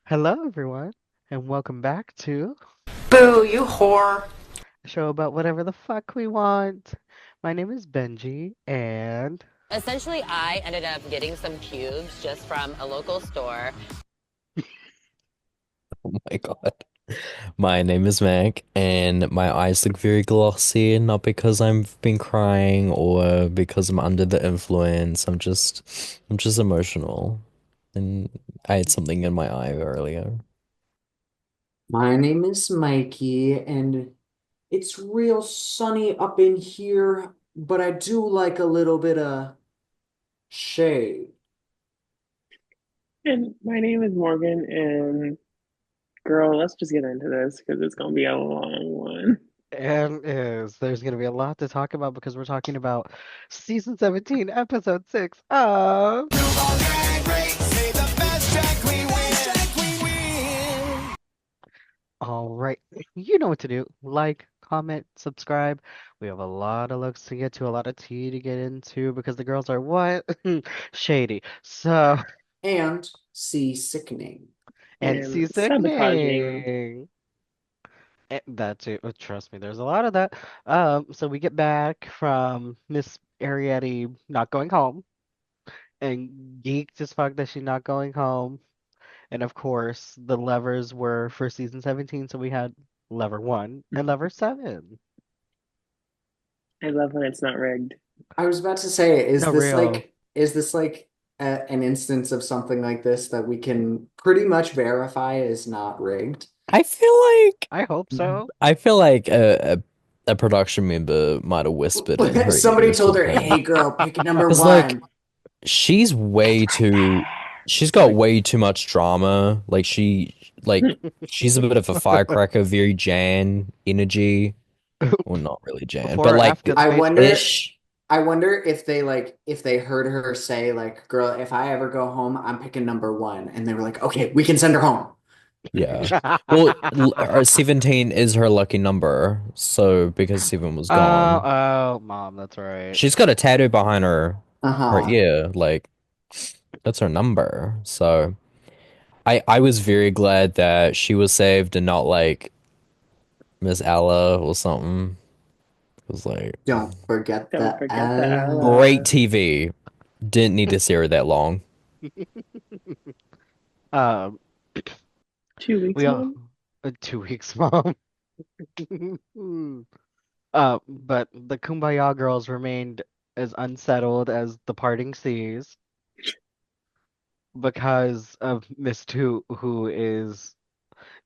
Hello, everyone, and welcome back to Boo, you whore. a show about whatever the fuck we want. My name is Benji, and Essentially, I ended up getting some cubes just from a local store. Oh my God. My name is Mac, and my eyes look very glossy, not because I've been crying or because I'm under the influence. I'm just emotional. And I had something in my eye earlier. My name is Mikey, and it's real sunny up in here, but I do like a little bit of shade. And my name is Morgan, and girl, let's just get into this because it's gonna be a long one. there's going to be a lot to talk about because we're talking about season 17, episode 6 of All right. You know what to do. Like, comment, subscribe. We have a lot of looks to get to, a lot of tea to get into because the girls are what? Shady. So, And see sickening. and And see sabotaging. sickening. That too. Trust me, there's a lot of that. So we get back from Miss Arietti not going home and geeked as fuck that she's not going home. And of course, the levers were for season 17, so we had lever 1 and lever 7. I love when it's not rigged. I was about to say, No real. is this like an instance of something like this that we can pretty much verify is not rigged? I feel like I hope so. I feel like a production member might have whispered in her ear Somebody or told her, something. "Hey, girl, pick number Because like one." she's way too she's got way too much drama. She's a bit of a firecracker, very Jan energy. Well, not really Jan, Before but or like after the I face wonder, crack? ish. I wonder if if they heard her say like, "Girl, if I ever go home, I'm picking number one," and they were like, "Okay, we can send her home." Yeah. Well, 17 is her lucky number. So because 7 was Oh, gone, oh, mom, that's right. she's got a tattoo behind her Uh-huh. ear. Like that's her number. So I was very glad that she was saved and not like Miss Ella or something. It was like Don't forget Don't the forget the great Ella. Ella. TV. Didn't need to see her that long. Um, 2 weeks, we all mom. 2 weeks, mom. But the Kumbaya girls remained as unsettled as the parting seas because of Miss Two, who is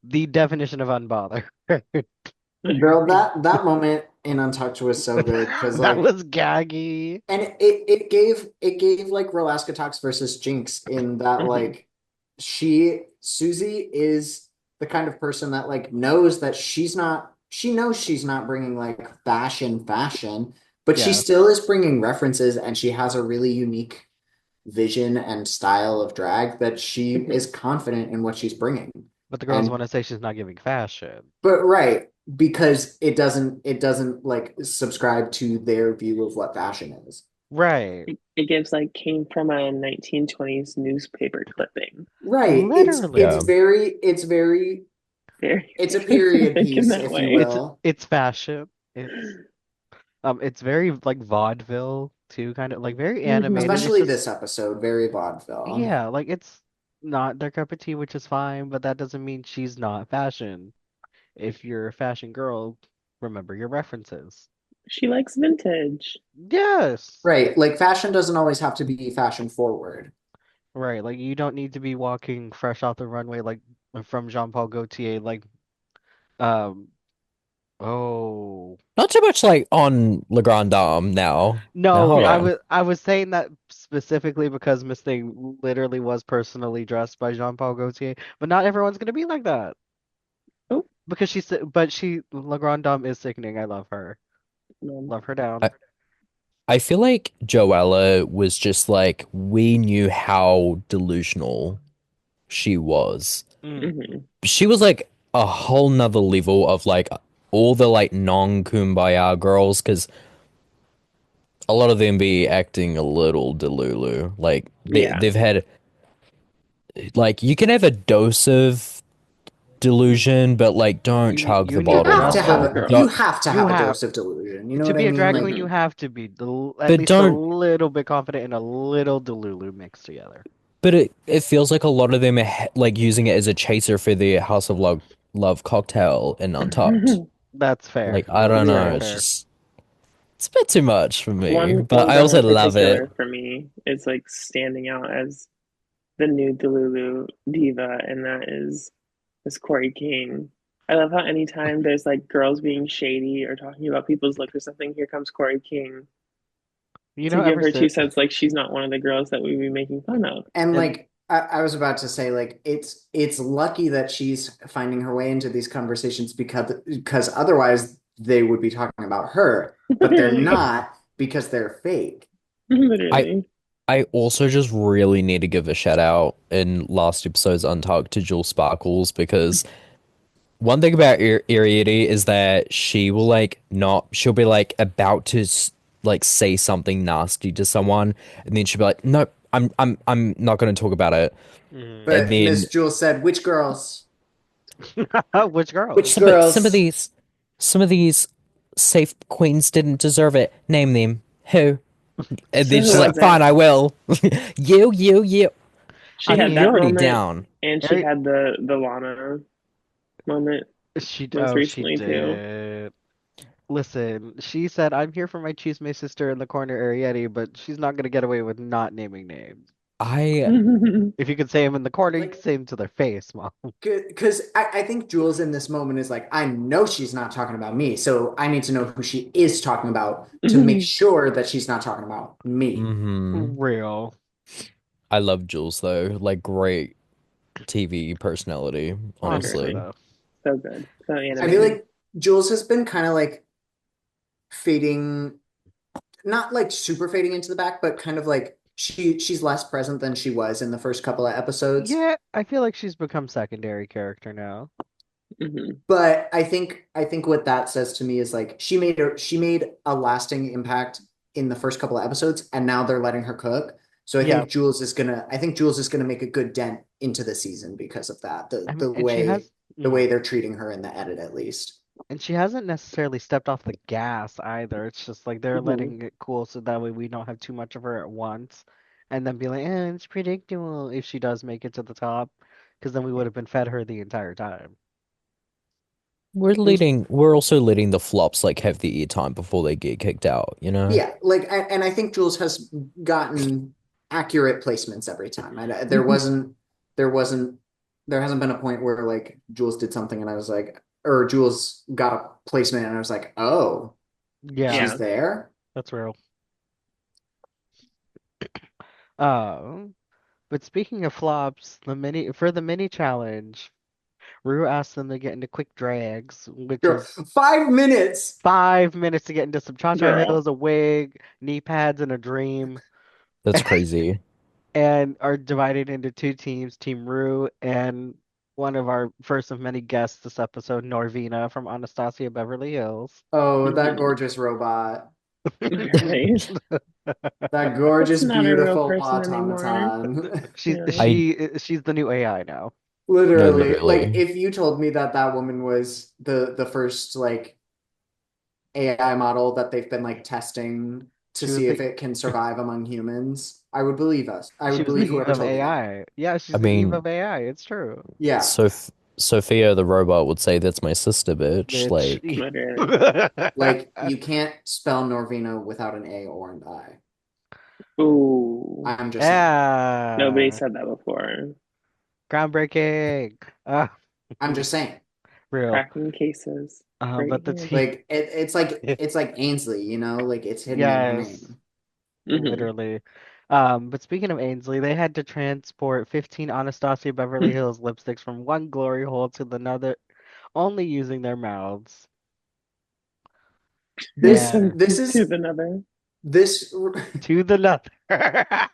the definition of unbothered. Girl, that moment in Untucked was so good because That like, was gaggy. and it gave like Rolaska Talks versus Jinx in that like Susie is the kind of person that like knows that she knows she's not bringing like fashion, but she Yes. still is bringing references, and she has a really unique vision and style of drag that she is confident in what she's bringing. But the girls And want to say she's not giving fashion. but right, because it doesn't like subscribe to their view of what fashion is. Right. It gives like came from a 1920s newspaper clipping. Right. It's Yeah. Literally. Very it's a period thinking piece, that if you way. will. It's fashion. It's very like vaudeville too, kind of like very Hmm. animated. It's Especially just this episode, very vaudeville. yeah, like it's not their cup of tea, which is fine, but that doesn't mean she's not fashion. If you're a fashion girl, remember your references. She likes vintage. Yes. Right. Like fashion doesn't always have to be fashion forward. Right. Like you don't need to be walking fresh off the runway like from Jean-Paul Gaultier like um oh Not too much like on Le Grand Dame now. Now no, hold I on. was I was saying that specifically because Miss Thing literally was personally dressed by Jean-Paul Gaultier, but not everyone's gonna be like that. Oh, Because but La Grande Dame is sickening. I love her. no. Love her down. I, I feel like Joella was just like we knew how delusional she was. Mm. Hmm. She was like a whole nother level of like all the like non-kumbaya girls because a lot of them be acting a little delulu. Like Yeah. they've had Like you can have a dose of delusion, but like don't chug the You need bottle. just a Girl. Don't, you have to you have a have dose of delusion. You know to what I be a mean? drag Like queen. You Hmm. have to be at but least a don't. little bit confident and a little delulu mixed together. But it feels like a lot of them are like using it as a chaser for the House of Love cocktail in Untucked. That's fair. Like I don't That's know, very Yeah. it's fair. just it's a bit too much for me. One But I girl also in love it. particular for me is like standing out as the new Delulu diva, and that is Corey King. I love how anytime there's like girls being shady or talking about people's look or something, here comes Corey King You to know, give ever her two since cents like she's not one of the girls that we'd be making fun of. and and like I was about to say, like it's lucky that she's finding her way into these conversations because otherwise they would be talking about her, but they're not because they're fake. I Literally. I also just really need to give a shout out in last episode's Untucked to Jewel Sparkles because one thing about Ariete is that she will like not she'll be like about to like say something nasty to someone and then she'll be like nope I'm not going to talk about it Mhm. and But then Miss Jewel said, "Which girls? Which Which girls? some of girls?" these safe queens didn't deserve it, name them who, and So then who she's was like it? fine I will. You She I I mean had you're that already moment down. and she Ari had the Lana moment most she recently too. did. Listen, she said, "I'm here for my chisme sister in the corner, Arietti," but she's not gonna get away with not naming names. I If you could say them in the corner, you could Like say them to their face, mom. because I think Jules in this moment is like, I know she's not talking about me, so I need to know who she is talking about to make sure that she's not talking about me. mm-hmm. Real. I love Jules though, like great TV personality, Honestly, honestly. Truly. though. So good. So I feel animated. like Jules has been kind of like fading, not like super fading into the back, but kind of like she's less present than she was in the first couple of episodes. Yeah, I feel like she's become secondary character now. Hmm. But I think what that says to me is like she made a lasting impact in the first couple of episodes, and now they're letting her cook. So Yeah, I think Jules is gonna make a good dent into the season because of that. I The mean, the way the mm, way they're treating her in the edit at least. and she hasn't necessarily stepped off the gas either. It's just like they're Hmm. letting it cool so that way we don't have too much of her at once, and then be like, eh, it's predictable if she does make it to the top, because then we would have been fed her the entire time. And We're also letting the flops like have the airtime before they get kicked out, you know? yeah, like and I think Jules has gotten accurate placements every time. There wasn't there hasn't been a point where like Jules did something and I was like, or Jules got a placement and I was like, oh, Yeah, she's Yeah. there. that's real. Um, but speaking of flops, the mini challenge, Rue asked them to get into quick drags, which Girl, is 5 minutes, 5 minutes to get into some cha-cha Girl. heels, a wig, knee pads, and a dream, That's crazy. and are divided into two teams, Team Rue and one of our first of many guests this episode, Norvina from Anastasia Beverly Hills. oh, that Hmm. gorgeous robot, Right. that That's gorgeous, not a real beautiful person anymore. automaton. She's Yeah. I she's the new AI now. no Literally, like literally. if you told me that that woman was the first like AI model that they've been like testing to She was see if the it can survive among humans, I would believe us. I she would was the believe Eve whoever of told me that. AI. Yeah, I she's the Eve mean, of AI. It's true. Yeah, Sophia the robot would say that's my sister bitch. Like Bitch. Literally. like you can't spell Norvina without an A or an I. Ooh. I'm just saying. Nobody Yeah. said that before. Groundbreaking. I'm just saying. Real. Cracking cases right But the here. team. Like it's like Ainsley, like it's hidden in her Yes, name. Hmm. literally. But speaking of Ainsley, they had to transport 15 Anastasia Beverly Hills lipsticks from one glory hole to another, only using their mouths. This And this To is the nether. this to the nether. I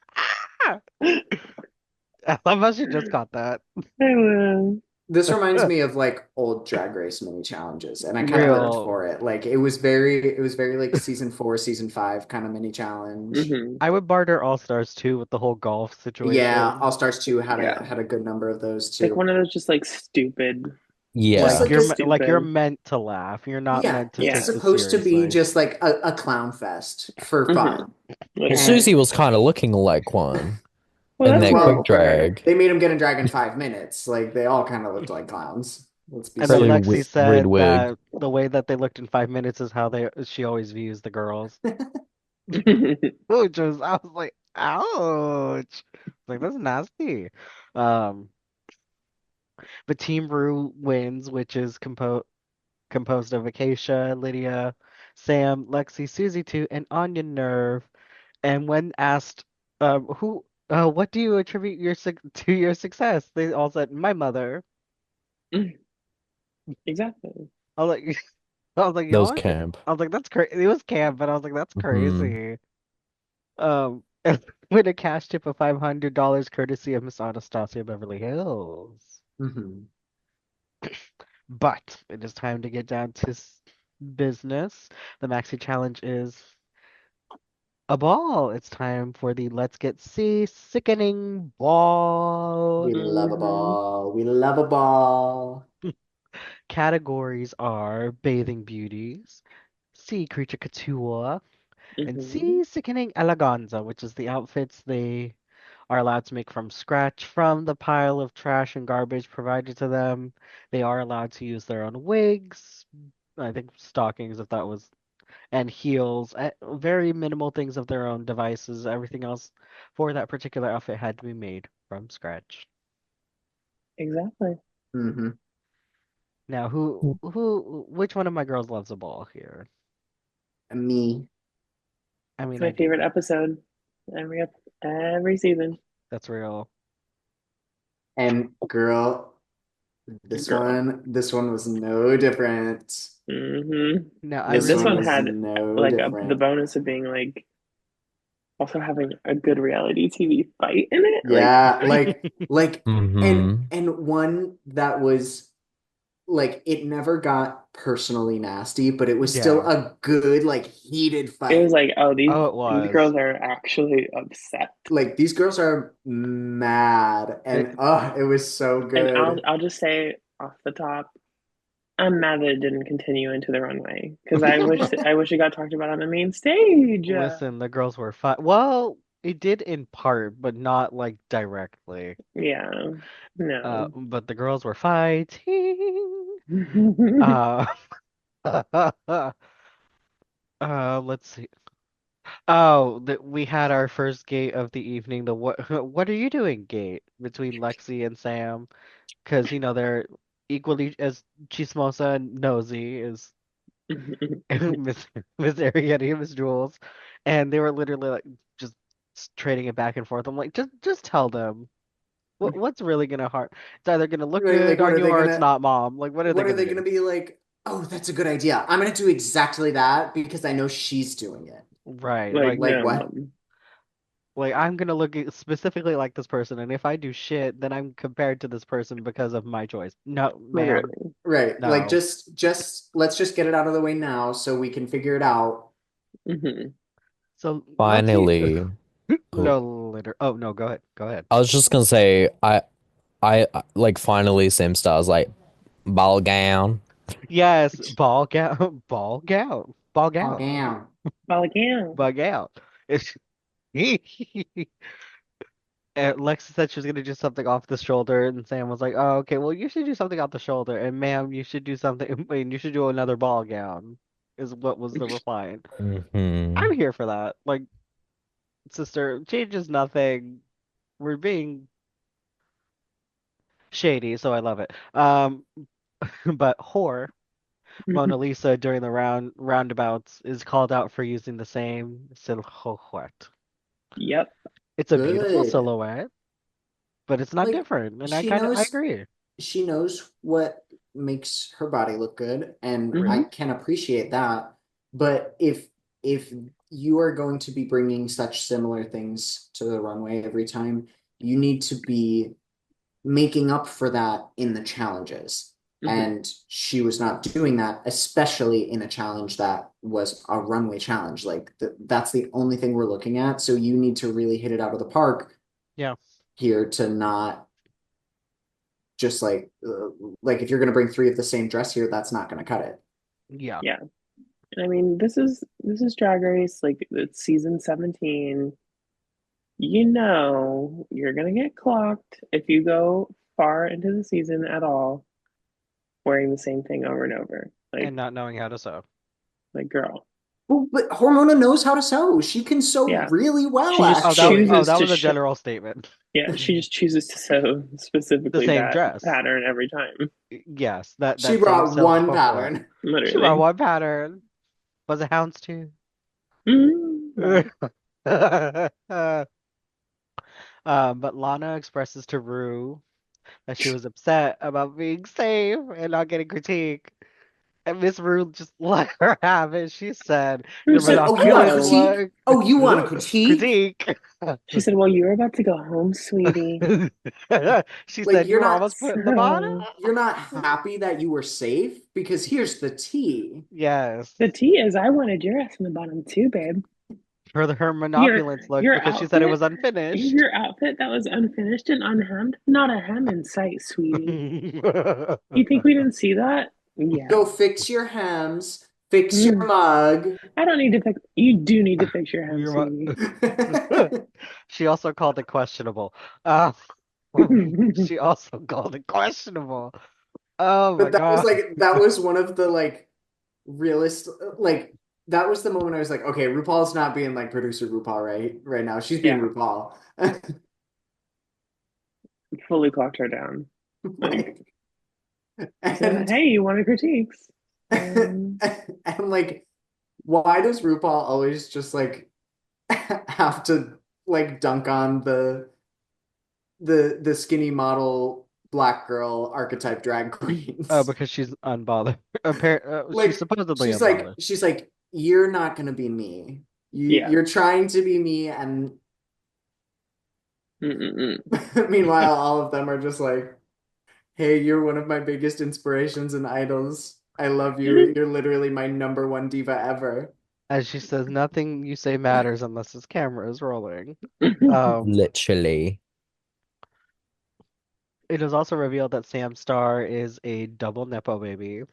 love how she just got that. I will. This reminds me of like old Drag Race mini challenges, and I kind of lived Real. for it. Like it was very like season 4, season 5 kind of mini challenge. Hmm. I would barter All Stars too with the whole golf Yeah, situation. All Stars 2 Yeah. had a good number of those Like too. one of those just like stupid, Just Like Yeah. like just this, like you're stupid. meant to laugh. You're not yeah, meant to it's Yeah. take this supposed to be seriously. just like a clown fest for Hmm. fun. Well, And Literally. Susie was kind of looking like one Well, in that's that quick well, fair. drag. they made him get in drag in 5 minutes. Like they all kind of looked like clowns. Let's be And then Especially Lexi with serious. Red said Wig. that the way that they looked in 5 minutes is how she always views the girls. Which was I was like, ouch. Like that's nasty. Um, but Team Rue wins, which is composed of Acacia, Lydia, Sam, Lexi, Susie 2, and Anya Nerve. And when asked, who, what do you attribute to your success? They all said, my mother. Exactly. I was like, I was like, Those y'all. camp. I was like, that's crazy. It was camp, but I was like, that's Hmm. crazy. And with a cash tip of $500 courtesy of Miss Anastasia Beverly Hills. Mhm. But it is time to get down to business. The Maxi Challenge is a ball. It's time for the Let's Get Sickening Ball. We love a Hmm. ball. We love a ball. Categories are Bathing Beauties, Sea Creature Couture, and Hmm. Sea Sickening Eleganza, which is the outfits they are allowed to make from scratch from the pile of trash and garbage provided to them. They are allowed to use their own wigs, I think stockings, if that was, and heels, very minimal things of their own devices. Everything else for that particular outfit had to be made from scratch. Exactly. Hmm. Now, which one of my girls loves a ball here? Me I It's mean, I my do. favorite episode every season. That's real. and girl, Girl. this one was no different. Hmm. Now, I This This one one really, was had no like the different. bonus of being like also having a good reality TV fight in it. Like, Yeah, like Hmm. and one that was like it never got personally nasty, but it was still yeah. a good like heated it was fight. like, oh, Oh, it these was. girls are actually upset. Like these girls are mad and It, it was so And good. I'll just say off the top, I'm mad that it didn't continue into the runway because I wish it got talked about on the main stage. listen, the girls were fine. Well, it did in part, but not like directly. Yeah, no. But the girls were fighting. Uh, let's see. Oh, we had our first gate of the evening. The what? What are you doing? Gate between Lexi and Sam, because they're equally as chismosa and nosy as Miss Miss Arrietty and Miss Jules, and they were literally like just trading it back and forth. I'm like, just tell them what's really gonna hurt. It's either gonna look Right, like good on you or it's not, Mom. Like, what are they what are gonna they gonna do? be like? Oh, that's a good idea. I'm gonna do exactly that because I know she's doing it. Right, Like, Like no, what? mom. I'm gonna look specifically like this person, and if I do shit, then I'm compared to this person because of my choice. No, ma'am, Literally. Right. Like no. just let's just get it out of the way now so we can figure it out. Hmm. So Lexi, Finally. Oh, no, later. Oh no, go ahead, go ahead. I was just gonna say, like finally Sim Star's like ball gown. Yes, ball gown, ball gown, ball Oh gown, damn. But like, yeah. bug out. It's And Lexi said she was gonna do something off the shoulder, and Sam was like, "Oh, okay. Well, you should do something off the shoulder, and ma'am, you should do something. I mean, you should do another ball gown." Is what was the reply. I'm Hmm. here for that. Like, sister, changes nothing. We're being shady, so I love it. But whore Mona Lisa during the roundabouts is called out for using the same silhouette. Yep. It's a beautiful Good. silhouette, but it's not Like different, and she I knows agree. she knows what makes her body look good, and I Hmm. can appreciate that. But if you are going to be bringing such similar things to the runway every time, you need to be making up for that in the challenges. Hmm. And she was not doing that, especially in a challenge that was a runway challenge. Like that's the only thing we're looking at. So you need to really hit it out of the park Yeah. here to not just like if you're going to bring three of the same dress here, that's not going to cut it. Yeah. Yeah. And I mean, this is Drag Race, like it's season 17. You know you're gonna get clocked if you go far into the season at all wearing the same thing over and over. And not knowing how to sew. Like girl. Well, but Hormona knows how to sew. She can sew Yeah. really well, She just Oh, chooses actually. that to was a show. general statement. Yeah, she just chooses to sew The specifically same that dress. pattern every time. Yes, that She that same brought silk one before. pattern. She brought Literally. one pattern. Was it houndstooth? No. But Lana expresses to Rue that she was upset about being safe and not getting critique. And Miss Rue just let her have it. She said, Who "Your Said, said, "Oh, you want a monoculous oh? critique? look, Oh, you want a critique? critique." She said, well, you're about to go home, sweetie. She Like said, "You you're were not almost putting them on." you're not happy that you were safe because here's the tea. Yes, The tea is I wanted your ass in the bottom too, babe. for her Your monoculence look your because she said it outfit, was unfinished. your outfit that was unfinished and unhemmed, not a hem in sight, sweetie. You think we didn't see that? Yeah. Go fix your hems, fix your Mm. mug. I don't need to fix. You do need to fix your hem, You're sweetie. She also called it questionable. Uh, she also called it questionable. Oh my But God. that was one of the like realist like that was the moment I was like, okay, RuPaul's not being like producer RuPaul right now. She's being Yeah, RuPaul. fully clocked her down. Like, Like so, and hey, you wanted critiques? and like why does RuPaul always just like have to like dunk on the skinny model black girl archetype drag Oh, queens? because she's unbothered. She's Like supposedly unbothered. she's like you're not gonna be me. Yeah. You're trying to be me, and Mm-mm-mm. meanwhile all of them are just like, hey, you're one of my biggest inspirations and idols. I love you. You're literally my number one diva ever. As she says, nothing you say matters unless this camera is rolling. Um, Literally. it is also revealed that Sam Star is a double Nepo baby.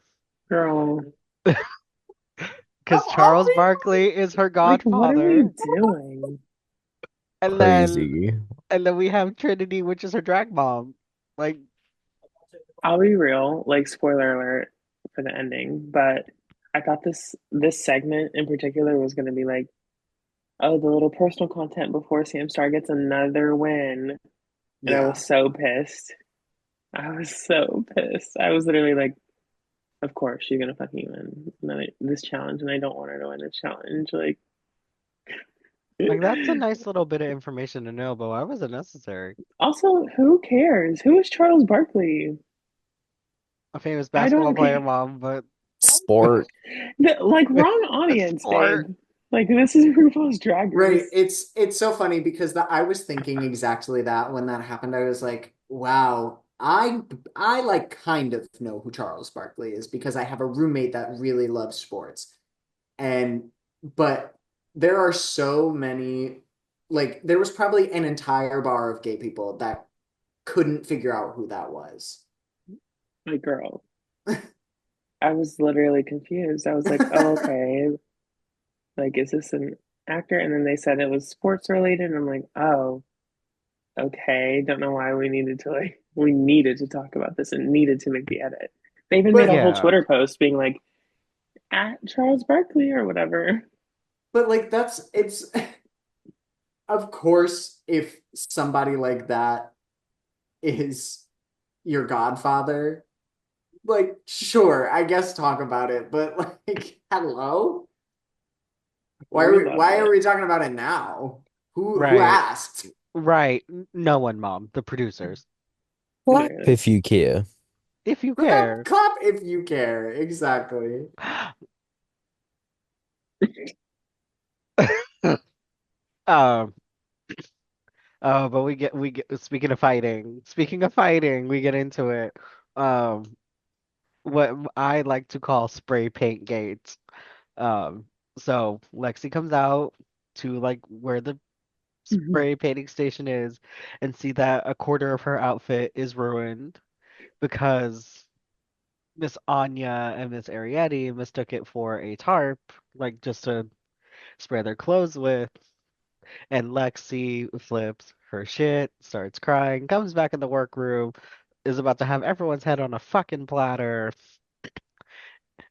Girl, Of Because all Charles Barkley is her like, what are we godfather. doing? And then Crazy. and then we have Trinity, which is her drag mom. Like, I'll be real, like, spoiler alert for the ending, but I thought this segment in particular was going to be like, oh, the little personal content before Sam Star gets another win, and I Yeah. was so pissed. I was so pissed. I was literally like, of course she's gonna fucking win this challenge, and I don't want her to win this challenge. Like, that's a nice little bit of information to know, but why was it necessary? also, who cares? Who is Charles Barkley? A famous I basketball don't player care. mom, but Like, Sport. wrong audience, babe. sport. Like, this is RuPaul's Drag Right. Race. It's so funny because I was thinking exactly that when that happened. I was like, wow, I like kind of know who Charles Barkley is because I have a roommate that really loves sports. And but there are so many like there was probably an entire bar of gay people that couldn't figure out who that was. Like, girl, I was literally confused. I was like, oh, okay. Like, is this an actor? And then they said it was sports related. And I'm like, oh, okay. Don't know why we needed to talk about this and needed to make the edit. They even made But a whole Yeah. Twitter post being like, at Charles Barkley or whatever. but like that's it's of course if somebody like that is your godfather, like sure, I guess talk about it, but like hello? We love Why are it. we talking about it now? Who Right. asked? Right. No one, mom. The producers. Clap Literally. if you care. If you Clap, care. clap if you care. Exactly. Um, But we get speaking of fighting, we get into it. Um, what I like to call spray paint gates. Um, so Lexi comes out to like where the spray painting station is and see that a quarter of her outfit is ruined because Miss Anya and Miss Arietti mistook it for a tarp, like just to spray their clothes with. And Lexi flips her shit, starts crying, comes back in the workroom, is about to have everyone's head on a fucking platter.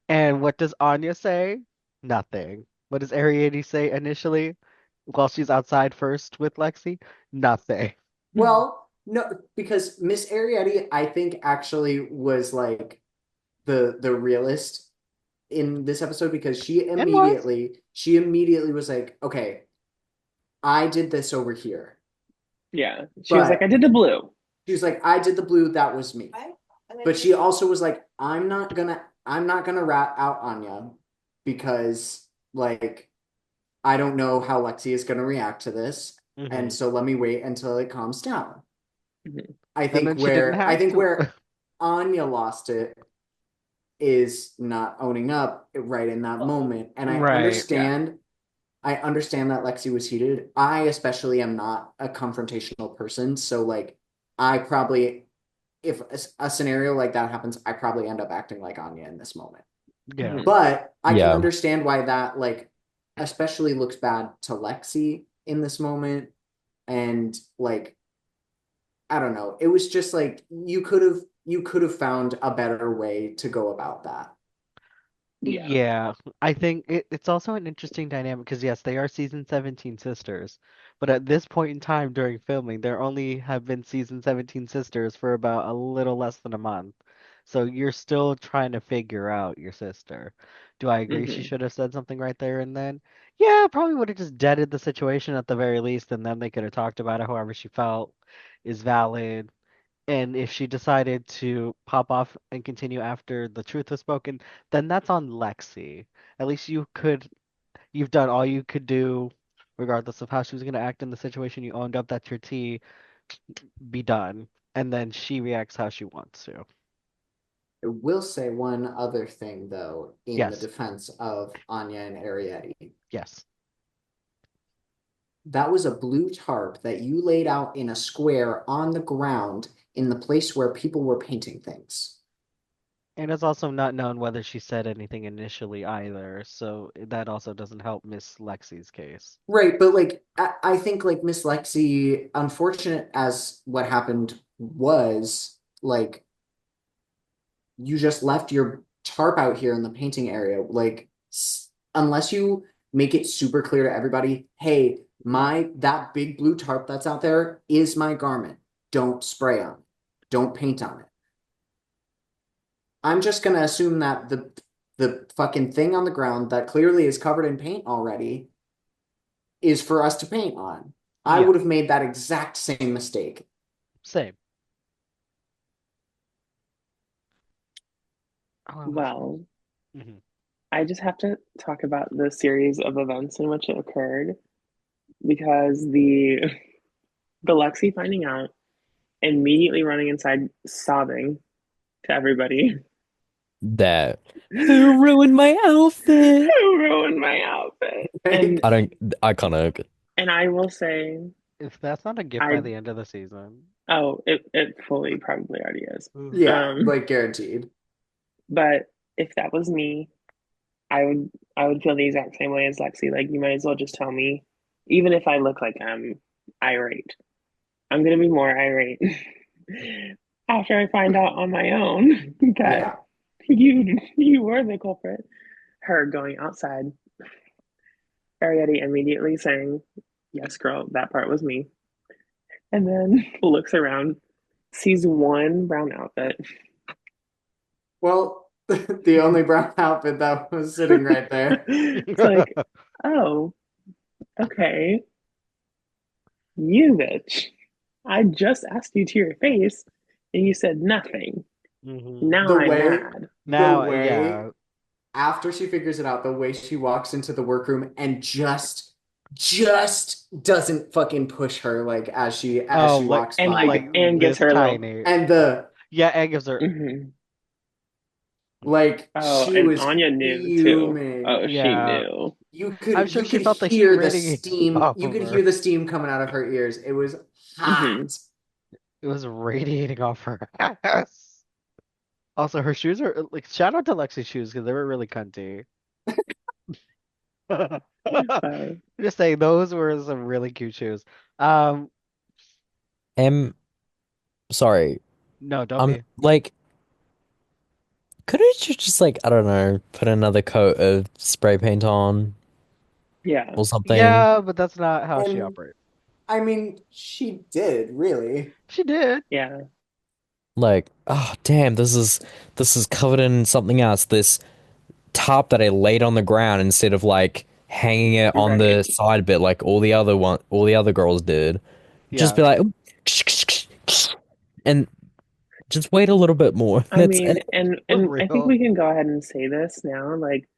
And what does Anya say? Nothing. What does Ariadne say initially while she's outside first with Lexi? Nothing. Well, no, because Miss Arietti, I think, actually was like the realist in this episode because And was. she immediately was like, okay, I did this over here. Yeah. She was like, I But did the blue. she was like, I did the blue, that was me. But she also was like, I'm not gonna rat out Anya because like I don't know how Lexi is gonna react to this. And Hmm. so let me wait until it calms down. Mhm. And then she didn't I have think to. where Anya lost it is not owning up right in that moment. And Right. Yeah. I understand that Lexi was heated. I especially am not a confrontational person, so like I probably if a scenario like that happens, I probably end up acting like Anya in this moment. Yeah. Mhm. But I can Yeah. understand why that like especially looks bad to Lexi in this moment and like I don't know. It was just like you could have found a better way to go about that. Yeah. Yeah, I think it's also an interesting dynamic because yes, they are season 17 sisters, but at this point in time during filming, there only have been season 17 sisters for about a little less than a month. So you're still trying to figure out your sister. Do I agree she Hmm. should have said something right there and then? Yeah, probably would have just deaded the situation at the very least, and then they could have talked about it however she felt is valid. And if she decided to pop off and continue after the truth was spoken, then that's on Lexi. At least you've done all you could do, regardless of how she was going to act in the situation. You owned up that your tea, be done. And then she reacts how she wants to. I will say one other thing though, in the Yes, defense of Anya and Arietti. yes. That was a blue tarp that you laid out in a square on the ground in the place where people were painting things. And it's also not known whether she said anything initially either, so that also doesn't help Miss Lexi's case. Right, but like I think like Miss Lexi, unfortunate as what happened was, like you just left your tarp out here in the painting area. Like unless you make it super clear to everybody, hey, my that big blue tarp that's out there is my garment. Don't spray on it. Don't paint on it. I'm just gonna assume that the fucking thing on the ground that clearly is covered in paint already is for us to paint on. I Yeah, would have made that exact same mistake. same. Oh, Well, mhm. I just have to talk about the series of events in which it occurred because the Lexi finding out, immediately running inside sobbing to everybody. That who ruined my outfit? Who ruined my outfit? And Like, I can't agree. I will say If that's not a gift by I the end of the season. it fully probably already is. Ooh. yeah, Um, like guaranteed. but if that was me, I would feel the exact same way as Lexi. Like you might as well just tell me, even if I look like I'm irate. I'm gonna be more irate after I find out on my own that Yeah. you were the culprit. Her going outside, Arietti immediately saying, "Yes, girl, that part was me," and then looks around, sees one brown outfit. Well, the only brown outfit that was sitting right there. It's like, oh, okay, you bitch. I just asked you to your face, and you said nothing. Hmm. Now The I'm way, mad. the Now, way yeah. after she figures it out, the way she walks into the workroom and just just doesn't fucking push her like as Oh, she walks And like like by. and gives this her a little. tiny. And the Yeah, and gives her. Mhm. like Oh, she and was Anya knew too. fuming. Oh, she Yeah, knew. I'm sure You she could felt the heat hear the radiating steam. off You of could hear her. the steam coming out of her ears. It was Hmm. hot. It was radiating off her ass. Also, her shoes are like shout out to Lexi's shoes because they were really cunty. Uh, Just saying, those were some really cute shoes. Um, am sorry. no, don't I'm be. like, couldn't you just like, I don't know, put another coat of spray paint on yeah, or something? Yeah, but that's not how she And operates. I mean, she did really. She did. yeah. Like, oh damn, this is covered in something else. This top that I laid on the ground instead of like hanging it on Right. the side bit like all the other girls did. Just Yeah, be like, and just wait a little bit more. I That's mean, it. for and I think real. we can go ahead and say this now. Like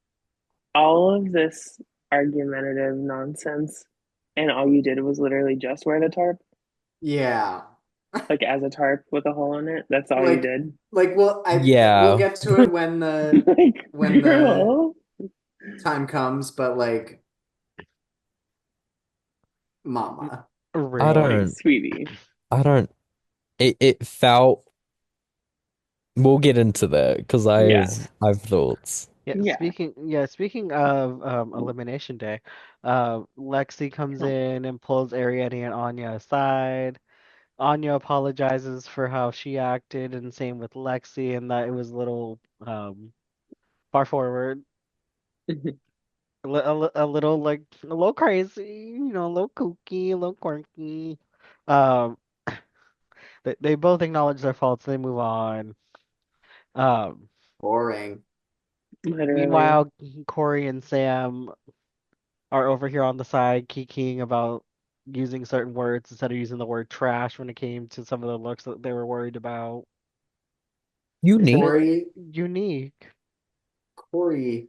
all of this argumentative nonsense, and all you did was literally just wear the tarp, Yeah. like as a tarp with a hole in it. That's all you Like did. we'll Yeah. get to it Like, when the girl. time comes, but like mama. I Real. Like, don't sweetie. I don't it felt we'll get into that because Yeah. I've thoughts. Yeah. Speaking of Elimination Day, Lexi comes in and pulls Ariadne and Anya aside. Anya apologizes for how she acted, and same with Lexi, and that it was a little far forward, a little like a little crazy, a little kooky, a little quirky. Um, they both acknowledge their faults, they move on. Um, Boring. Literally. Meanwhile, Corey and Sam are over here on the side kikiing about using certain words instead of using the word trash when it came to some of the looks that they were worried about. Isn't Unique. it Corey, unique? Corey,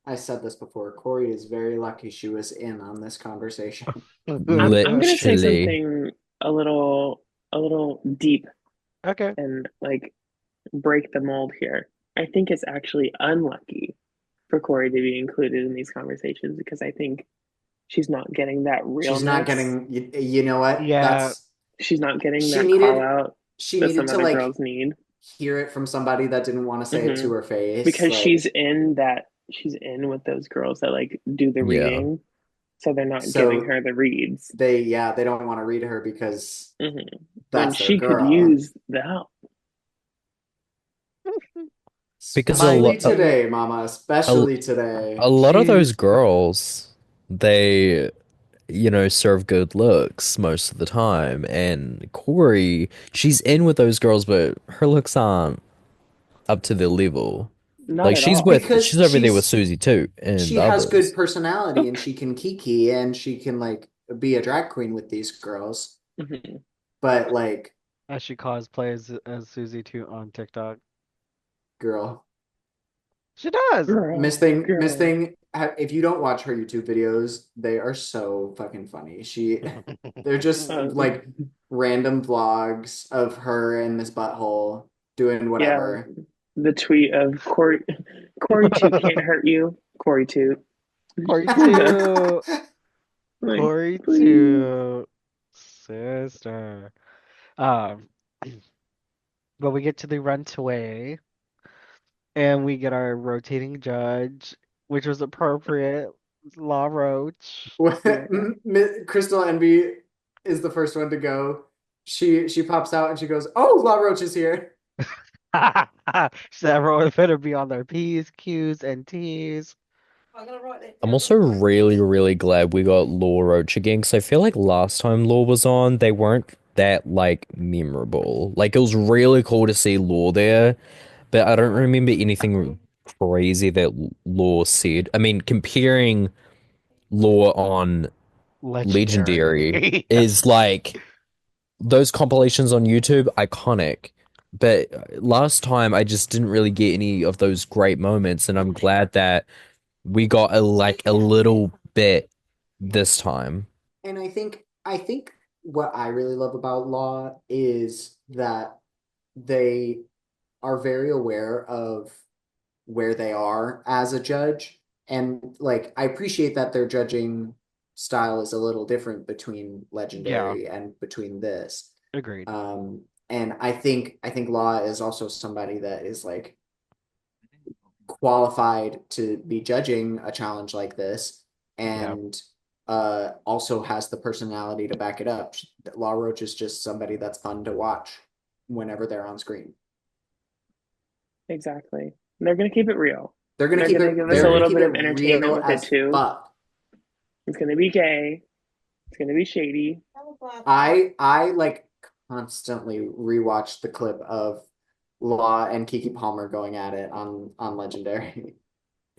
I said this before. Corey is very lucky she was in on this conversation. I'm gonna say Literally. something a little deep Okay. and like break the mold here. I think it's actually unlucky for Corey to be included in these conversations because I think she's not getting that She's not realness. getting, you know what? Yeah, That's She's not getting she that call needed out she that needed some to other like girls need. hear it from somebody that didn't want to say it Hmm. to her face. Because Like, she's in with those girls that like do the Yeah. reading, so they're not giving so her the reads. they don't want to read her because Hmm. When that's their she could girl. use the help. Because a Especially lot today, mama, a, especially a today. lot of those she's girls, they serve good looks most of the time. And Corey, she's in with those girls, but her looks aren't up to their level. Not Like at all. she's Because over there with Susie too and she has good others. personality and she can kiki and she can like be a drag queen with these girls. Mhm. But like, as she cosplays as Susie too on TikTok. girl, She does. Miss Girl. Thing, if you don't watch her YouTube videos, they are so fucking funny. They're just Um, like random vlogs of her and Miss Butthole doing yeah, whatever. the tweet of Corey two can't hurt you. Corey two. Corey too. Like, Corey please. too. Sister. Um, but we get to the Runtaway, and we get our rotating judge, which was appropriate. Law Roach. Yeah. Crystal Envy is the first one to go. She pops out and she goes, "Oh, La Roach is here." So everyone better be on their P's, Q's, and T's. I'm also really, really glad we got Law Roach again because I feel like last time Law was on, they weren't that like memorable. Like it was really cool to see Law there, but I don't remember anything crazy that Law said. I mean, comparing Law on Legendary Legendary. is like those compilations on YouTube, iconic. But last time I just didn't really get any of those great moments, and I'm glad that we got a little bit this time. And I think what I really love about Law is that they are very aware of where they are as a judge. And like I appreciate that their judging style is a little different between Yeah, Legendary and between this. agreed. And I think Law is also somebody that is like qualified to be judging a challenge like this Yeah. and also has the personality to back it up. Law Roach is just somebody that's fun to watch whenever they're on screen. Exactly. They're gonna keep it real. They're gonna They're keep gonna it give us a they're gonna little Period. keep bit it of entertainment real with it as too. fuck. It's gonna be gay. It's gonna be shady. I like constantly rewatch the clip of Law and Kiki Palmer going at it on Legendary.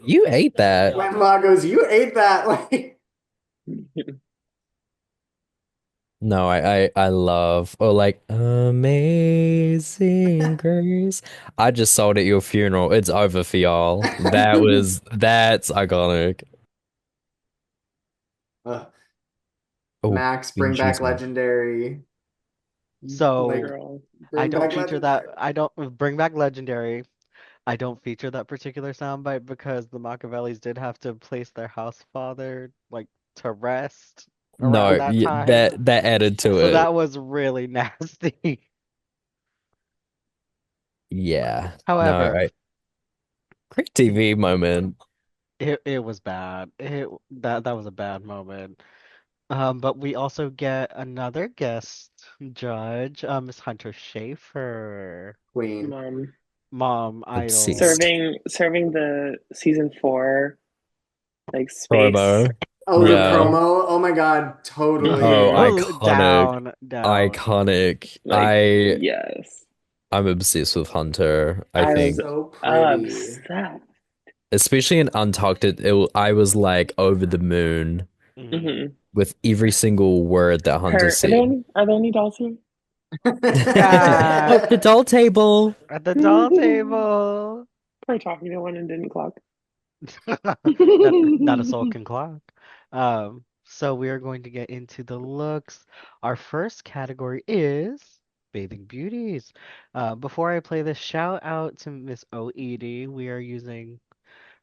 You ate that. When Law goes, "You ate that!" Like No, I love or like Amazing Grace. I just sold at your funeral. It's over for y'all. That's iconic. Ugh. Oh, Max, bean bring back cheese man. Legendary. Like, So Girl. I bring don't back feature that. Legendary. I don't bring back Legendary. I don't feature that particular soundbite because the Machiavellis did have to place their house father like to rest around No, that yeah, time. that added to So it. that was really nasty. Yeah. No, However, great TV moment. it was bad. That was a bad moment. But we also get another guest judge, Miss Hunter Schaefer, Queen. Mom. mom idol. Obsessed. Serving the season 4 like space. Promo. Oh, the Yeah. Mm-hmm. promo. Oh my God, Oh, totally. Oh, iconic. down. Iconic. Like, yes. I'm obsessed with Hunter. I I She's was think, so pretty. upset. especially in Untucked, I was like over the moon Mhm. Mm-hmm. with every single word that Hunter said. Are there any dolls here? Oh, the Cat doll table. at the doll table. We're talking to one and didn't clock. Not a soul can clock. So we are going to get into the looks. Our first category is bathing beauties. Before I play this, shout out to Miss OED. We are using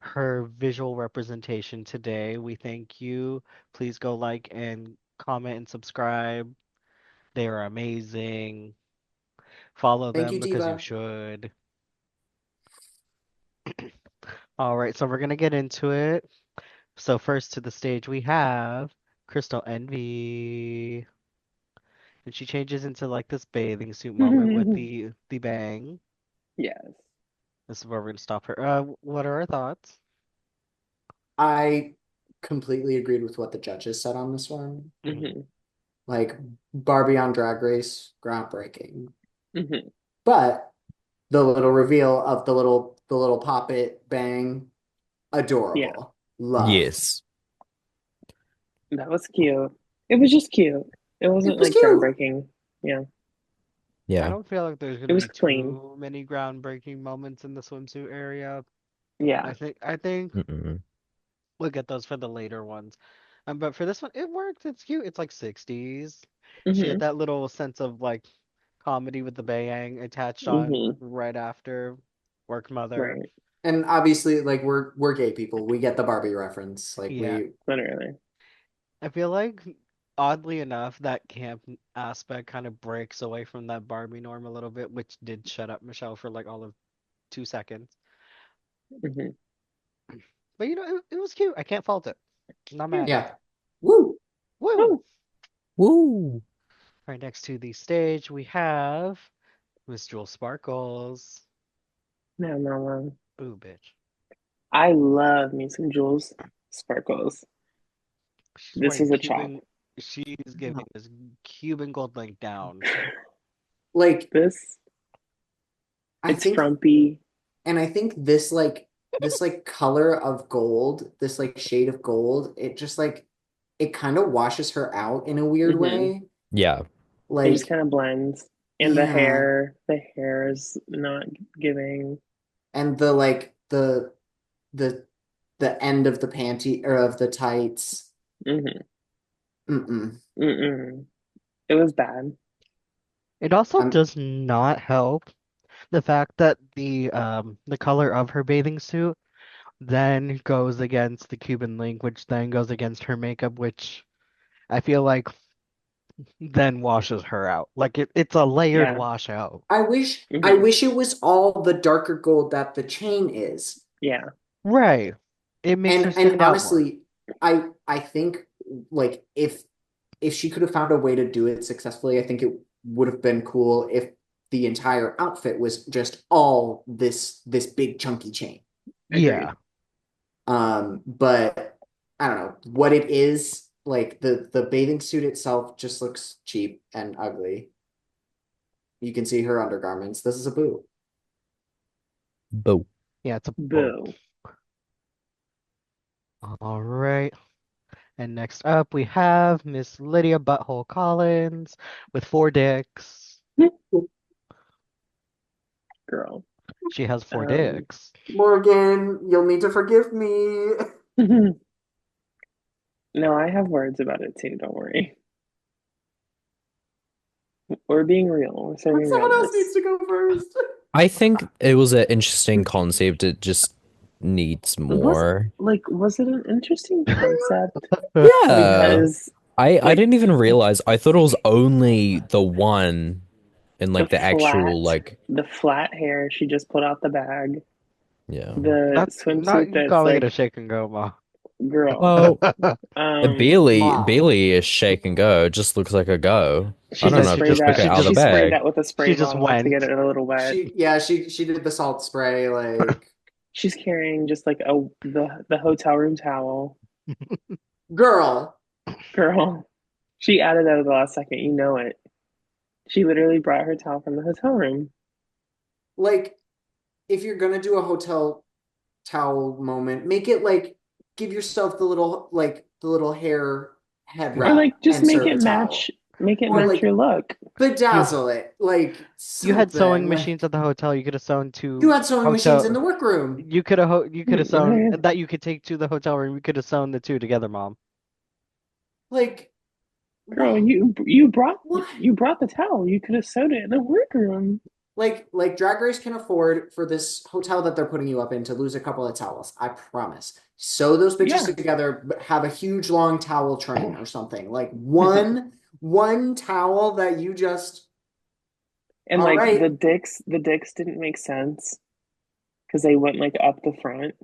her visual representation today. We thank you. Please go like and comment and subscribe. They are amazing. Follow Thank them you, because you Diva. should. All right, so we're gonna get into it. So first to the stage we have Crystal Envy. And she changes into like this bathing suit moment with the bang. Yes. This is where we're gonna stop her. What are our thoughts? I completely agreed with what the judges said on this one. Hmm. Mm-hmm. Like Barbie on Drag Race, groundbreaking. Mm-hmm. But the little reveal of the little pop it bang, Yeah, adorable. Love. Yes. that was cute. It was just cute. It It wasn't was like cute. groundbreaking. Yeah, I Yeah. don't feel like there's it gonna was be clean. too many groundbreaking moments in the swimsuit area. Yeah. I think Mm-mm. we'll get those for the later ones. But for this one, it worked. It's cute. It's like 60s. She had Mm-hmm. that little sense of like comedy with the bang attached on Mm-hmm. right after Work Mother. Right. And obviously, like we're gay people. We get the Barbie reference. Like Yeah, we Literally. I feel like oddly enough, that camp aspect kind of breaks away from that Barbie norm a little bit, which did shut up Michelle for like all of 2 seconds. Mm-hmm. But it was cute. I can't fault it. Not Yeah. mad. yeah. Woo! Woo! Oh, Woo. Right next to the stage, we have Miss Jewel Sparkles. no, no, no. Ooh, bitch. I love me some Jules Sparkles. She's This wearing was a chop. Cuban. She's giving this Cuban gold link down. Like This, I it's think frumpy. and I think this like color of gold, this like shade of gold, it just like it kind of washes her out in a weird Mm-hmm. way. Yeah. It just Like, kind of blends. And yeah. the hair is not giving. And the like the the end of the panty or of the tights. Mm-hmm. Mm-mm. Mm-mm. It was bad. It also I'm does not help the fact that the color of her bathing suit then goes against the Cuban link, which then goes against her makeup, which I feel like then washes her out. Like it's a layered Yeah. washout. I Mm-hmm. wish it was all the darker gold that the chain is. Yeah. Right. It makes her And stand out more. honestly, I think like if she could have found a way to do it successfully, I think it would have been cool if the entire outfit was just all this big chunky chain. Yeah. Agreed. But I don't know what it is. Like the bathing suit itself just looks cheap and ugly. You can see her undergarments. This is a boo. Boo. Yeah, it's a boat. Boo. All right. And next up we have Miss Lydia Butthole Collins with four dicks. Girl. She has four Um, dicks. Morgan, you'll need to forgive me. no, I have words about it too, don't worry. We're being real. We're serving Someone else needs realness. to go first. I think it was an interesting concept. It just needs Was more. was it an interesting concept? Yeah. Because I like didn't even realize. I thought it was only the one in the like the actual flat like the flat hair she just pulled out the bag, yeah. the Not swimsuit you that's calling it a like, shake and go, Ma. girl. Well, Um, Mom. Bailey is shake and go. It just looks like a go. I she don't Said just know. she sprayed just Just took that. it she out of the She just sprayed bag. that with a she spray just bottle to get went. it a little wet. She did the salt spray like She's carrying just like the hotel room towel. girl. Girl, she added that at the last second. You know it. She literally brought her towel from the hotel room. Like if you're gonna do a hotel towel moment, make it like give yourself the little hair head Or wrap like just and serve a towel. make it Or match your like look. You bedazzle it, like you had something. sewing Like machines at the hotel. You could have sewn you to had sewing machines in hotel. the workroom. You could have sewn Hmm. that you could take to the hotel room. You could have sewn the two together, Mom. Like Girl, what? What? you brought the towel. You could have sewed it in the workroom. Like Drag Race can afford for this hotel that they're putting you up in to lose a couple of towels. I promise. Sew those bitches Yeah. together, have a huge long towel train or something. Like And one towel that you just all like right. the dicks didn't make sense because they went like up the front,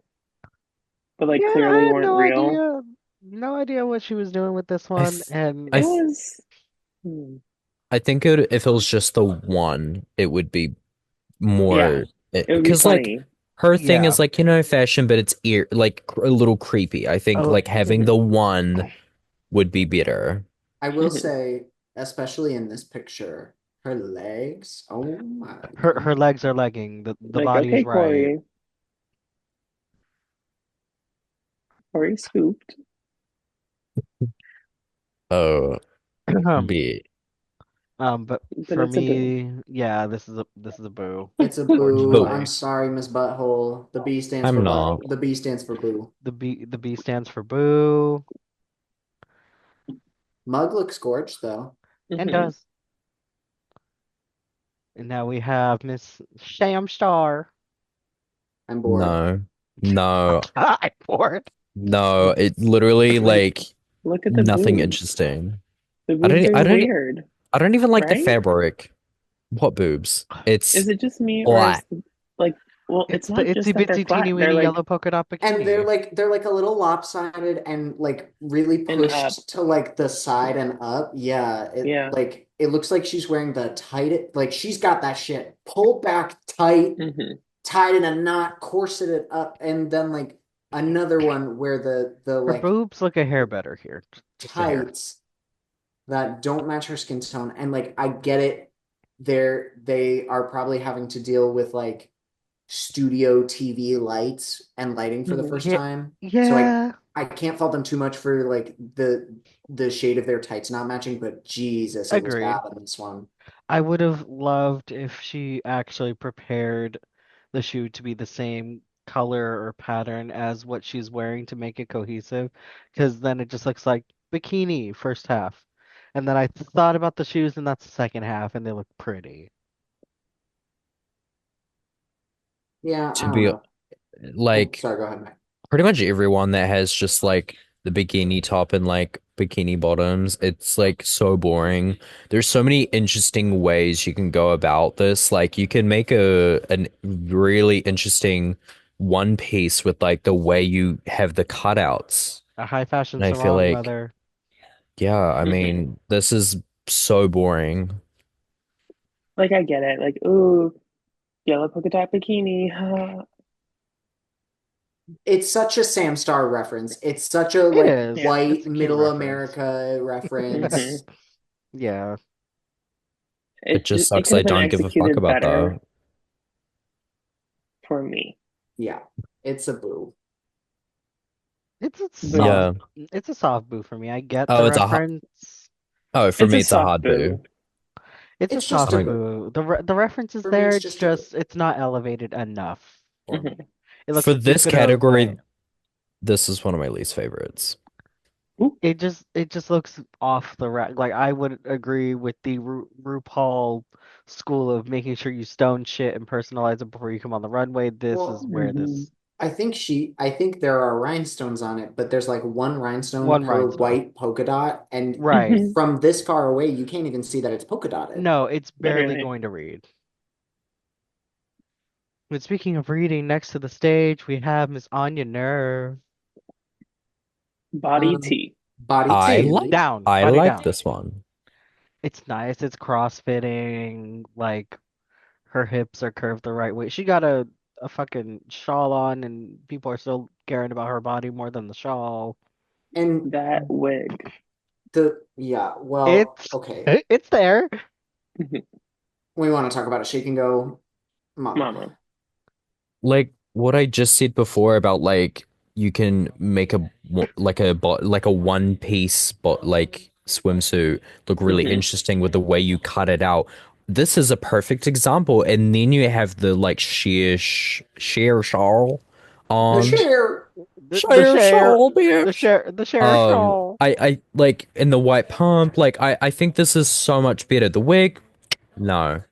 but like Yeah, I clearly had weren't real. no idea what she was doing with this I one, th and I It th was hmm, I think if it was just the one, it would be yeah, more it would be because like funny. her thing yeah. is like fashion, but it's a little creepy. I think Oh, like having the Hmm. one would be better. I will Hmm. say, especially in this picture, her legs. Oh my her God. legs are legging. The Like, body's okay, right. Corey scooped, Oh, Um, be but but for it's a boo. me, yeah, this is a boo, It's a boo. boo. I'm unfortunately. sorry, Miss Butthole. The B stands I'm for butt. not. The B stands for boo. The B stands for boo, Mug looks gorge though. and Hmm. does. And now we have Miss Sham Star. I'm bored. No, no, I'm bored. no. It literally Like, like look at the nothing boobs. interesting. The boobs I are don't, weird, I don't even like the right? fabric. What boobs? Is It's it just me, or is black. like, well, it's It's the not itsy just that they're bitsy flat. teeny They're weeny like yellow polka dot And bikini. they're like a little lopsided and like really an up. pushed to like the side and up. Yeah, Yeah. it looks like she's wearing the tight like she's got that shit pulled back tight, Hmm. tied in a knot, corseted up, and then like another one where the Her like boobs look a hair better here. Just a hair. tights that don't match her skin tone. And like I get it, they are probably having to deal with like studio TV lights and lighting for the Hmm. first Yeah, time. So yeah, I can't fault them too much for like the shade of their tights not matching, but Jesus, it was bad agreed. in this one. I would have loved if she actually prepared the shoe to be the same color or pattern as what she's wearing to make it cohesive, because then it just looks like bikini first half. And then I thought about the shoes, and that's the second half, and they look pretty. Yeah, I To don't be know. Oh, like sorry, go ahead, Mac. pretty much everyone that has just like the bikini top and like bikini bottoms, it's like so boring. There's so many interesting ways you can go about this. Like you can make a really interesting one piece with like the way you have the cutouts. A high fashion And I feel sarong, like, mother. yeah, I Hmm. mean, this is so boring. Like I get it. Like, ooh, yellow polka dot bikini. It's such a Sam Star reference. It's such a It like is. Yeah. white It's a cute middle reference. America Hmm. reference. Yeah. It just It sucks could I have been don't give a fuck executed about better that. for me. Yeah, it's a boo. It's a Boo. soft Yeah. it's a soft boo for me. I get Oh, the it's a reference. oh, for It's me a it's a soft hard boo. boo. It's a It's just I soft a don't boo. boo. The reference is For me, there. it's It's just a boo. just it's not elevated enough for me. Hmm. It looks for like you this could have category, this is one of my least favorites. Ooh. it just looks off the rack. Like I would agree with the RuPaul school of making sure you stone shit and personalize it before you come on the runway. This is Well, where Hmm. this I think there are rhinestones on it, but there's like one rhinestone one per rhinestone. white polka dot. And Right. Hmm. from this far away, you can't even see that it's polka dotted. No, it's barely Literally. going to read. But speaking of reading, next to the stage we have Miss Anya Nerve. Body Um, tea. body tea. Down, I body like down. this one. It's nice. It's cross-fitting. Like her hips are curved the right way. She got a fucking shawl on, and people are still caring about her body more than the shawl. And That wig. yeah, well, It's okay. it's there. We want to talk about a shake and go, mama. Mama. Like what I just said before about like you can make like a one piece like swimsuit look really Hmm. interesting with the way you cut it out. This is a perfect example. And then you have the like sheer shawl The on. share. The Sheer share shawl, bitch. the share shawl. I like in the white pump, like I think this is so much better. The wig, no.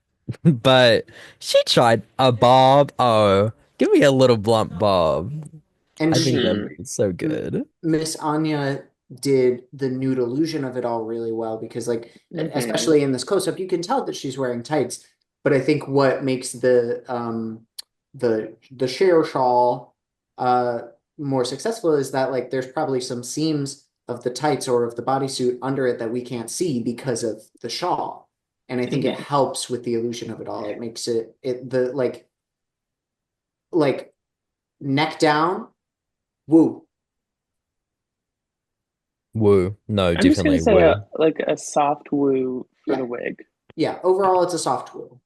But she tried a bob. Oh, give me a little blunt bob. And I think Hmm. that'd be so good. Miss Anya did the nude illusion of it all really well because, like, Hmm. especially in this close up, you can tell that she's wearing tights. But I think what makes the share shawl uh more successful is that like there's probably some seams of the tights or of the bodysuit under it that we can't see because of the shawl. And I think it Hmm. helps with the illusion of it all. It makes it the like neck down, woo. Woo. No, I'm just gonna definitely say woo. a soft woo for Yeah. the wig. Yeah, overall, it's a soft woo.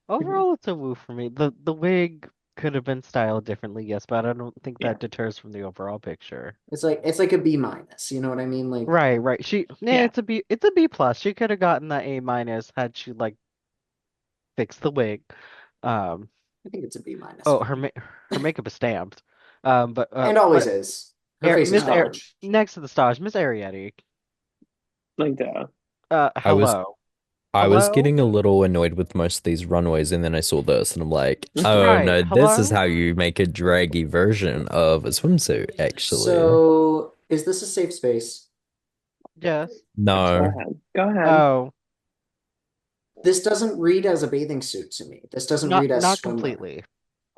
Hmm. Overall, it's a woo for me. The wig could have been styled differently, yes, but I don't think Yeah. that deters from the overall picture. It's like a B minus. You know what I mean? Like Right, right. Yeah, Yeah. it's a B plus. She could have gotten that A minus had she like fixed the wig. Um, I think it's a B minus oh, for me, her makeup is stamped. and always is. Her face is Miss Air Um, garbage. next to the stars, Miss Arietti. like the I was Hello, I was hello. getting a little annoyed with most of these runways, and then I saw this, and I'm like, oh Right, no, this is hello. how you make a draggy version of a swimsuit, actually. So, is this a safe space? Yes. yes, go No. ahead. Go ahead. Oh, This doesn't read as a bathing suit to me. This doesn't read as not swimwear. completely.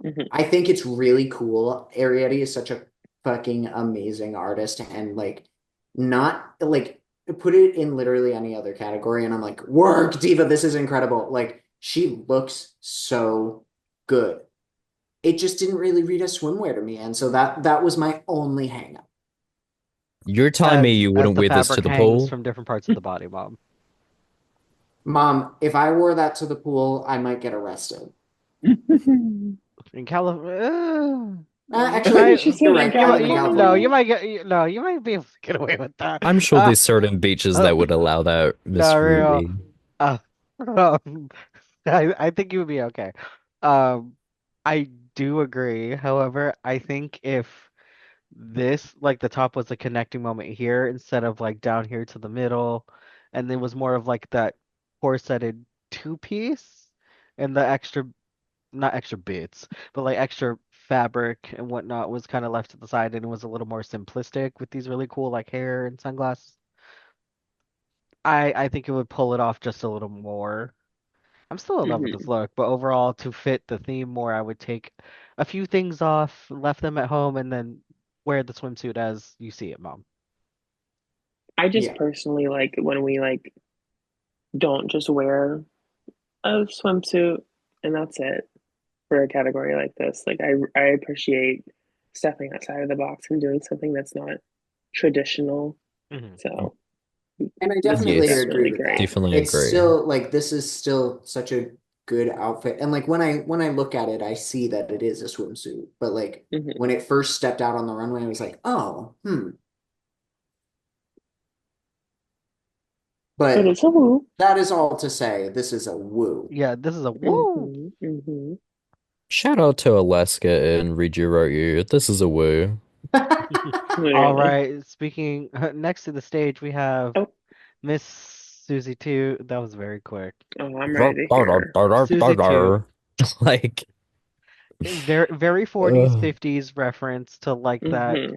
Hmm. I think it's really cool. Arietti is such a fucking amazing artist, and like, not like put it in literally any other category, and I'm like, work, Diva, this is incredible. Like, she looks so good. It just didn't really read as swimwear to me, and so that was my only hang up. You're telling me As you as wouldn't the wear this to fabric the hangs pool? from different parts of the body, Mom. Mom, if I wore that to the pool, I might get arrested. In California, you Actually, Okay, might, she you're said in right. I live in no, California. California. you might be able to get away with that. I'm sure Uh, there's certain beaches that oh, would allow that, no, Miss real. Ruby. Uh, um, I think you would be okay. Um, I do agree. However, I think if this, like the top was a connecting moment here instead of like down here to the middle, and it was more of like that corseted two-piece and the extra, not extra bits, but like extra fabric and whatnot was kind of left to the side and it was a little more simplistic with these really cool like hair and sunglasses. I think it would pull it off just a little more. I'm still in love with this Hmm. look, but overall, to fit the theme more, I would take a few things off, left them at home, and then wear the swimsuit as you see it, Mom. I just Yeah. personally like when we like don't just wear a swimsuit and that's it for a category like this. Like I appreciate stepping outside of the box and doing something that's not traditional. Hmm. Oh, So And I this is definitely yes, agree definitely with that. great. definitely It's agree. still like this is still such a good outfit. And like when I look at it, I see that it is a swimsuit. But like Hmm. when it first stepped out on the runway, I was like, oh, hmm. But But it's a woo. that is all to say, this is a woo. Yeah, this is a woo. Hmm. Hmm. Shout out to Alaska and Read You Wrote You. This is a woo. All Literally. right, speaking next to the stage, we have Oh, Miss Susie 2. That was very quick. oh, I'm ready to hear. Susie 2, Like, very very 40s, uh, 50s reference to like that Hmm.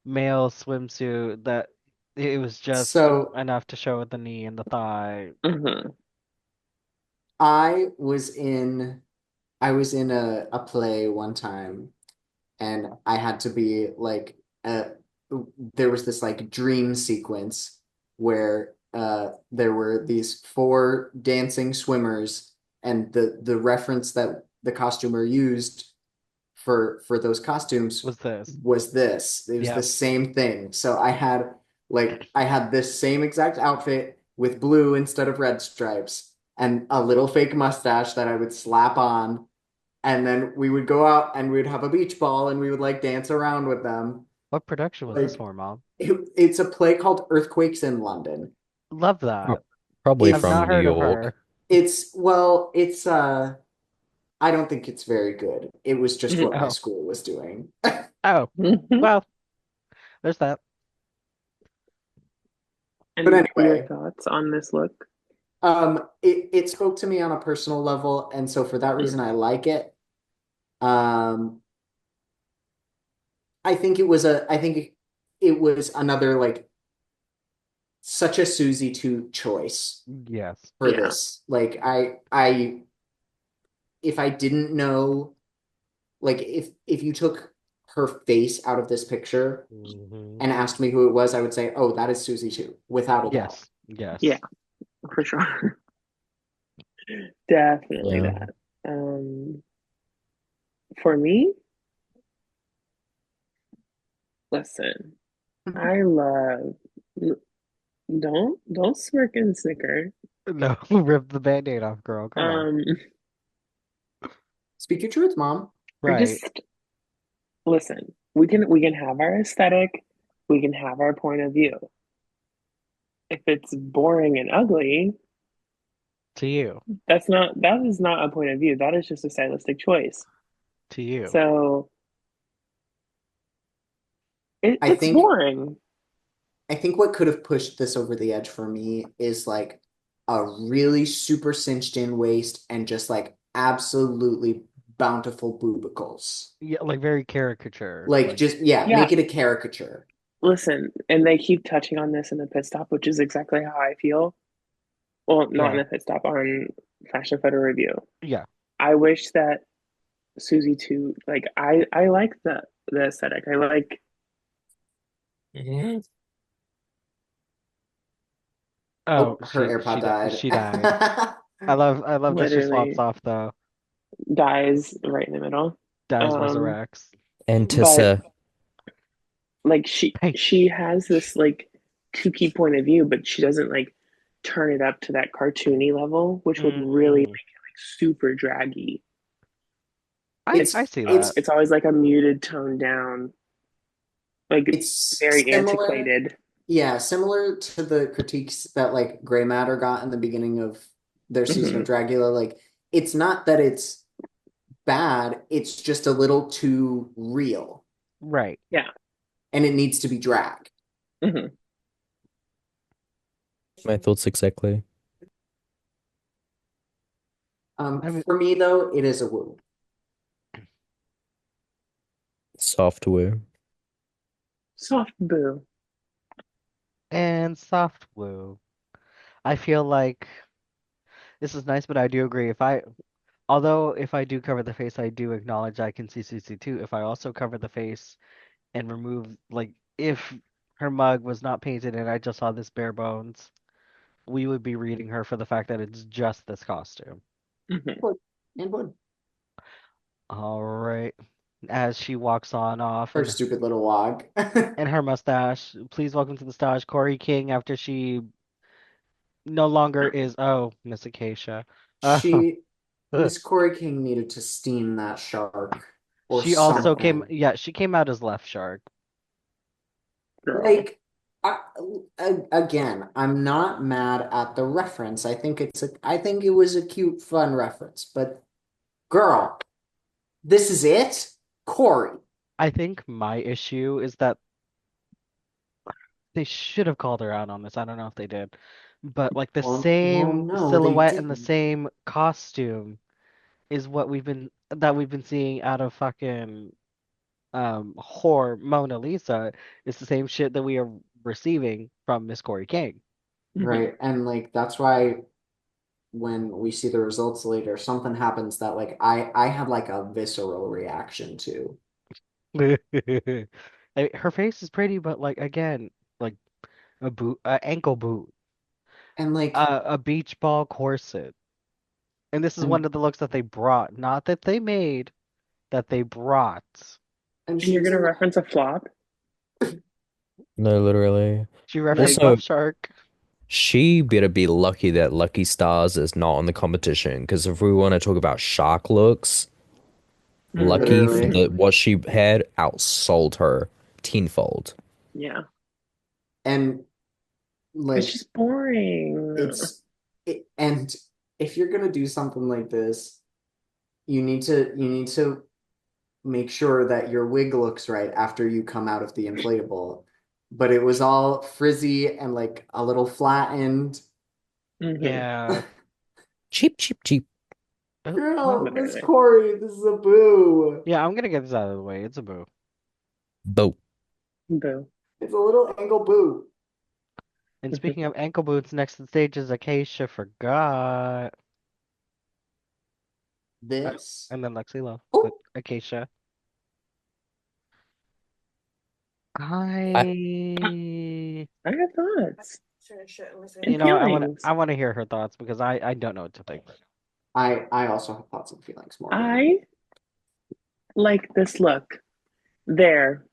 male swimsuit that it was just So enough to show the knee and the thigh. Hmm. I was in I was in a play one time and I had to be like there was this like dream sequence where there were these four dancing swimmers and the reference that the costumer used for those costumes Was this? was this. It was the Yep. same thing. So I had this same exact outfit with blue instead of red stripes and a little fake mustache that I would slap on, and then we would go out and we'd have a beach ball and we would like dance around with them. What production was this Like for, Mom? it's a play called Earthquakes in London. Love pro- that. probably I've It's not from New heard of York. her. it's I don't think it's very good. It was just what my Oh. school was doing. Oh. Well, there's that. But And your anyway, thoughts on this look? it spoke to me on a personal level, and so for that reason I Hmm. like it. Um, I think it was another like such a Susie 2 choice Yes. for Yeah. this. Like I if I didn't know, like if you took her face out of this picture Hmm. and asked me who it was, I would say, "Oh, that is Susie 2, without a doubt." Yes. Yes. Yeah, for sure. Definitely Yeah. that. Um, for me, listen, I love don't smirk and snicker. No, rip the band-aid off, girl. Come on. Um, Speak your truth, mom. I Right. just listen. We can have our aesthetic, we can have our point of view. If it's boring and ugly, To you. that is not a point of view. That is just a stylistic choice. To you. So I it's think boring. I think what could have pushed this over the edge for me is like a really super cinched in waist and just like absolutely bountiful boobicles. Yeah, like very caricature. Like Like, just yeah, Yeah, make it a caricature. listen, and they keep touching on this in the pit stop, which is exactly how I feel. Well, not in yeah. the pit stop, on Fashion Photo Review. Yeah. I wish that Susie too, like I like the aesthetic. I like Mhm. Oh, Oh, her AirPod she died. died. I love that she swaps literally off though. dies right in the middle. Dies, Um, resurrects. And but Tissa. like Hey. she has this like kooky point of view, but she doesn't like turn it up to that cartoony level, which would really make Mm, it like super draggy. I It's see that. It's always like a muted tone down, like it's very similar, antiquated. yeah, similar to the critiques that like Gray Matter got in the beginning of their season of Hmm. Dragula. Like it's not that it's bad. It's just a little too real Right. Yeah. and it needs to be dragged. Hmm. My thoughts exactly. I mean, For me though, it is a woo. Software. Soft boo. and soft woo. I feel like this is nice, but I do agree. Although if I do cover the face, I do acknowledge I can see CC too. If I also cover the face and remove, like, if her mug was not painted and I just saw this bare bones, we would be reading her for the fact that it's just this costume. Hmm. Wood and wood. All right. As she walks on off Her stupid little wog. and her mustache, please welcome to the stage Corey King after she no longer is, oh, Miss Acacia. Uh, She Miss Corey King needed to steam that shark or she also came, something. yeah, she came out as Left Shark. Girl. Like I, again, I'm not mad at the reference. I think it was a cute, fun reference. But girl, this is it, Corey. I think my issue is that they should have called her out on this. I don't know if they did. But like the Well, same no, they silhouette and the didn't. same costume is what we've been seeing out of fucking whore Mona Lisa. It's the same shit that we are receiving from Miss Corey King. Hmm. Right, and like that's why when we see the results later, something happens that like I had like a visceral reaction to. Her face is pretty, but like again, like a boot, ankle boot, And like a beach ball corset. And this is and one of the looks that they brought, not that they made, that they brought. and And she you're was gonna in the reference a flop? No, literally. She referenced Like, Also, Love Shark. she better be lucky that Lucky Stars is not in the competition. Because if we want to talk about shark looks, Lucky for literally the what she had outsold her tenfold. yeah. and It's like just boring. and if you're gonna do something like this, you need to make sure that your wig looks right after you come out of the inflatable. But it was all frizzy and like a little flattened. Hmm. Yeah. Cheap, cheap, cheap. Girl, Well, Miss Literally. Corey, this is a boo. yeah, I'm gonna get this out of the way. It's a boo. Boat. Boo. It's a little ankle boo. And speaking of ankle boots, next to the stage is Acacia Forgot. Uh, This. and then Lexi Love. But Oh, Acacia. I I, I have thoughts you and know, I want to feelings. I want to hear her thoughts because I don't know what to think. I also have thoughts and feelings, Morgan. I like this look. There.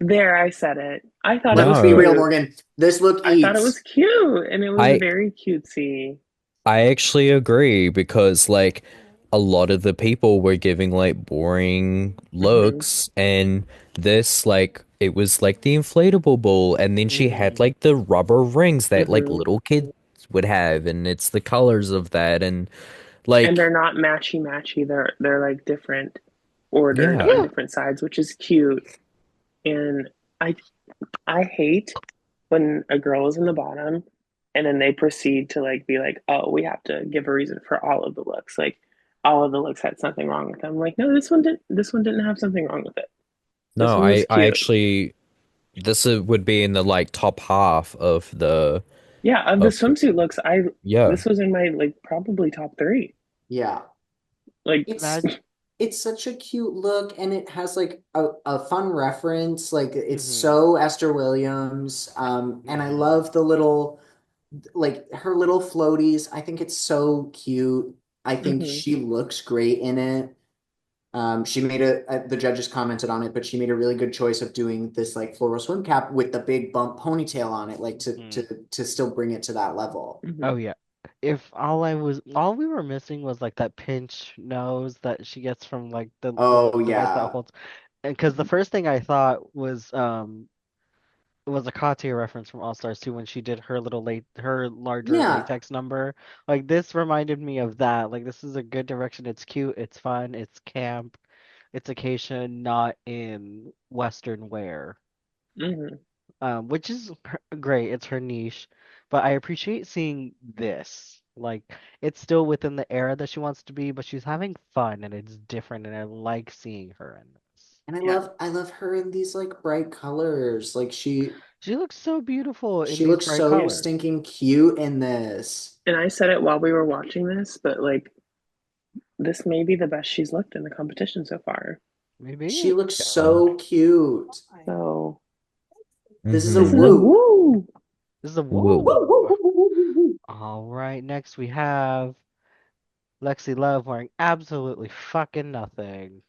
There, I said it. I thought it Let's was be no, real, cute. Morgan. This look I thought it was eats. cute and it was I very cutesy. I actually agree because like a lot of the people were giving like boring Hmm. looks and this like it was like the inflatable ball and then she had Hmm. like the rubber rings that like Hmm. little kids would have and it's the colors of that and And they're like not matchy matchy. They're like different ordered yeah. on Yeah. different sides, which is cute. And I I hate when a girl is in the bottom and then they proceed to like be like, oh, we have to give a reason for all of the looks. Like all of the looks had something wrong with them. Like, no, this one didn't have something wrong with it. This No, one was I cute. actually would be in the like top half of the Yeah, of the of swimsuit looks, I yeah. this was in my like probably top three. Yeah. Like, It's it's such a cute look and it has like a fun reference. Like it's Hmm. so Esther Williams. And I Hmm. love the little like her little floaties. I think it's so cute. I think mhm, she looks great in it. She made the judges commented on it, but she made a really good choice of doing this like floral swim cap with the big bump ponytail on it, like to still bring it to that level. Oh mhm, yeah. If all we were missing was like that pinch nose that she gets from like the Oh device that yeah. holds, and because the first thing I thought was a Katya reference from All Stars 2 when she did her larger Yeah, latex number. Like this reminded me of that. Like this is a good direction. It's cute, it's fun, it's camp, it's occasion, not in Western wear. Hmm. Which is great. It's her niche, but I appreciate seeing this. Like it's still within the era that she wants to be, but she's having fun and it's different, and I like seeing her in this. and I Yeah. love I love her in these like bright colors. Like She looks so beautiful in she these looks bright so colors. stinking cute in this. And I said it while we were watching this, but like this may be the best she's looked in the competition so far. Maybe. She looks Yeah. so cute. So This is a this Hmm. is a woo. woo. This is a Whoa. Woo, woo, woo. woo, woo, woo, woo. All right, next we have Lexi Love wearing absolutely fucking nothing.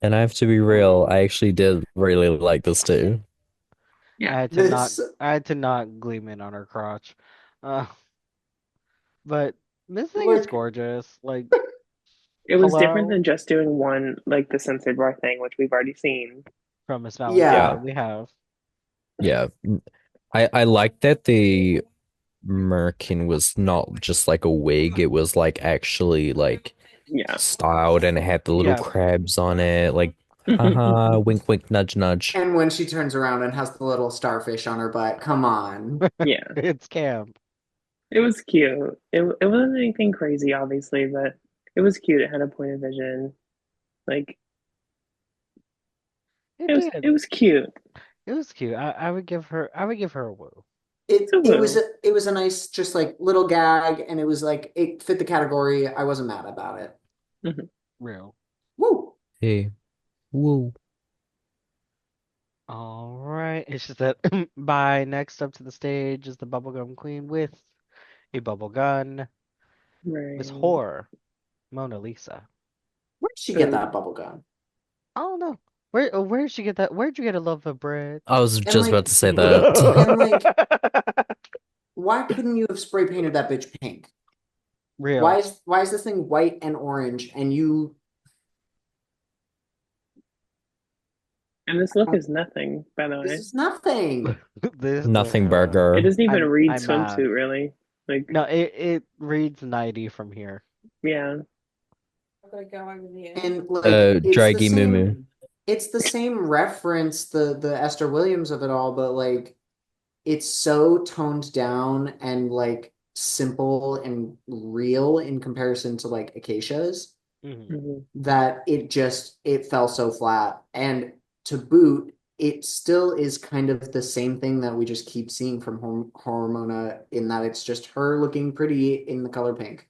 And I have to be real, I actually did really like this too. Yeah. This I had to not gleam in on her crotch. Uh, but Miss Thing is like gorgeous. Like, It was different hello than just doing one, like the censored bar thing, which we've already seen. from Miss Yeah. Valentine. yeah. We have. Yeah. I like that the merkin was not just like a wig, it was like actually like Yeah. styled and it had the little Yeah, crabs on it. Like, haha, wink, wink, nudge, nudge. And when she turns around and has the little starfish on her butt, come on. Yeah. it's camp. It was cute. It wasn't anything crazy, obviously, but it was cute. It had a point of vision. Like It it did. was cute. It was cute. I would give her a woo. It's a woo. It was a nice just like little gag and it was like it fit the category. I wasn't mad about it. Mhm. Real. Woo! Hey, woo. All right. It's just that by next up to the stage is the bubblegum queen with a bubble gun. Miss Right. Horror, Mona Lisa. Where'd she get that Boom. bubble gum? I don't know. Where'd you get that? Where'd you get a love for bread? I was And just about like to say that. and like why couldn't you have spray painted that bitch pink? Real. Why is this thing white and orange and you And this look is nothing, by the this way. is nothing. This Nothing It burger. doesn't even read I'm mad. swimsuit, really. Like, No, it reads 90 from here. yeah. And like Draggy Moo Moo. it's the same reference, the Esther Williams of it all, but like it's so toned down and like simple and real in comparison to like Acacia's Hmm. Mhm. that it fell so flat. And to boot, it still is kind of the same thing that we just keep seeing from Hormona in that it's just her looking pretty in the color pink.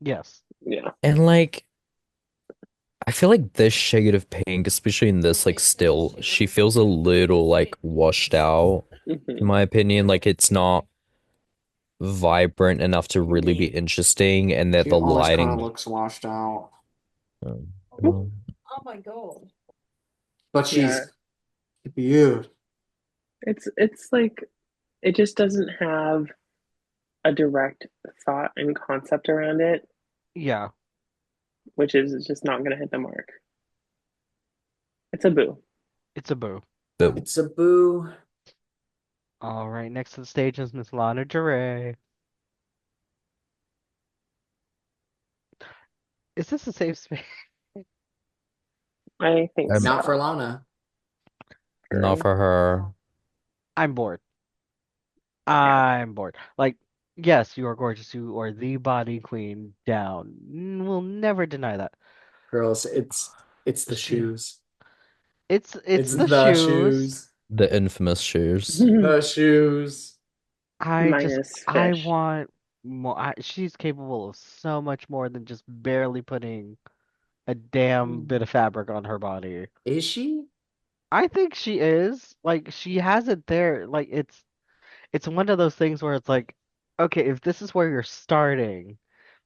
Yes. Yeah. And like, I feel like this shade of pink, especially in this like still, she feels a little like washed out, in Hmm. my opinion. Like it's not vibrant enough to really be interesting, and that She the always kind of lighting. looks washed out, Well, but Yeah. she's beautiful. It's like it just doesn't have a direct thought and concept around it, Yeah, which is just not gonna hit the mark. It's a boo. it's a boo. but It's a boo. All right, next to the stage is Miss Lana Del. Is this a safe space? I think I'm Not for so. Lana. not Agree. for her. I'm bored. Yeah. I'm bored. Like, yes, you are gorgeous. You are the body queen down. We'll never deny that. Girls, it's the She, shoes. it's It's the the shoes. shoes. The infamous shoes. The shoes. Minus I fish. want more. She's capable of so much more than just barely putting a damn bit of fabric on her body. Is she? I think she is. Like, she has it there. Like, it's one of those things where it's like, okay, if this is where you're starting,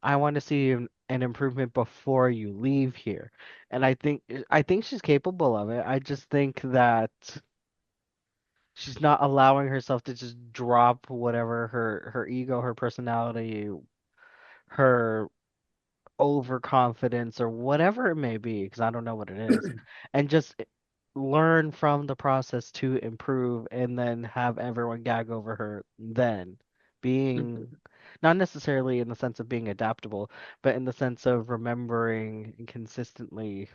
I want to see an improvement before you leave here. And I think she's capable of it. I just think that she's not allowing herself to just drop whatever her ego, her personality, her overconfidence or whatever it may be, because I don't know what it is, and just learn from the process to improve and then have everyone gag over her then being Mhm. not necessarily in the sense of being adaptable, but in the sense of remembering and consistently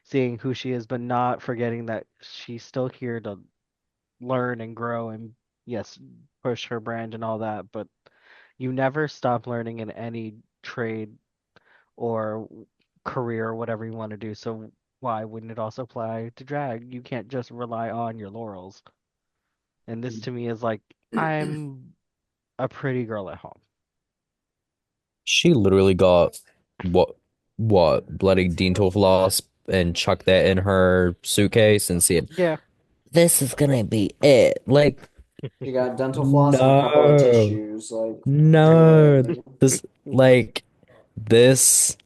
seeing who she is, but not forgetting that she's still here to learn and grow and yes, push her brand and all that, but you never stop learning in any trade or career, whatever you want to do. So why wouldn't it also apply to drag? You can't just rely on your laurels. And this to me is like, I'm a pretty girl at home. She literally got what bloody dental floss and chucked that in her suitcase and said, Yeah. "This is gonna be it." Like, You got dental floss and a couple of no, tissues. Like, no. really? This like this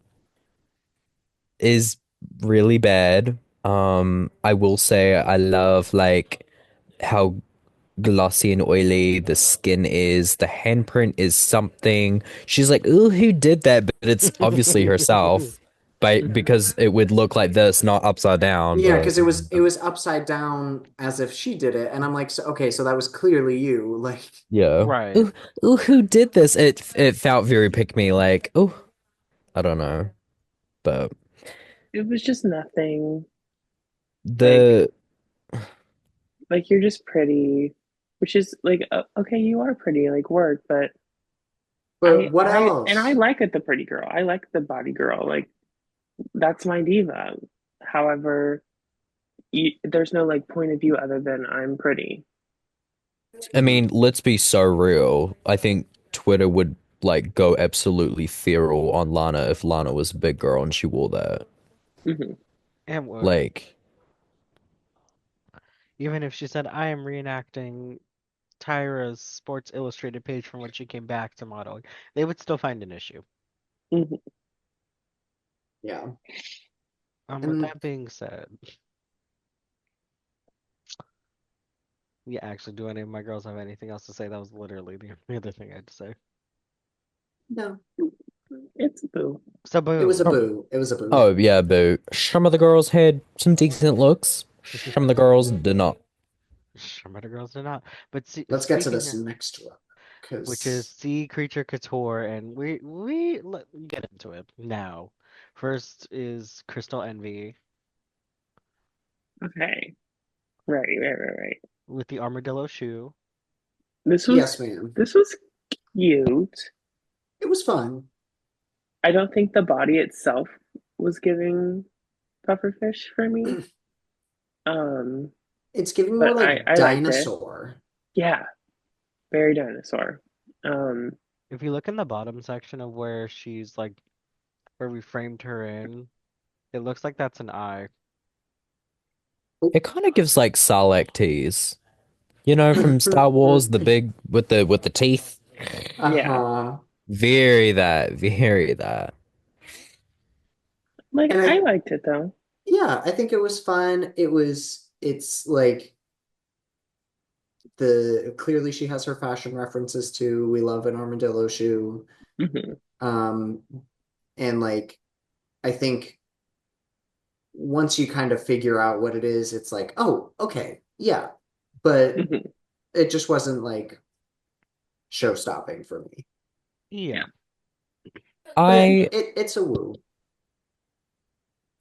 is really bad. I will say I love like how glossy and oily the skin is. The handprint is something. She's like, "Ooh, who did that?" But it's obviously herself, Mhm. because it would look like this, not upside down. Yeah, But because it was upside down as if she did it, and I'm like, so, okay, so that was clearly you. Like, yeah, Right. ooh, ooh, who did this? It felt very pick me. Like, oh, I don't know, but It was just nothing. Like, the you're just pretty, which is like, okay, you are pretty, like work, but but what I else? like it, the pretty girl. I like the body girl. Like, that's my diva. However, there's no like point of view other than I'm pretty. I Mhm. mean, let's be so real. I think Twitter would like go absolutely feral on Lana if Lana was a big girl and she wore that. Hmm. And would. Like, Even if she said, I am reenacting Tyra's Sports Illustrated page from when she came back to modeling, they would still find an issue. Hmm. Yeah, With and that being said, yeah, actually, do any of my girls have anything else to say? That was literally the only other thing I had to say. no, It's boo. So, it was a boo. oh, boo. It was a boo. oh yeah, but some of the girls had some decent looks. Some of the girls did not. Some other girls did not. But Let's get to speaking this of, next one, which is because Sea Creature Couture, and we let get into it now. First is Crystal Envy Okay. Right. with the armadillo shoe. This was yes, ma'am, this was cute. it was fun. I don't think the body itself was giving pufferfish for me. Um, It's giving more but like I liked it. dinosaur. Yeah, very dinosaur. Um, If you look in the bottom section of where she's like, where we framed her in, it looks like that's an eye. Oh. It kind of gives like Sarlacc tease, you know, from Star Wars, the big with the teeth. yeah. Uh-huh. Very that, very that. Like And I liked it though. yeah, I think it was fun. It's like the clearly she has her fashion references too. We love an armadillo shoe. Hmm. Um, and like I think once you kind of figure out what it is, it's like, oh, okay, yeah. But Hmm. it just wasn't like show stopping for me. Yeah. Yeah. But I it's a woo.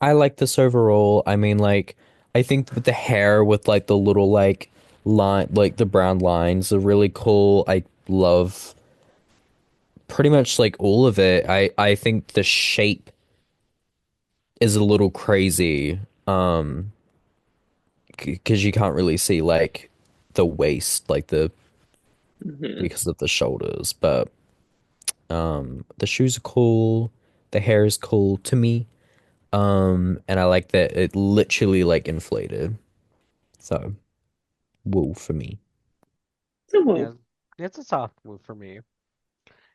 I like this overall. I mean, like, I think with the hair with like the little like line, like the brown lines are really cool. I love pretty much like all of it. I think the shape is a little crazy. Because you can't really see like the waist, like the Hmm. because of the shoulders. But the shoes are cool. The hair is cool to me. And I like that it literally like inflated. So, woo for me. So woo. Yeah. It's a soft move for me.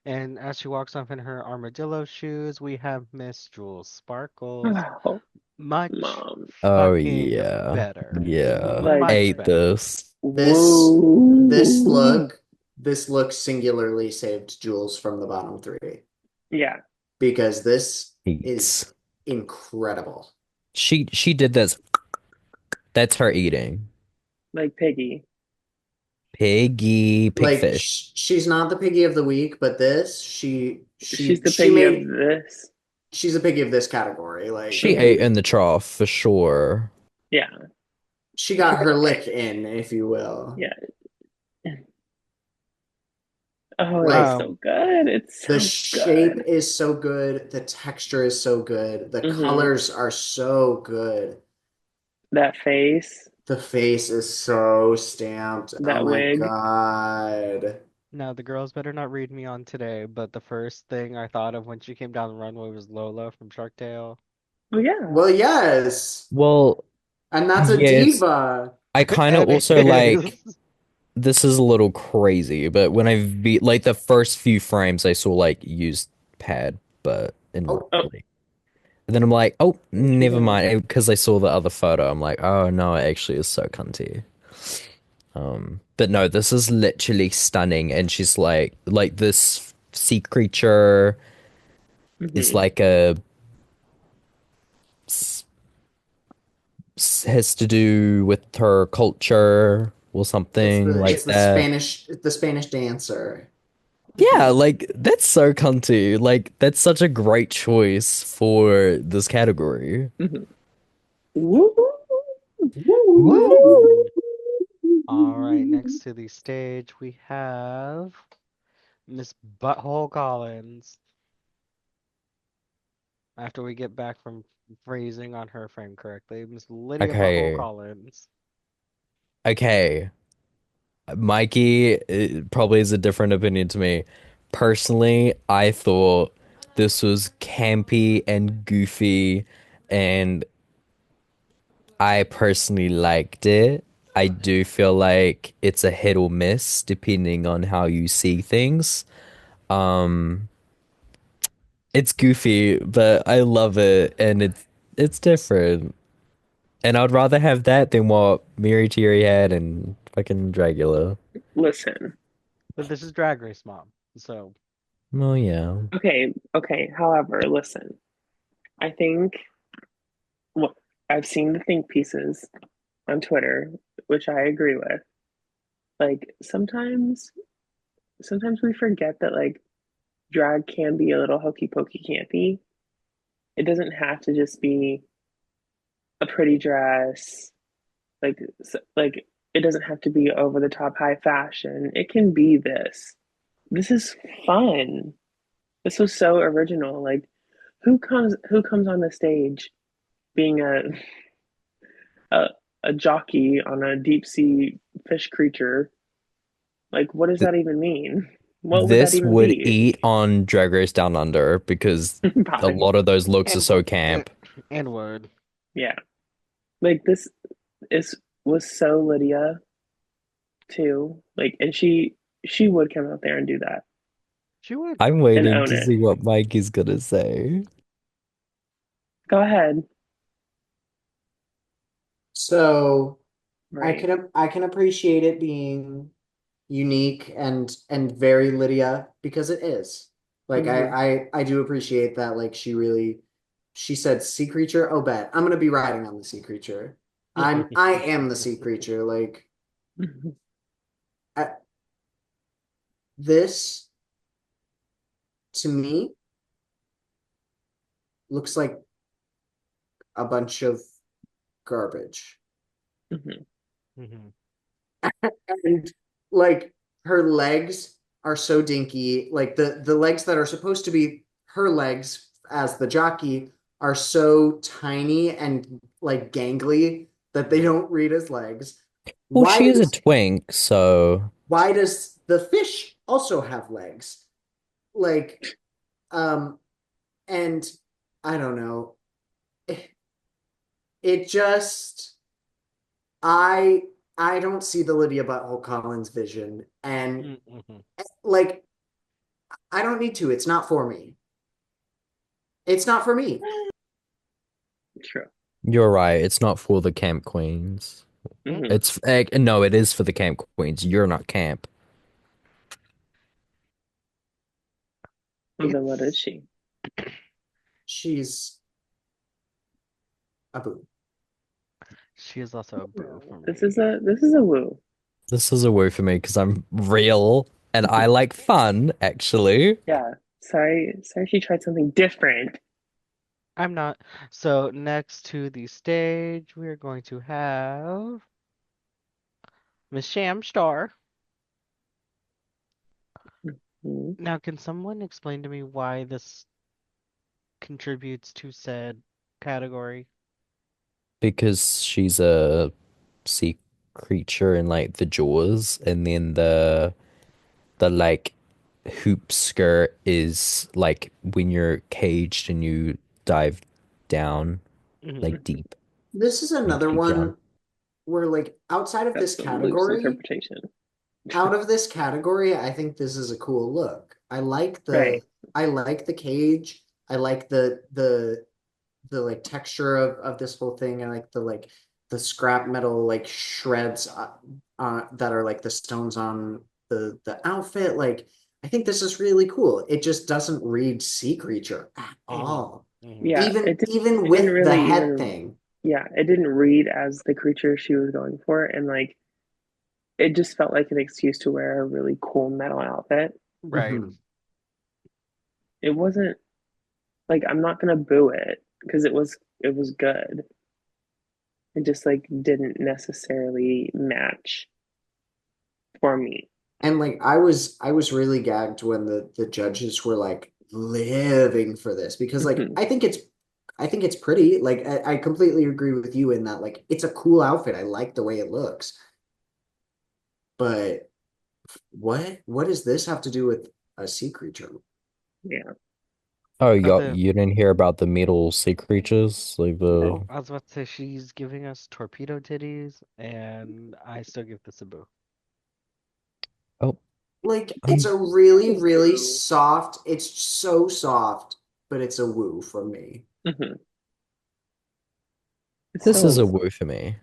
And as she walks off in her armadillo shoes, we have Miss Jules Sparkles. Oh, Much mom. Oh fucking yeah. better. Yeah. Like Much Ate better. this. This this woo. look this look singularly saved Jules from the bottom three Yeah. because this Eats. is incredible. She did this That's her eating. Like Piggy. Piggy, Like pigfish. she's not the piggy of the week, but this She's the Piggy of this. she's a piggy of this category. Like She Hmm. ate in the trough for sure. Yeah. she got her lick in, if you will. Yeah. Oh, it's Like so good. It's the so shape good. is so good, the texture is so good, the Hmm. colors are so good. That face, The face is so stamped. Oh that my wig. God. Now the girls better not read me on today, but the first thing I thought of when she came down the runway was Lola from Shark Tale. Oh yeah. Well, yes. Well, And that's a yes, diva. I kind of And it also like is. this is a little crazy, but when I beat like the first few frames, I saw like used pad, but and not Oh, Oh, really. And then I'm like, oh, what you never doing? mind, because I saw the other photo. I'm like, oh no, it actually is so cunty. But no, this is literally stunning, and she's like this sea creature is Hmm. like a has to do with her culture or something like it's that. The Spanish dancer. Yeah, Hmm. like that's so cunty. Like that's such a great choice for this category. Hmm. Woo! Woo! Woo! All right, next to the stage we have Miss Butthole Collins. After we get back from phrasing on her frame correctly, Miss Lydia Butthole Okay, Collins. okay. Mikey probably has a different opinion to me. Personally, I thought this was campy and goofy, and I personally liked it. I do feel like it's a hit or miss depending on how you see things. Um, it's goofy, but I love it, and it's different. And I'd rather have that than what Mary Terry had and fucking Dracula. Listen. But this is Drag Race Mom, so Oh yeah. Okay, okay. However, listen. I think what I've seen the think pieces on Twitter, which I agree with. Like sometimes we forget that like drag can be a little hokey pokey campy. It doesn't have to just be a pretty dress. Like it doesn't have to be over the top high fashion. It can be this. This is fun. This was so original. Like who comes on the stage being a a jockey on a deep sea fish creature? Like what does Th that even mean? What would that this even would be? eat on Drag Race Down Under because a Bye. lot of those looks are and so and, camp. and word. Yeah. Like this is was so Lydia too. Like and she would come out there and do that She would. I'm and waiting own to it. see what Mikey's gonna say. Go ahead. So Right. I can appreciate it being unique and very Lydia because it is. Like Hmm. I do appreciate that like she said sea creature. Oh bet. I'm gonna be riding on the sea creature. I am the sea creature. Like I, this to me looks like a bunch of garbage. Hmm. Mhm. And like her legs are so dinky. Like the legs that are supposed to be her legs as the jockey are so tiny and like gangly that they don't read as legs. Well, Why she is a does twink, so why does the fish also have legs? Like um and I don't know. It just I I don't see the Lydia Butthole Collins vision and Mhm. like I don't need to. It's not for me. It's not for me. True. you're right. It's not for the camp queens. Hmm. It's no, it is for the camp queens. You're not camp. Well, then what is It's she? She's a boo. She is also a boo No, for this is me. a woo. This is a word for me because I'm real and I like fun, actually. Yeah. Sorry she tried something different. I'm not. So next to the stage, we're going to have Miss Shamstar. Mhm. Now, can someone explain to me why this contributes to said category? Because she's a sea creature in like the Jaws, and then the like hoop skirt is like when you're caged and you dive down, Hmm. like Mhm. deep, This is like another deep down. one where like outside of this That's a loose category, interpretation. out of this category, I think this is a cool look. Right. I like the cage. I like the like texture of this whole thing. I like the scrap metal like shreds that are like the stones on the outfit. Like I think this is really cool. It just doesn't read sea creature at Hmm. all. Hmm. Yeah, Even it didn't with the really head even thing. yeah, it didn't read as the creature she was going for, and like it just felt like an excuse to wear a really cool metal outfit. Right. Mhm. It wasn't like I'm not gonna boo it because it was good. It just like didn't necessarily match for me. And like I was really gagged when the judges were like living for this because like Mhm. I think it's pretty. Like I completely agree with you in that like it's a cool outfit. I like the way it looks. But what does this have to do with a sea creature? Yeah, Oh, But you didn't hear about the middle sea creatures, like oh, the I was about to say she's giving us torpedo titties, and I still give this a boo. oh, Like it's um, a not really, a really boo. soft, it's so soft, but it's a woo from me. Mhm. It's this is so a woo for me.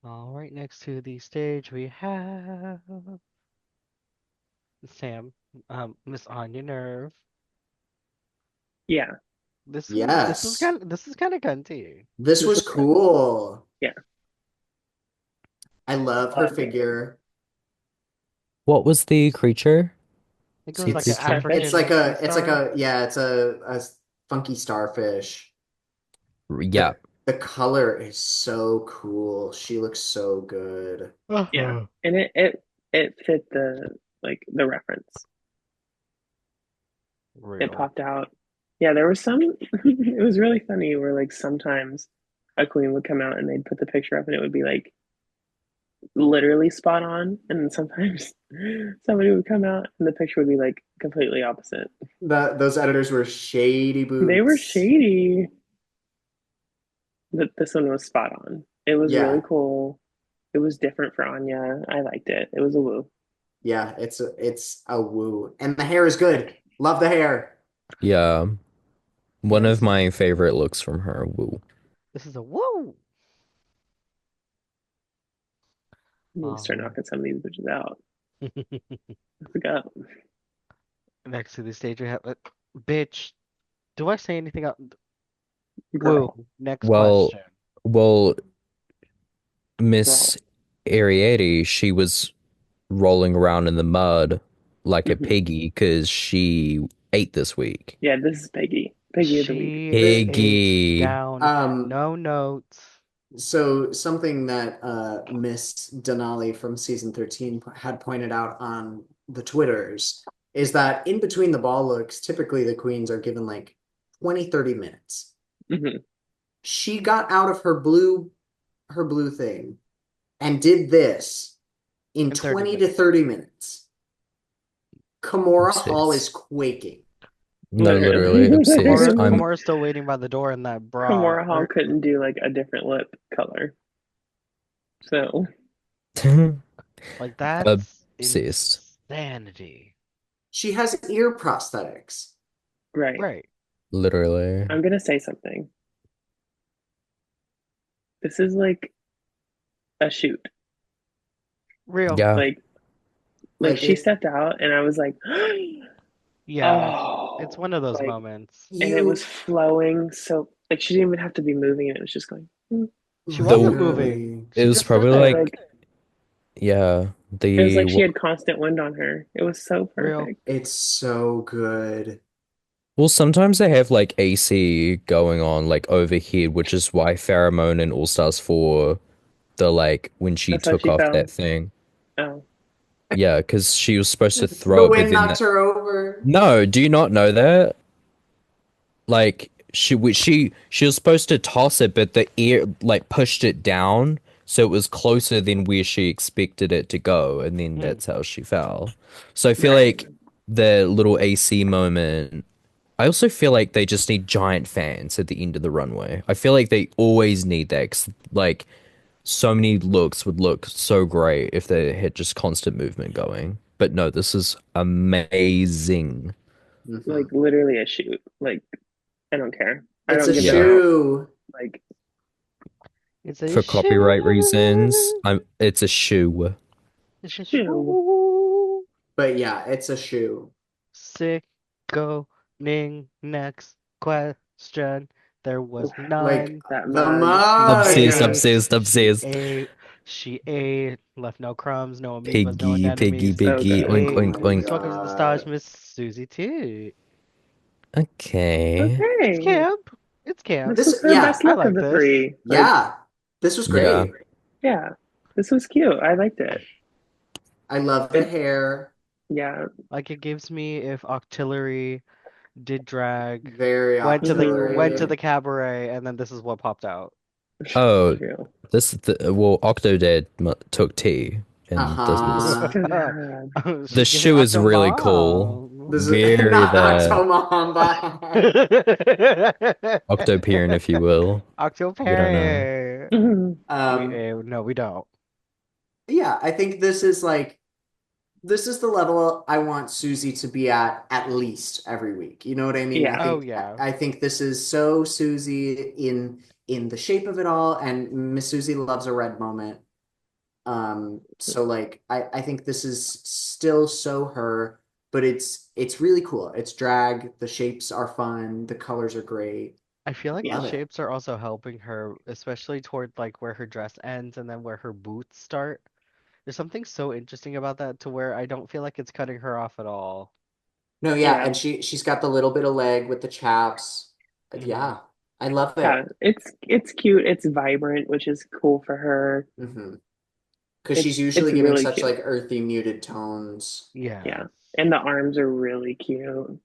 All right, next to the stage we have Sam, Miss Anya Nerve. yeah. Yes. This is kind of cunty. This This was is good. cool. Yeah, I love her love it. figure. What was the creature? It goes Sea like an Starfish. creature? African sea It's like star. it's a funky starfish. Yeah, The color is so cool. She looks so good. Yeah, Uh-huh. and it fit the like the reference. It Real. popped out. Yeah, there was some. It was really funny where like sometimes a queen would come out and they'd put the picture up and it would be like literally spot on, and then sometimes somebody would come out and the picture would be like completely opposite. Those editors were shady They were boots. shady. But this one was spot on. It was really Yeah. cool. It was different for Anya. I liked it. It was a woo. Yeah, it's a woo. And the hair is good. Love the hair. yeah. One of This is my favorite looks from her. Woo. this is a woo. I need to start All knocking some of these bitches out. right. Let's go. Next to the stage we have bitch. Do I say anything else? Woo. Girl. Next Well, question. well, Girl. Miss Ariete, she was rolling around in the mud like a Hmm. piggy because she ate this week. Yeah, this is Peggy. Peggy of the week. She The ate Piggy. down um no notes. so something that Miss Denali from season 13 had pointed out on the Twitters is that in between the ball looks, typically the queens are given like 20-30 minutes. Hmm. She got out of her blue thing and did this in In 30 20 to minutes. 30 minutes. Kimora Hall is Obsessed. quaking. No, literally Literally. obsessed. Literally. I'm Kimura's still waiting by the door in that bra. Kimura Hall Or couldn't do like a different lip color. So, like that's obsessed. insanity. She has ear prosthetics. right. Right. Literally. I'm gonna say something. This is like a shoot. Real. Yeah. Like Like she it stepped out and I was like, Yeah. It's oh, one of those like, moments. and it was you flowing so. Like she didn't even have to be moving, and it was just going. "Mm." She wasn't The moving. Literally. it She was just stood probably But there. like like yeah, it was the like she had constant wind on her. It was so Real. perfect. It's so good. well sometimes they have like AC going on like overhead, which is why Pheromone in All Stars 4 the like when she That's why took she off that fell. thing. Oh, Yeah, because she was supposed to The throw it, but wind then knocked that her over. no, do you not know that? Like she was supposed to toss it, but the air like pushed it down, so it was closer than where she expected it to go, and then Mm. that's how she fell. So I feel right. like the little AC moment. I also feel like they just need giant fans at the end of the runway. I feel like they always need that 'cause, like so many looks would look so great if they had just constant movement going. But no, this is amazing. Mhm. Like literally a shoot. Like I don't care. I It's don't a give them Yeah. out. shoe. Like It's a For copyright reasons, shoe. it's a shoe. It's a shoe. shoe. But yeah, it's a shoe. Sickening. Next question. There Oof, was Like none. that the mug. She Obsessed, mug. ate. obsessed, She obsessed. ate. She ate. Left no crumbs, no amoebas, no Piggy, piggy, anemones. So piggy, good. oink, Oh Hey, oink, my oink. please welcome to the stage, God. Miss Susie T. Okay. It's Okay. camp. It's camp. This was This, her yeah, best I look of like the this. three. Like, yeah. This was Yeah. great. yeah. This was cute. I liked it. I love the It hair. yeah. Like it gives me if Octillery did drag, Very went to Mhm. the auxiliary. cabaret, and then this is what popped out. Oh, True. well, Octodad took tea, and this was Uh-huh. So bad. the She's giving shoe is really cool. Octomom. This is Very not that Octomamba. Octopiran, if you will. We don't know. Octoparry. Mhm. We Um, no, we don't. yeah, I think this is like this is the level I want Susie to be at least every week. You know what I mean? Yeah. Oh yeah. I think this is so Susie in the shape of it all, and Miss Susie loves a red moment. So like I think this is still so her, but it's really cool. It's drag, the shapes are fun, the colors are great. I feel like the Love Yeah. it. shapes are also helping her, especially toward like where her dress ends and then where her boots start. There's something so interesting about that to where I don't feel like it's cutting her off at all. No, yeah, Yeah. and she's got the little bit of leg with the chaps. Hmm. Yeah, I love Yeah. it. It's cute. It's vibrant, which is cool for her. Hmm. Because she's It's usually giving really such cute. like earthy muted tones. Yeah. Yes. And the arms are really cute.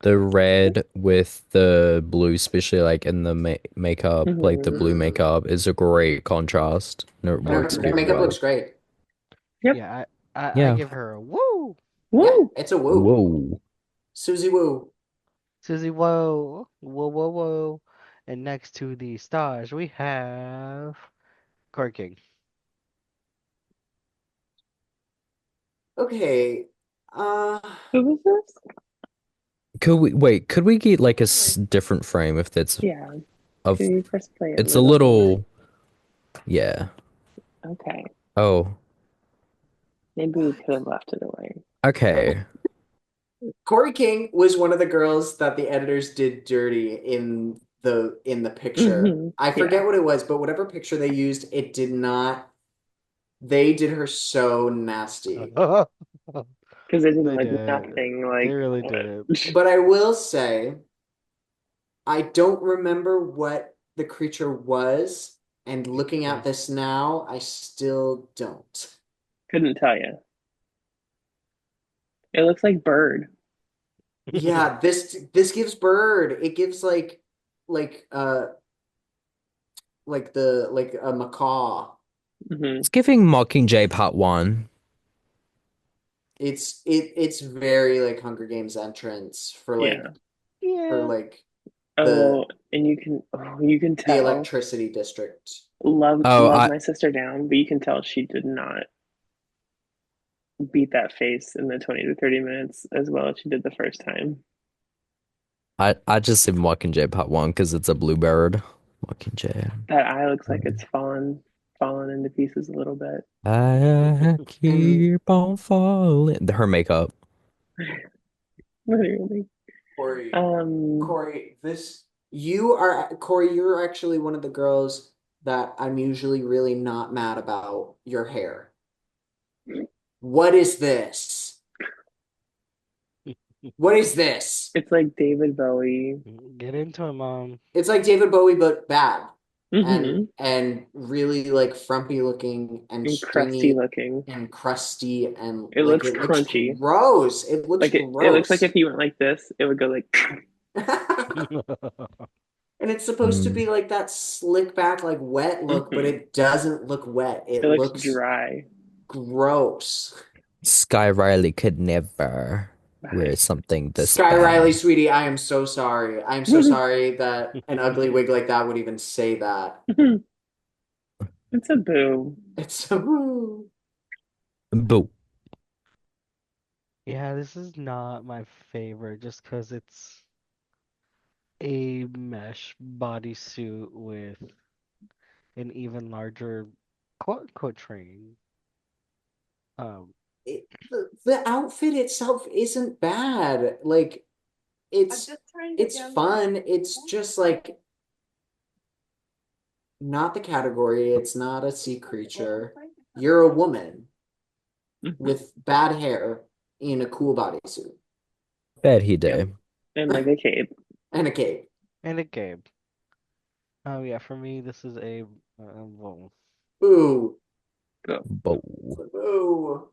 The red with the blue, especially like in the makeup, like the Hmm. blue Hmm. makeup, is a great contrast, and it And works her very makeup well. looks great. Yep. Yeah, I Yeah. give her a woo. Yeah, Woo! it's a woo. Whoa. Susie woo. Susie, whoa. Whoa, whoa, whoa. And next to the stars, we have Corking. Okay. Uh Who was this? Could we wait? Could we get like a different frame if that's Yeah. of? Can you press play a It's a little slower? little. Yeah. Okay. Oh. Maybe we could have left it away. Okay. Corey King was one of the girls that the editors did dirty in the picture. I Yeah. forget what it was, but whatever picture they used, it did not. They did her so nasty. Because it didn't They look did. nothing They like really what. did. But I will say, I don't remember what the creature was, and looking at this now, I still don't. Couldn't tell you. It looks like bird. Yeah, this gives bird. It gives like like a macaw. Hmm. It's giving Mockingjay Part 1. It's very like Hunger Games entrance Yeah. for Yeah. like Oh, the and you can the tell. electricity district. Oh, Love I my sister down, but you can tell she did not beat that face in the 20 to 30 minutes as well as she did the first time. I just said Mockingjay Part 1 because it's a bluebird. Mockingjay. That eye looks like it's fallen into pieces a little bit. I And keep on falling. Her makeup. Literally. Corey, Um, Corey, this You are, Corey, you're actually one of the girls that I'm usually really not mad about your hair. What is this? What is this? It's like David Bowie. Get into it, mom. It's like David Bowie, but bad. Hmm. And really like frumpy looking and And crusty stringy looking. and crusty and It like looks it looks crunchy. gross. It looks Like it looks like gross. if you went like this, it would go like And it's supposed to Mm. be like that slick back, like wet look, but hmm. it doesn't look wet. It It looks looks dry. gross. Sky Riley could never wear Bye. something this Sky Riley, bad. sweetie, I am so sorry. I'm so sorry that an ugly wig like that would even say that. It's a boo. It's so. Boo. Yeah, this is not my favorite just because it's a mesh bodysuit with an even larger quote unquote train. Um, The outfit itself isn't bad. Like it's fun. It's just like not the category. It's not a sea creature. You're a woman Hmm. with bad hair in a cool bodysuit Bet he Yep. did. And like a cape. and a cape. and a game. Oh yeah, for me this is a well, Boo. Go. Boo. Boo.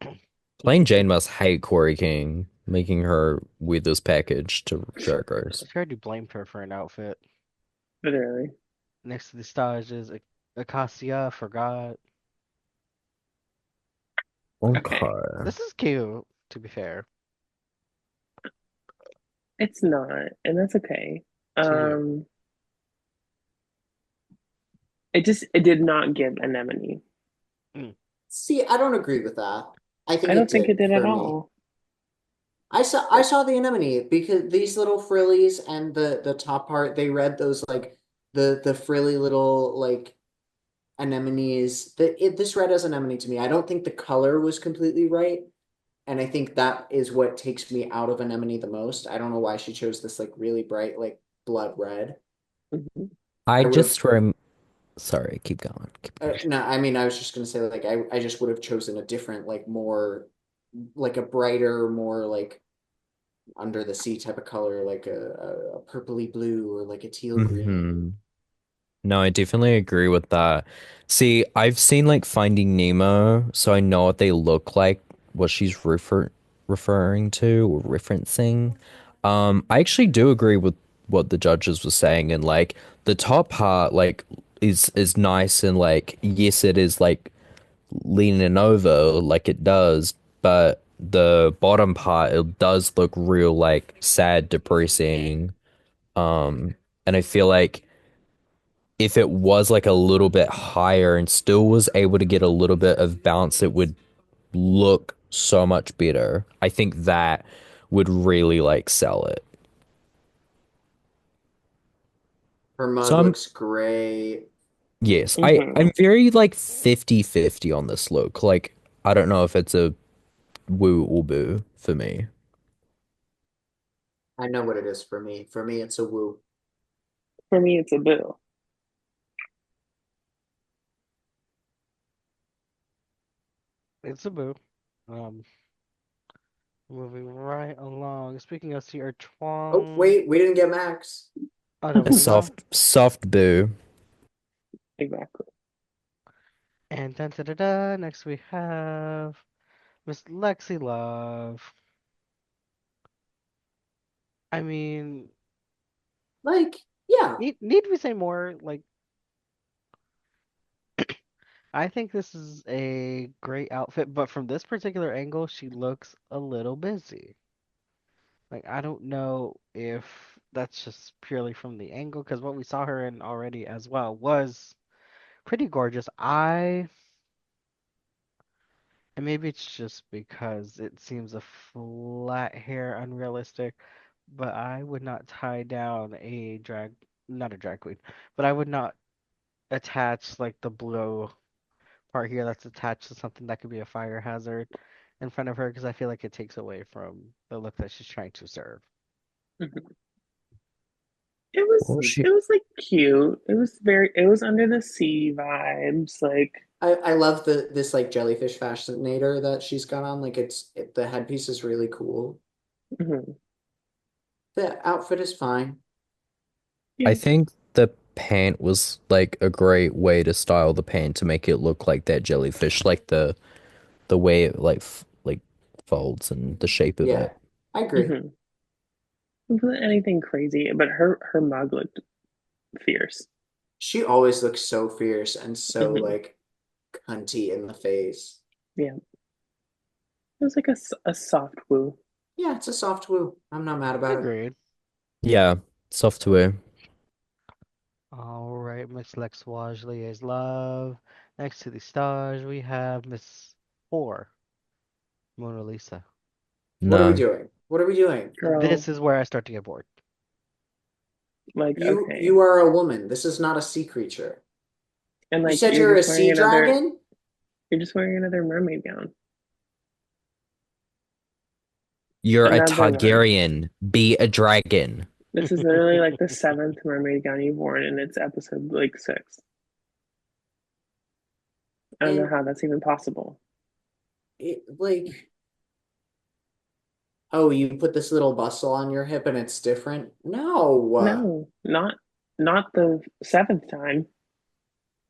Plain Jane must hate Corey King, making her wear this package to Drag Race. I already blamed her for an outfit. Literally. Next to the stage is Acacia. Forgot. Okay. Okay. This is cute, to be fair. It's not, and that's okay. To you. Um, it did not give anemone. Mm. See, I don't agree with that. I I think it don't think it did did at for me. all. I saw the anemone because these little frillies and the top part, they read those like the frilly little like anemones. This read as anemone to me. I don't think the color was completely right. And I think that is what takes me out of anemone the most. I don't know why she chose this like really bright, like blood red. Mhm. I I would have just rem Sorry, keep going. Keep going. no, I mean I was just gonna say like I just would have chosen a different, like more like a brighter, more like under the sea type of color, like a purpley blue or like a teal green. Hmm. No, I definitely agree with that. See, I've seen like Finding Nemo, so I know what they look like, what she's referring to or referencing. I actually do agree with what the judges were saying, and like the top part, like is nice, and like yes, it is like leaning over like it does, but the bottom part it does look real like sad, depressing. And I feel like if it was like a little bit higher and still was able to get a little bit of bounce, it would look so much better. I think that would really like sell it. Her So mug I'm looks great. yes, Mhm. I'm very like 50-50 on this look. Like I don't know if it's a woo or boo for me. I know what it is for me. For me, it's a woo. For me, it's a boo. It's a boo. Um, moving right along. Speaking of Sierra Oh, Chuang. wait, we didn't get Max. Oh no, A we did not. soft boo. Exactly. And da da da da. Next we have Miss Lexi Love. I mean, Like, yeah, need we say more? Like, I think this is a great outfit, but from this particular angle, she looks a little busy. Like, I don't know if that's just purely from the angle, because what we saw her in already as well was pretty gorgeous. And maybe it's just because it seems a flat hair unrealistic, but I would not tie down not a drag queen, but I would not attach like the blue part here that's attached to something that could be a fire hazard in front of her because I feel like it takes away from the look that she's trying to serve. Mhm. Well, it was like cute. It was under the sea vibes. Like, I love this like jellyfish fascinator that she's got on. Like the headpiece is really cool. mhm. The outfit is fine. I Yeah, think the pant was like a great way to style the pant to make it look like that jellyfish, like the way it like folds and the shape of Yeah, it. I agree. hmm. It wasn't anything crazy, but her mug looked fierce. She always looks so fierce and so Hmm. like cunty in the face. Yeah, it was like a soft woo. Yeah, it's a soft woo. I'm not mad about it. Agreed. Yeah, software. All right, Miss Lex Wajley is love. Next to the stars, we have Miss Four, Mona Lisa. What are we No. doing? What are we doing? Girl, This is where I start to get bored. like, You okay. are a woman. This is not a sea creature. And You like said you're a sea dragon? you're just wearing another mermaid gown. You're a Another one. Targaryen. Be a dragon. This is literally like the seventh mermaid gown you've worn, and it's episode like six. I don't know And how that's even possible. it like, oh, you put this little bustle on your hip and it's different? No. No, not the seventh time.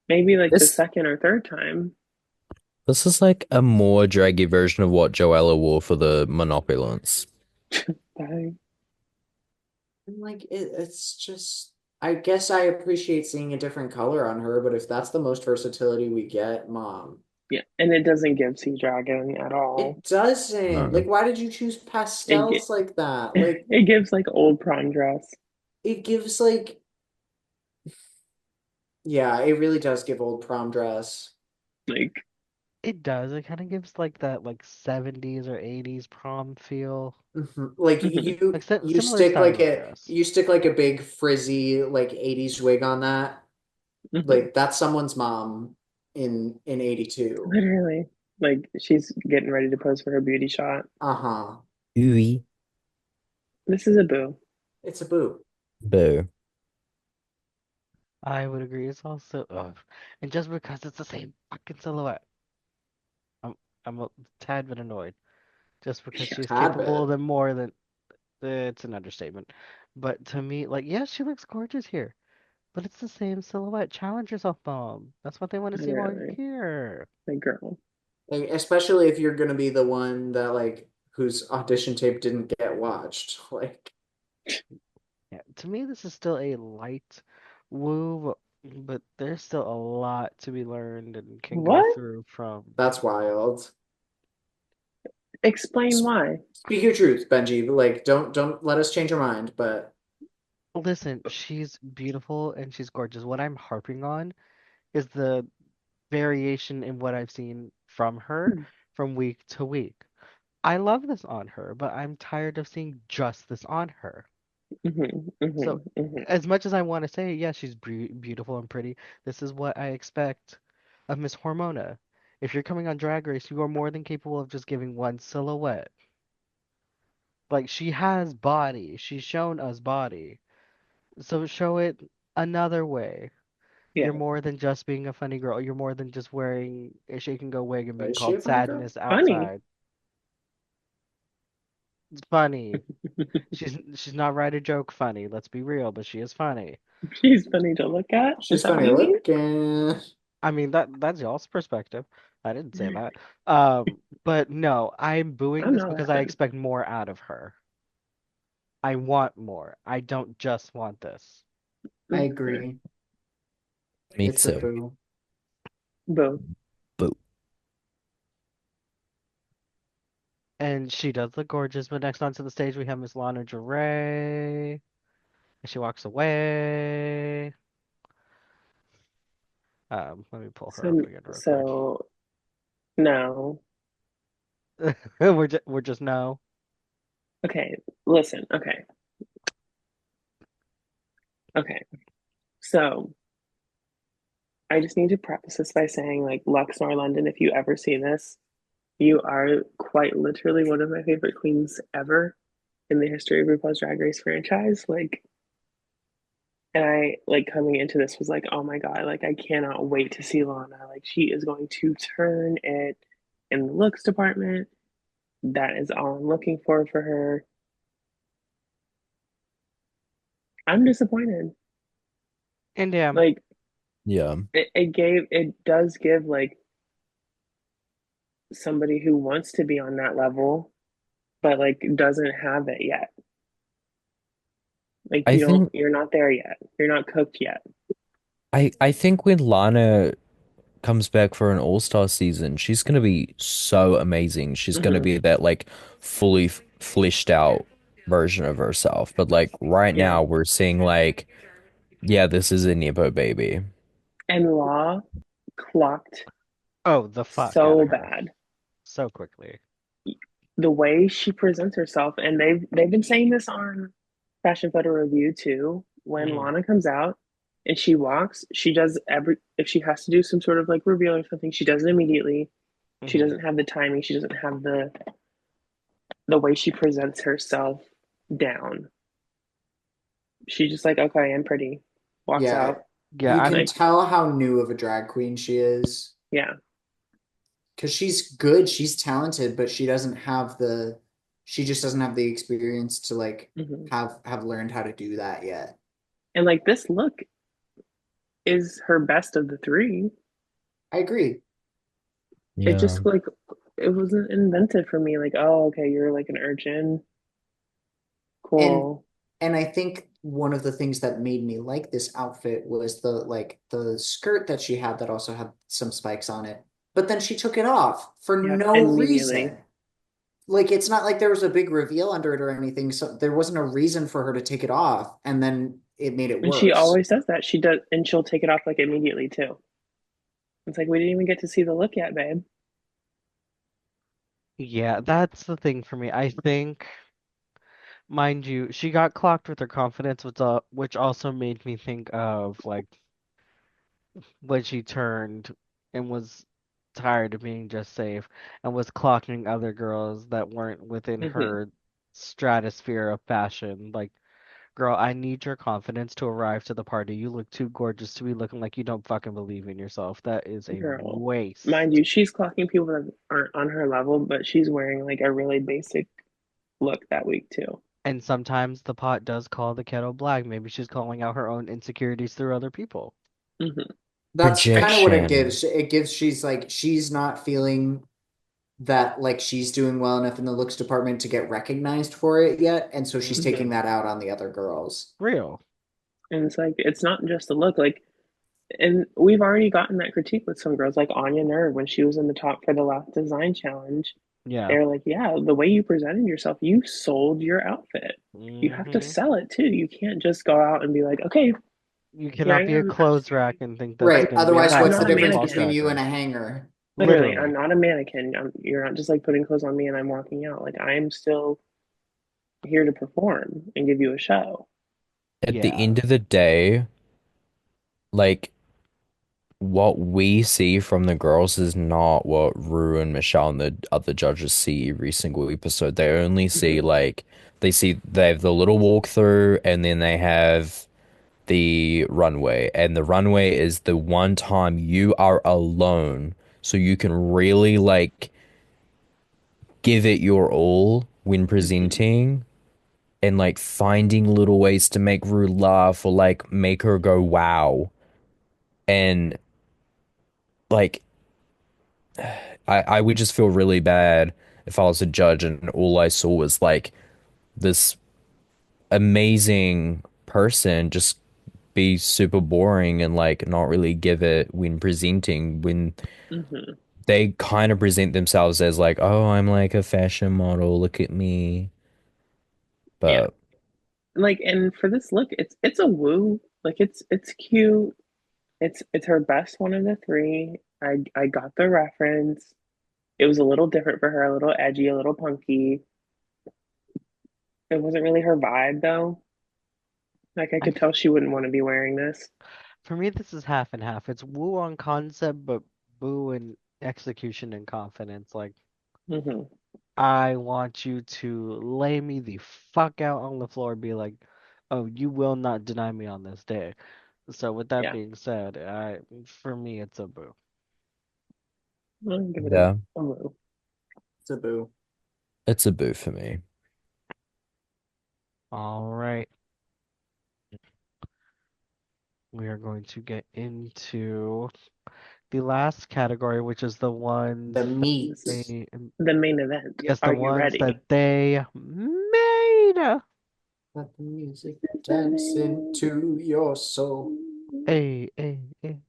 Maybe like the This second or third time. this is like a more draggy version of what Joella wore for the Monopulence. Bye. And like it's just I guess I appreciate seeing a different color on her, but if that's the most versatility we get, mom. Yeah, and it doesn't give Sea Dragon at all. It doesn't. Like, No. why did you choose It pastels gi- like that? Like, it gives like old prom dress. it gives like, yeah, it really does give old prom dress. Like, It does. It kind of gives like that like 70s or 80s prom feel. Mhm. Like mhm, you Similar stick style like of a dress. you stick like a big frizzy like 80s wig on that. mhm. Like that's someone's mom in 82. Literally. Like she's getting ready to pose for her beauty shot. Uh-huh. Ooey. This is a boo. It's a boo. Boo. I would agree. It's also, and just because it's the same fucking silhouette, I'm I'm a tad bit annoyed. Just because she's Tad capable of bit. them more than it's an understatement. But to me, like, yeah, she looks gorgeous here, but it's the same silhouette. Challenge yourself, Mom. That's what they want to see while you're Literally. here. Like girl. Like, especially if you're gonna be the one that like whose audition tape didn't get watched. Like Yeah, to me, this is still a light woo, but there's still a lot to be learned and can go What? through from. that's wild. Explain S- why. Speak your truth, Benji. Like don't let us change our mind, but Listen, she's beautiful and she's gorgeous. What I'm harping on is the variation in what I've seen from her from week to week. I love this on her, but I'm tired of seeing just this on her. Hmm, So, hmm, hmm. as much as I want to say, yeah, she's beautiful and pretty, this is what I expect of Miss Hormona. If you're coming on Drag Race, you are more than capable of just giving one silhouette. Like, she has body. She's shown us body. So show it another way. Yeah. You're more than just being a funny girl. You're more than just wearing a shake and go wig and being is she a called funny girl? sadness Funny. outside. It's funny. She's not write a joke funny. Let's be real, but she is funny. She's funny to look at. Is She's that what funny you mean? looking. I mean that's y'all's perspective. I didn't say that. But no, I'm booing I'm this not because I laughing. expect more out of her. I want more. I don't just want this. I Mm, fair. agree. Me It's a too. boo. Boo. Boo. And she does look gorgeous, but next onto the stage we have Miss Lana Del Rey. And she walks away. Let me pull her up So again real quick. so no. We're just no. Okay. Listen. Okay. Okay. So I just need to preface this by saying, like, Luxor London, if you ever see this, you are quite literally one of my favorite queens ever in the history of RuPaul's Drag Race franchise. Like, And I like coming into this was like, oh my God, like I cannot wait to see Lana. Like she is going to turn it in the looks department. That is all I'm looking for her. I'm disappointed. And yeah, Like Yeah. it does give like somebody who wants to be on that level, but like doesn't have it yet. Like I think you're not there yet. You're not cooked yet. I think when Lana comes back for an All-Star season, she's gonna be so amazing. She's gonna Hmm. be that like fully fleshed out version of herself. But like right Yeah. now we're seeing like, yeah, this is a Nepo baby. And Law clocked oh, the fuck out so of her bad. so quickly. The way she presents herself, and they've been saying this on Fashion Photo Review too. When Hmm. Lana comes out and she walks, she does every if she has to do some sort of like reveal or something, she does it immediately. She Hmm. doesn't have the timing, she doesn't have the way she presents herself down. She's just like, okay, I'm pretty. Walks Yeah, out. Yeah, you can I'm Like, tell how new of a drag queen she is yeah. because she's good, she's talented, but she just doesn't have the experience to like Hmm. have learned how to do that yet. And like this look is her best of the three. I agree. It Yeah. just like it wasn't invented for me. Like, oh, okay, you're like an urchin. And Cool. and I think one of the things that made me like this outfit was the skirt that she had that also had some spikes on it. But then she took it off for Yeah, no immediately. reason. Like it's not like there was a big reveal under it or anything, so there wasn't a reason for her to take it off, and then it made it And she worse. always does that. She does, and she'll take it off like immediately too. It's like we didn't even get to see the look yet, babe. yeah, that's the thing for me. I think, mind you, she got clocked with her confidence, which also made me think of like when she turned and was tired of being just safe and was clocking other girls that weren't within Hmm. her stratosphere of fashion. Like, girl, I need your confidence to arrive to the party. You look too gorgeous to be looking like you don't fucking believe in yourself. That is a Girl, mind waste. you, she's clocking people that aren't on her level, but she's wearing like a really basic look that week too. And sometimes the pot does call the kettle black. Maybe she's calling out her own insecurities through other people. Hmm. That's kind of what it Projection. gives. It gives she's not feeling that like she's doing well enough in the looks department to get recognized for it yet, and so she's Hmm. taking that out on the other girls. Real. And it's like it's not just the look, like, and we've already gotten that critique with some girls, like Anya Nerve when she was in the top for the last design challenge. Yeah. They're like, yeah, the way you presented yourself, you sold your outfit. You have to Hmm. sell it too. You can't just go out and be like, okay, You here I cannot be a am. clothes rack and think that's Right. going to be a Otherwise, I'm what's match the not on a difference RuPaul's between Drag mannequin. you and a Race. hanger? Literally, I'm Literally. not a mannequin. You're not just like putting clothes on me and I'm walking out. Like I'm still here to perform and give you a show. At the Yeah. end of the day, like what we see from the girls is not what Rue and Michelle and the other judges see every single episode. They only see Hmm. like they have the little walkthrough and then they have the runway. And the runway is the one time you are alone, so you can really like give it your all when Hmm. presenting and like finding little ways to make Rue laugh or like make her go wow. And like I would just feel really bad if I was a judge and all I saw was like this amazing person just be super boring and like not really give it when presenting when Hmm. they kind of present themselves as like, oh, I'm like a fashion model, look at me. Yeah. But Like, and for this look, it's a woo. Like it's cute. It's her best one of the three. I got the reference. It was a little different for her, a little edgy, a little punky. It wasn't really her vibe though. Like I I could tell she wouldn't want to be wearing this. For me, this is half and half. It's woo on concept, but boo in execution and confidence. Like, Hmm. I want you to lay me the fuck out on the floor, be like, Oh, you will not deny me on this day. So with that Yeah, being said, for me it's a boo. I'll give it Yeah, a move. It's a boo. it's a boo for me. All right, we are going to get into the last category, which is the ones The that This meat. is they, the main event. yes, the Are you ones that ready? they made. Let the music dance into your soul. Hey, hey, hey.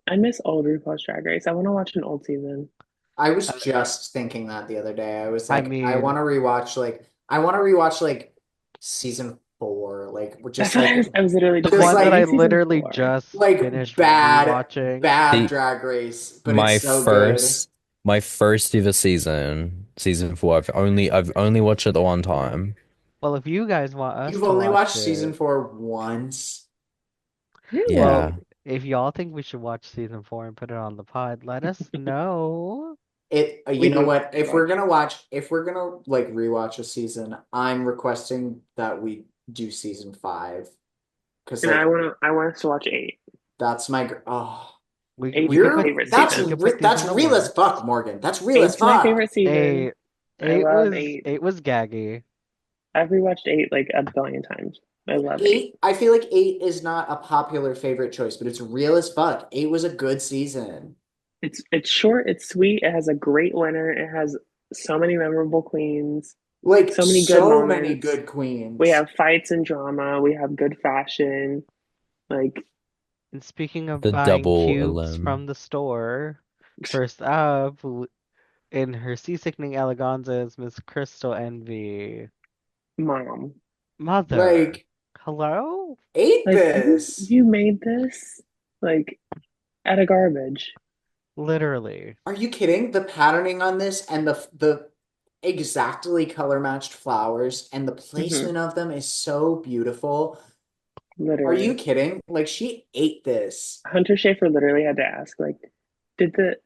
I miss old RuPaul's Drag Race. I want to watch an old season. I was Uh, just thinking that the other day. I was I like, mean, I want to rewatch like season 4, like That's what I was literally the just just one that thinking. I Season literally 4. just like finished rewatching. bad The drag race, but it's my so good. first my first ever season 4. I've only watched it the one time. Well, if you guys want us You've to only watch watched season it, 4 once. well, Really? Yeah. if y'all think we should watch season 4 and put it on the pod, let us know. You We know do what? have to watch. If we're gonna like rewatch a season, I'm requesting that we do season 5 because And like I want us to watch 8. that's my oh. Eight's my You're favorite season. We could put these that's in the real as fuck, works. Morgan. That's real as Eight's my fuck. favorite season. Eight, I love 8. eight was gaggy. I've rewatched 8 like a billion times. I love 8. 8, I feel like 8 is not a popular favorite choice, but it's real as fuck. 8 was a good season. It's short, it's sweet, it has a great winner, it has so many memorable queens, Like so many good so many moments. good We queens. have fights and drama, we have good fashion. Like, And speaking of The buying double cubes from elim. the store, first up in her Sickening eleganza is Miss Crystal Envy. mom. Mother. Like Hello? ate Like this. you made this like out of garbage. Literally. Are you kidding? The patterning on this and the exactly color matched flowers and the Hmm. placement of them is so beautiful. Are you Literally. kidding? Like she ate this. Hunter Schafer literally had to ask, like, did the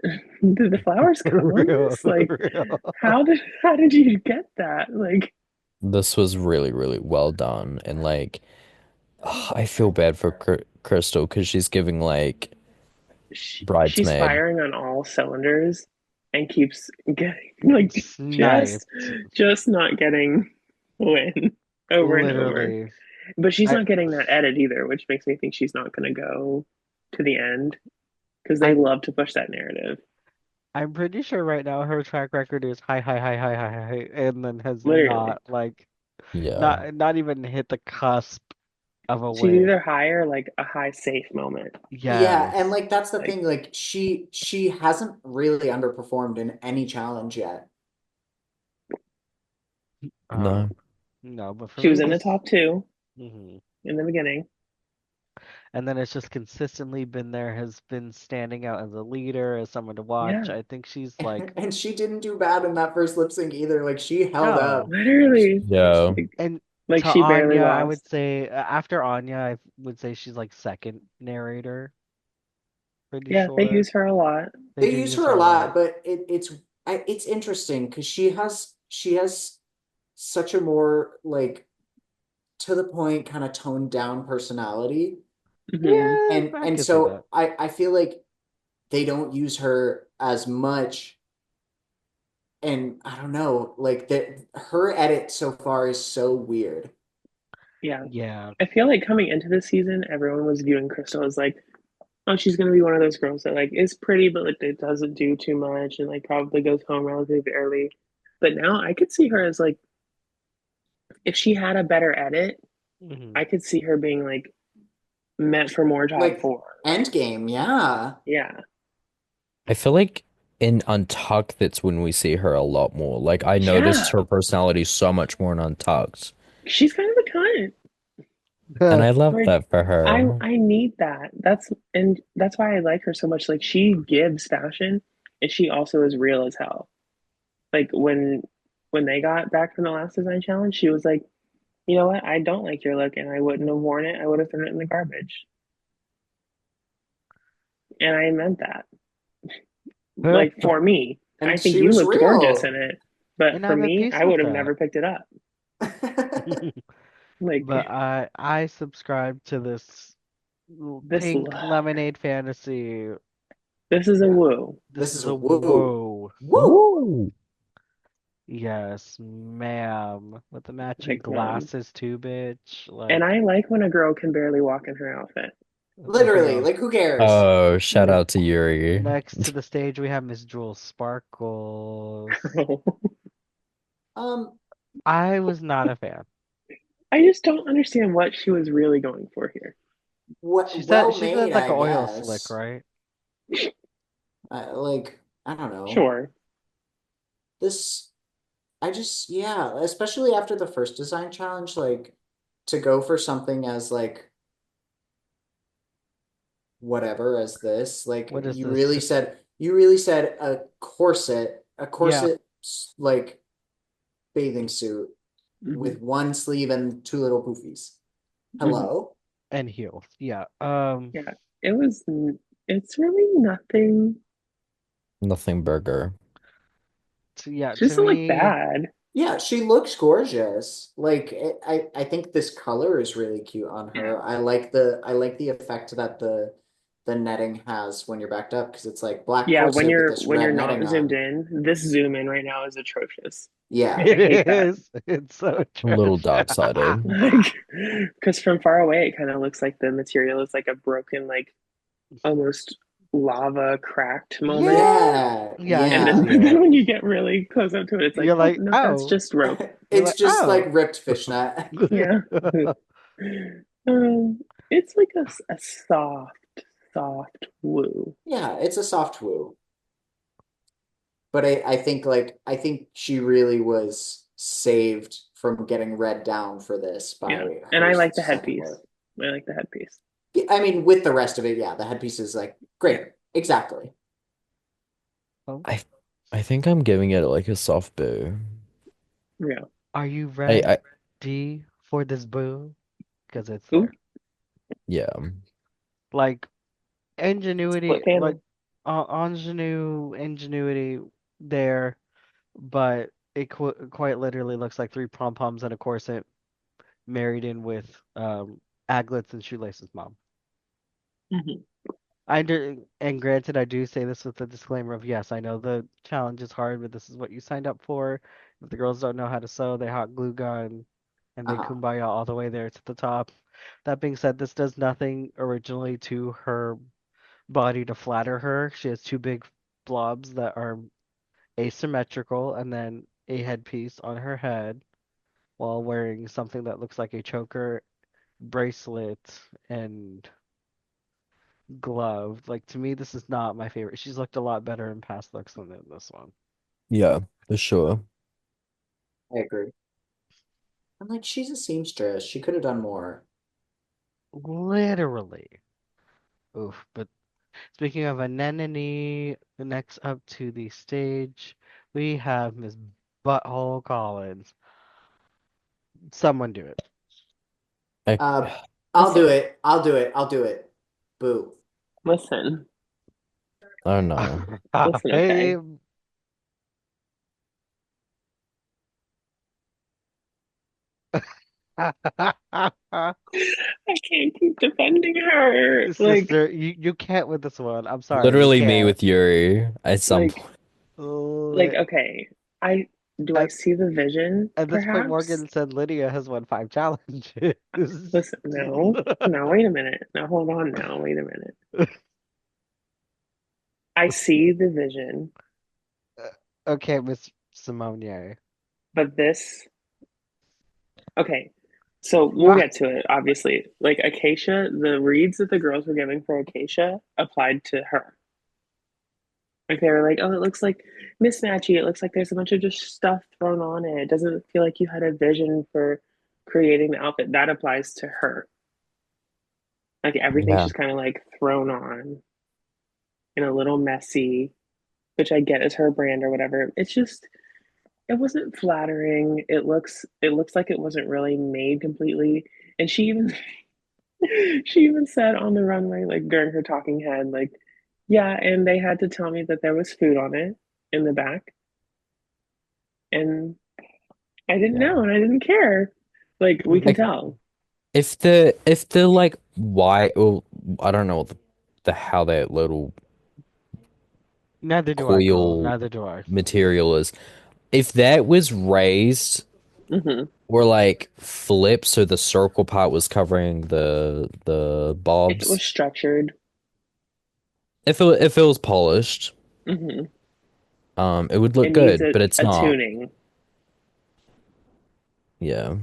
did the flowers come on Real, this? Like, real. how did you get that? Like, This was really, really well done. And like I feel bad for Crystal because she's giving like she's bridesmaid. firing on all cylinders and keeps getting like Sniped. just not getting a win over and over. Literally. But she's I not getting that edit either, which makes me think she's not going to go to the end because they I'm love to push that narrative. I'm pretty sure right now her track record is high, high, high, high, high, high, and then has Literally, not like Yeah. not even hit the cusp of a she's win. either high or like a high safe moment. Yeah, and Yes. like that's the Like, thing, like she hasn't really underperformed in any challenge yet. Um, No. no, but for she was me in the this top two hmm in the beginning. and then it's just consistently been there, has been standing out as a leader, as someone to watch. Yeah, I think she's like And she didn't do bad in that first lip sync either. Like she held no. up. literally. Yeah. Like, And like to she barely Anya, I would lost. say after Anya, I would say she's like second narrator, pretty Yeah, they sure. use her a lot. They They do use use her her a a lot. lot, but it's interesting because she has such a more like to the point kind of toned down personality. Hmm. Yeah, And I and could see so that. I feel like they don't use her as much. And I don't know, like that her edit so far is so weird. Yeah, Yeah. I feel like coming into this season, everyone was viewing Crystal as like, oh, she's gonna be one of those girls that like is pretty, but like it doesn't do too much, and like probably goes home relatively early. But now I could see her as like, if she had a better edit, hmm I could see her being like meant for more top Like four. Endgame, yeah. Yeah, I feel like in Untucked, that's when we see her a lot more. Like I noticed yeah, her personality so much more in Untucked. she's kind of a cunt. And I love Like that for her. I need that. That's why I like her so much. Like she gives fashion, and she also is real as hell. Like when they got back from the last design challenge, she was like, you know what? I don't like your look, and I wouldn't have worn it. I would have thrown it in the garbage. And I meant that. Like for me, I And think she you was looked gorgeous in real. it, but And for I'm at me, peace I with would have that. never picked it up. Like But I subscribe to this this pink look. lemonade fantasy. This is a Yeah. woo. This This is is a woo. whoa. Woo. Woo! Yes, ma'am. With the matching Like, glasses too, bitch. and Like, I like when a girl can barely walk in her outfit. there we Literally, go. like who cares? Oh, shout out to Yuri. Next to the stage, we have Miss Jewel Sparkles. Girl. Um, I was not a fan. I just don't understand what she was really going for here. She said well she said made, like I an oil slick, guess. right? Like, I don't know. Sure. This, yeah, especially after the first design challenge, like to go for something as like whatever as this, like What is this? you really said a Yeah, corset like bathing suit Hmm. with one sleeve and two little poofies. Hmm. Hello? and heels. Yeah. Yeah. It was, it's really nothing. Nothing burger. Yeah, She to doesn't look me, bad. Yeah, she looks gorgeous. Like I think this color is really cute on Yeah. her. I like the effect that the netting has when you're backed up because it's like black Yeah, corset with this when you're red not netting zoomed on. in, this zoom in right now is atrocious. Yeah. it I hate that. is. It's so A little trash. dog-sided. Like, because from far away, it kind of looks like the material is like a broken, like almost lava cracked moment. Yeah. Yeah, Yeah, I And can then, see yeah. then it. when you get really close up to it, it's like, You're oh, like, no, that's oh. just rope. You're It's like, just like oh. ripped fishnet. Yeah. It's like a soft, soft woo. Yeah, it's a soft woo. But I think she really was saved from getting read down for this Yeah. by And her I like the second headpiece. work. I like the headpiece. I mean, with the rest of it, yeah, the headpiece is like Yeah. great. Exactly. Oh, I I think I'm giving it like a soft boo. Yeah. are you I ready for this boo? Because it's Ooh, there. yeah. Like, ingenuity, split like, panel. ingenuity there, but it quite literally looks like three pom-poms and a corset married in with aglets and shoelaces, mom. Hmm. And granted, I do say this with a disclaimer of yes, I know the challenge is hard, but this is what you signed up for. If the girls don't know how to sew, they hot glue gun and they Uh-huh. kumbaya all the way there to the top. That being said, this does nothing originally to her body to flatter her. She has two big blobs that are asymmetrical and then a headpiece on her head while wearing something that looks like a choker, bracelet, and glove. Like to me, this is not my favorite. She's looked a lot better in past looks than in this one. Yeah, for sure. I agree. I'm like, she's a seamstress. She could have done more. Literally. Oof. But speaking of Anenini, next up to the stage, we have Miss Butthole Collins. Someone do it. I Uh, I'll do Listen, it. I'll do it. I'll do it. Boo. listen, don't know. listen, I okay. I can't keep defending her. Sister, you can't with this one. I'm sorry, you Literally me can't. with Yuri at some Like, point. okay. I do I At, see the vision, at this point, perhaps? Morgan said Lydia has won 5 challenges. Listen, no, no, wait a minute. Now hold on now, wait a minute. I see the vision, Okay, Miss Simone. but this, okay. So we'll get to it, obviously. Like Acacia, the reads that the girls were giving for Acacia applied to her. Like they were like, oh, it looks like mismatchy. It looks like there's a bunch of just stuff thrown on it. It doesn't feel like you had a vision for creating the outfit. That applies to her. Like everything's Yeah. just kind of like thrown on and a little messy, which I get is her brand or whatever. It's just it wasn't flattering. It looks like it wasn't really made completely. And she even she even said on the runway, like during her talking head, like, yeah, and they had to tell me that there was food on it in the back. And I didn't Yeah. know and I didn't care. Like we can Like tell. if the like white or I don't know what the how that little Neither do I, girl. coil Neither do I. material is. If that was raised Hmm. or like flipped so the circle part was covering the If it was bobs, structured. if it was polished, Hmm. it would It look needs good, but it's a not. tuning, Yeah.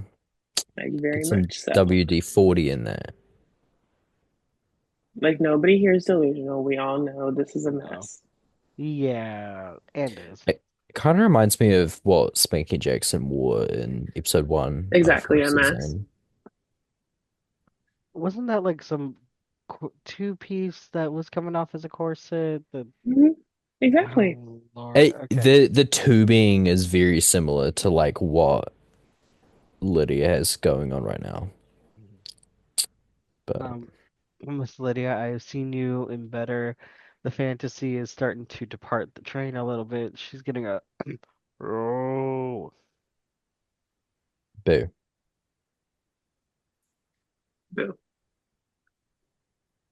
like very Get some much so. WD-40 in there. Like nobody here is delusional. We all know this is a No. mess. Yeah, and is. It kind of reminds me of what Spanky Jackson wore in episode one of the Exactly, first a mess. season. Wasn't that like some two-piece that was coming off as a corset? The Hmm. Exactly. Oh Lord. Okay. The tubing is very similar to like what Lydia has going on right now. But Um, Miss Lydia, I have seen you in better. The fantasy is starting to depart the train a little bit. She's getting a oh. boo. Boo.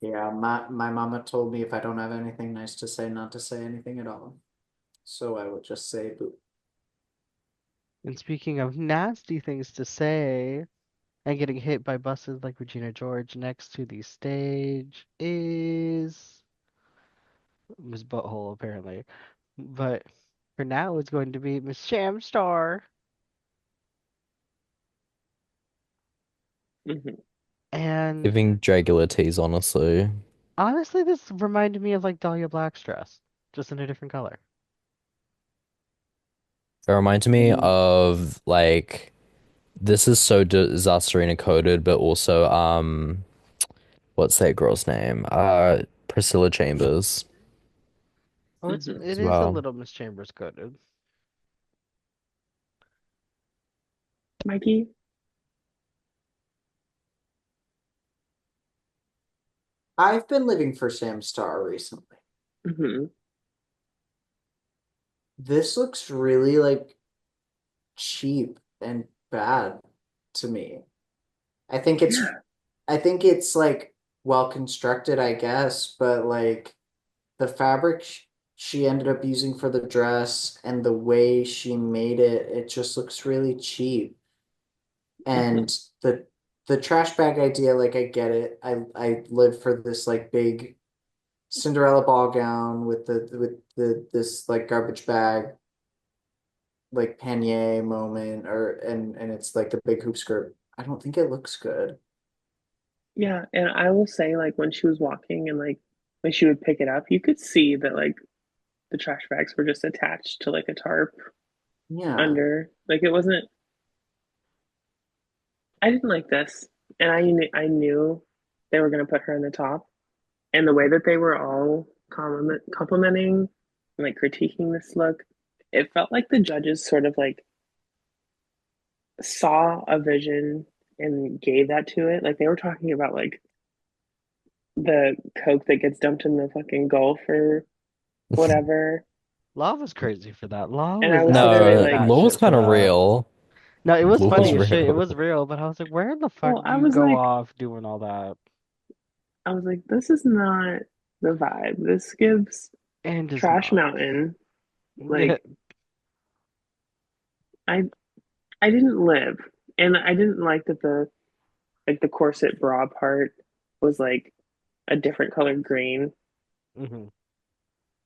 Yeah, my mama told me if I don't have anything nice to say, not to say anything at all. So I would just say boo. And speaking of nasty things to say, and getting hit by buses like Regina George, next to the stage is Miss Butthole, apparently. But for now, it's going to be Miss Shamstar. Hmm. And Giving Dragula tease, honestly. honestly, this reminded me of like Dahlia Black's dress, just in a different color. It reminds me Hmm. of like this is so Disasterina coded, but also what's that girl's name? Priscilla Chambers Oh, Hmm. it as is a well. little Miss Chambers coded. Mikey. I've been living for Sam Star recently. Hmm. This looks really like cheap and bad to me. I think it's Yeah. I think it's like well constructed, I guess, but like the fabric she ended up using for the dress and the way she made it, it just looks really cheap. Hmm. And the trash bag idea, like I get it. I live for this like big Cinderella ball gown with the this like garbage bag like pannier moment or and it's like the big hoop skirt. I don't think it looks good. Yeah, and I will say, like when she was walking and like when she would pick it up, you could see that like the trash bags were just attached to like a tarp Yeah. under. Like it wasn't. I didn't like this, and I knew they were gonna put her in the top, and the way that they were all complimenting and like critiquing this look, it felt like the judges sort of like saw a vision and gave that to it. Like they were talking about like the coke that gets dumped in the fucking Gulf or whatever. Law was crazy for that. Law And I was was sitting there absolutely No, like, Lowell's batshit for kind of that. real. No, it was Lowell's funny well, as shit. It real. was real, but I was like, where in the fuck well, do you go off doing all that? I was like, this is not the vibe. This gives And is Trash not. Mountain. Like, I I didn't live, and I didn't like that the corset bra part was like a different colored green, Mhm.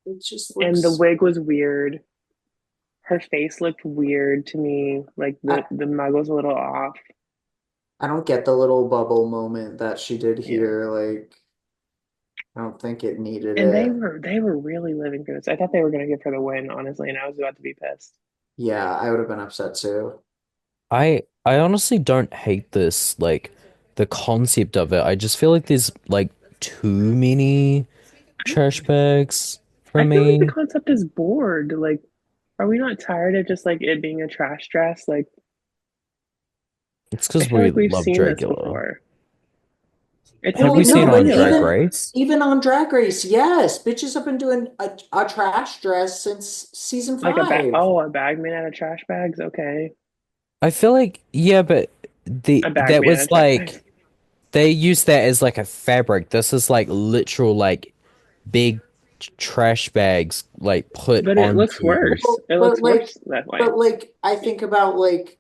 It just and the looks wig was weird. Her face looked weird to me. Like I the mug was a little off. I don't get the little bubble moment that she did Yeah. here. Like I don't think it needed And they it. were they were really living for this. I thought they were gonna give her the win, honestly, and I was about to be pissed. Yeah, I would have been upset too. I honestly don't hate this, like the concept of it. I just feel like there's like too many trash bags for I feel like the me. concept is bored. Like, are we not tired of just like it being a trash dress? Like, It's I because feel we like we've love seen this Dracula. before. It's Have Well, we okay to seen no, on but redo Drag it. Race? even on Drag Race, yes, bitches have been doing a trash dress since season Like five. a bag made out of trash bags. Okay. I feel like, yeah, but A bag that made out was of trash bags. like they used that as like a fabric. This is like literal like big trash bags like put But it looks onto. worse. Well, It looks worse that way. but like I think about like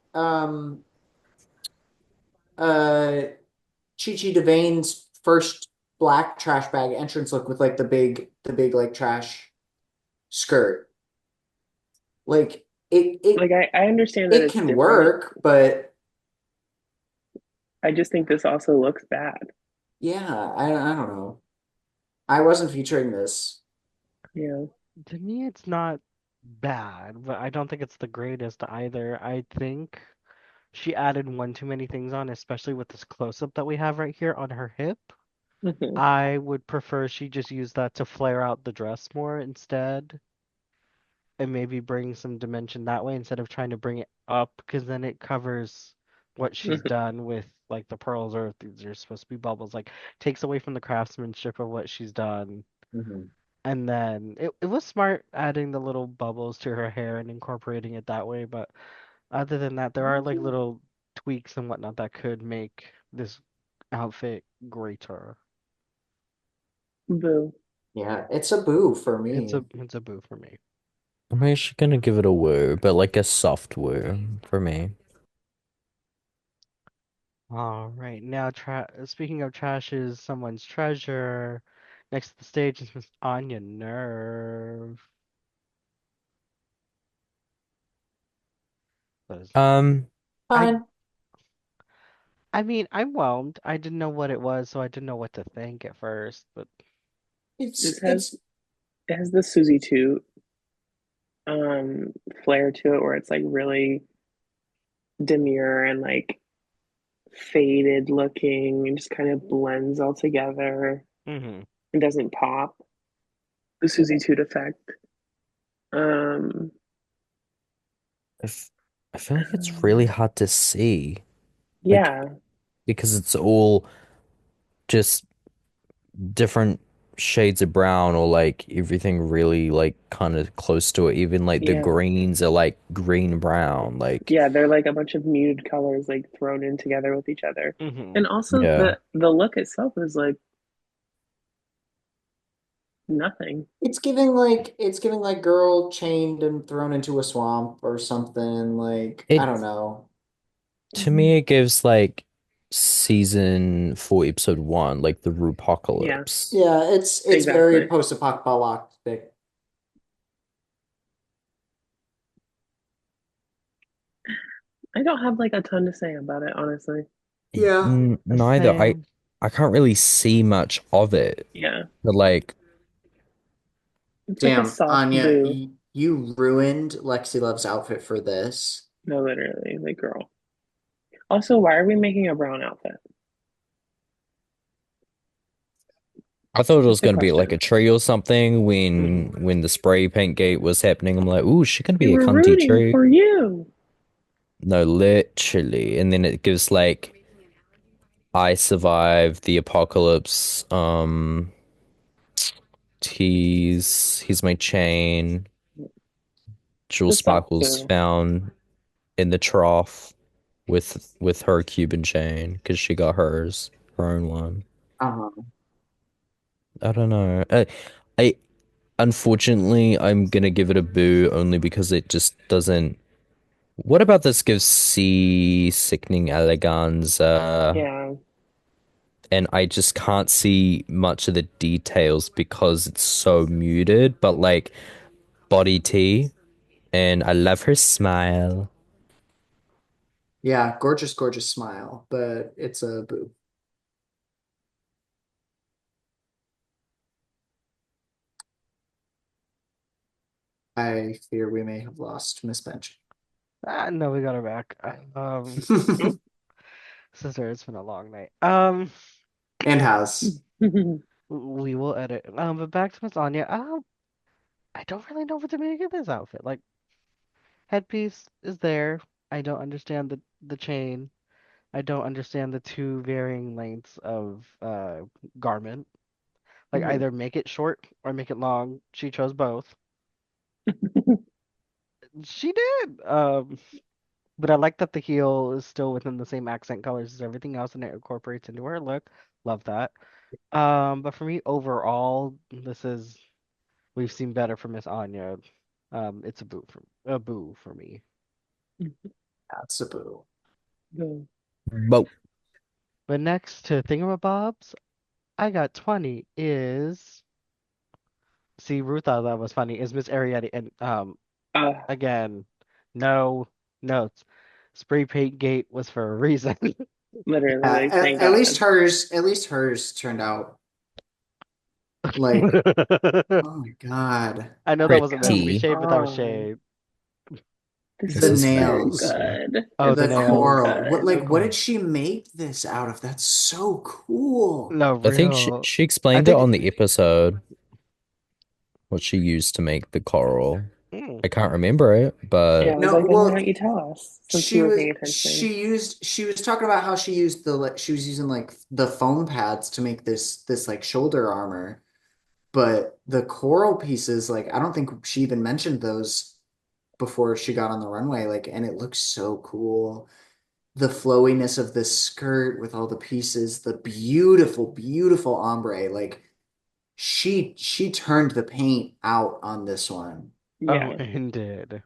uh Chi Chi DeVane's first black trash bag entrance look with like the big like trash skirt. Like Like I understand that it it's can different. work, but I just think this also looks bad. yeah, I don't know. I wasn't featuring this. Yeah. To me, it's not bad, but I don't think it's the greatest either. I think she added one too many things on, especially with this close-up that we have right here on her hip. Hmm. I would prefer she just use that to flare out the dress more instead, and maybe bring some dimension that way instead of trying to bring it up, because then it covers what she's done with like the pearls, or if these are supposed to be bubbles, like takes away from the craftsmanship of what she's done. Mhm. And then it was smart adding the little bubbles to her hair and incorporating it that way, but other than that, there are like little tweaks and whatnot that could make this outfit greater. Boo. Yeah, it's a boo for me. It's a boo for me. I'm actually gonna give it a woo, but like a soft woo for me. All right, now speaking of trash is someone's treasure. Next to the stage is Miss Anya Nerve. That is, Um, I Fine. I mean, I'm whelmed. I didn't know what it was, so I didn't know what to think at first, but It's This has it's it has the Susie 2 flair to it where it's like really demure and like faded looking and just kind of blends all together hmm. and doesn't pop. The Susie 2 effect. Um I, f I feel like it's really hard to see, like yeah, because it's all just different shades of brown or like everything really like kind of close to it. Even like the yeah. greens are like green brown. Like Yeah, they're like a bunch of muted colors like thrown in together with each other. Hmm. And also yeah, the look itself is like nothing. it's giving like girl chained and thrown into a swamp or something. Like I it don't know. to me Mhm. it gives like season 4 episode 1 like the Yeah, Rupocalypse. Yeah, it's very exactly. post-apocalyptic. I don't have like a ton to say about it, honestly. Yeah. Neither Same. I can't really see much of it, Yeah, but like it's like a Damn, soft Anya, boo. you ruined Lexi Love's outfit for this. No, literally, like girl. Also, why are we making a brown outfit? I thought it was Just a gonna be like a question. tree or something Hmm. when the spray paint gate was happening. I'm like, ooh, she gonna We be a were cunty rooting tree. for you. No, literally. And then it gives like I survived the apocalypse. He's my chain. Jewel The soft Sparkles boo. found in the trough with her Cuban chain because she got her own one. Uh-huh. I don't know. I unfortunately I'm gonna give it a boo only because it just doesn't. What about this gives C sickening eleganza? Yeah, And I just can't see much of the details because it's so muted, but like body tea, and I love her smile. Yeah, gorgeous, gorgeous smile, but it's a boo. I fear we may have lost Miss Bench. Ah, no, we got her back. Sister, it's been a long night. And has. We will edit. But back to Miss Anya. I don't really know what to make of this outfit. Like, headpiece is there. I don't understand the chain. I don't understand the two varying lengths of garment. Like, Mhm. either make it short or make it long. She chose both. She did. But I like that the heel is still within the same accent colors as everything else and it incorporates into her look. Love that. But for me overall, this is we've seen better from Miss Anya. It's a boo for me. That's a boo. No. But But next to Thingamabobs, I got 20 is see Ruth thought that was funny is Miss Arietti and Uh, again no notes. Spray paint gate was for a reason. literally, like, thank At least God. hers turned out like, oh my God. I know that wasn't meant to be pretty. shade, but that was Oh, shade. this This The is is so nails, fancy. good. Oh, the It's the so nails. coral. What good. like what Oh. did she make this out of? That's so cool. No, I think she real. she I explained it think. on the episode what she used to make the coral. Mm, I can't remember it, Yeah, but I was No, like, then why well, don't you tell us since you were paying attention? she was talking about how she was using like the foam pads to make this like shoulder armor, but the coral pieces, like I don't think she even mentioned those before she got on the runway, like, and it looks so cool. The flowiness of the skirt with all the pieces, the beautiful ombre, like she turned the paint out on this one. oh, Yeah, indeed.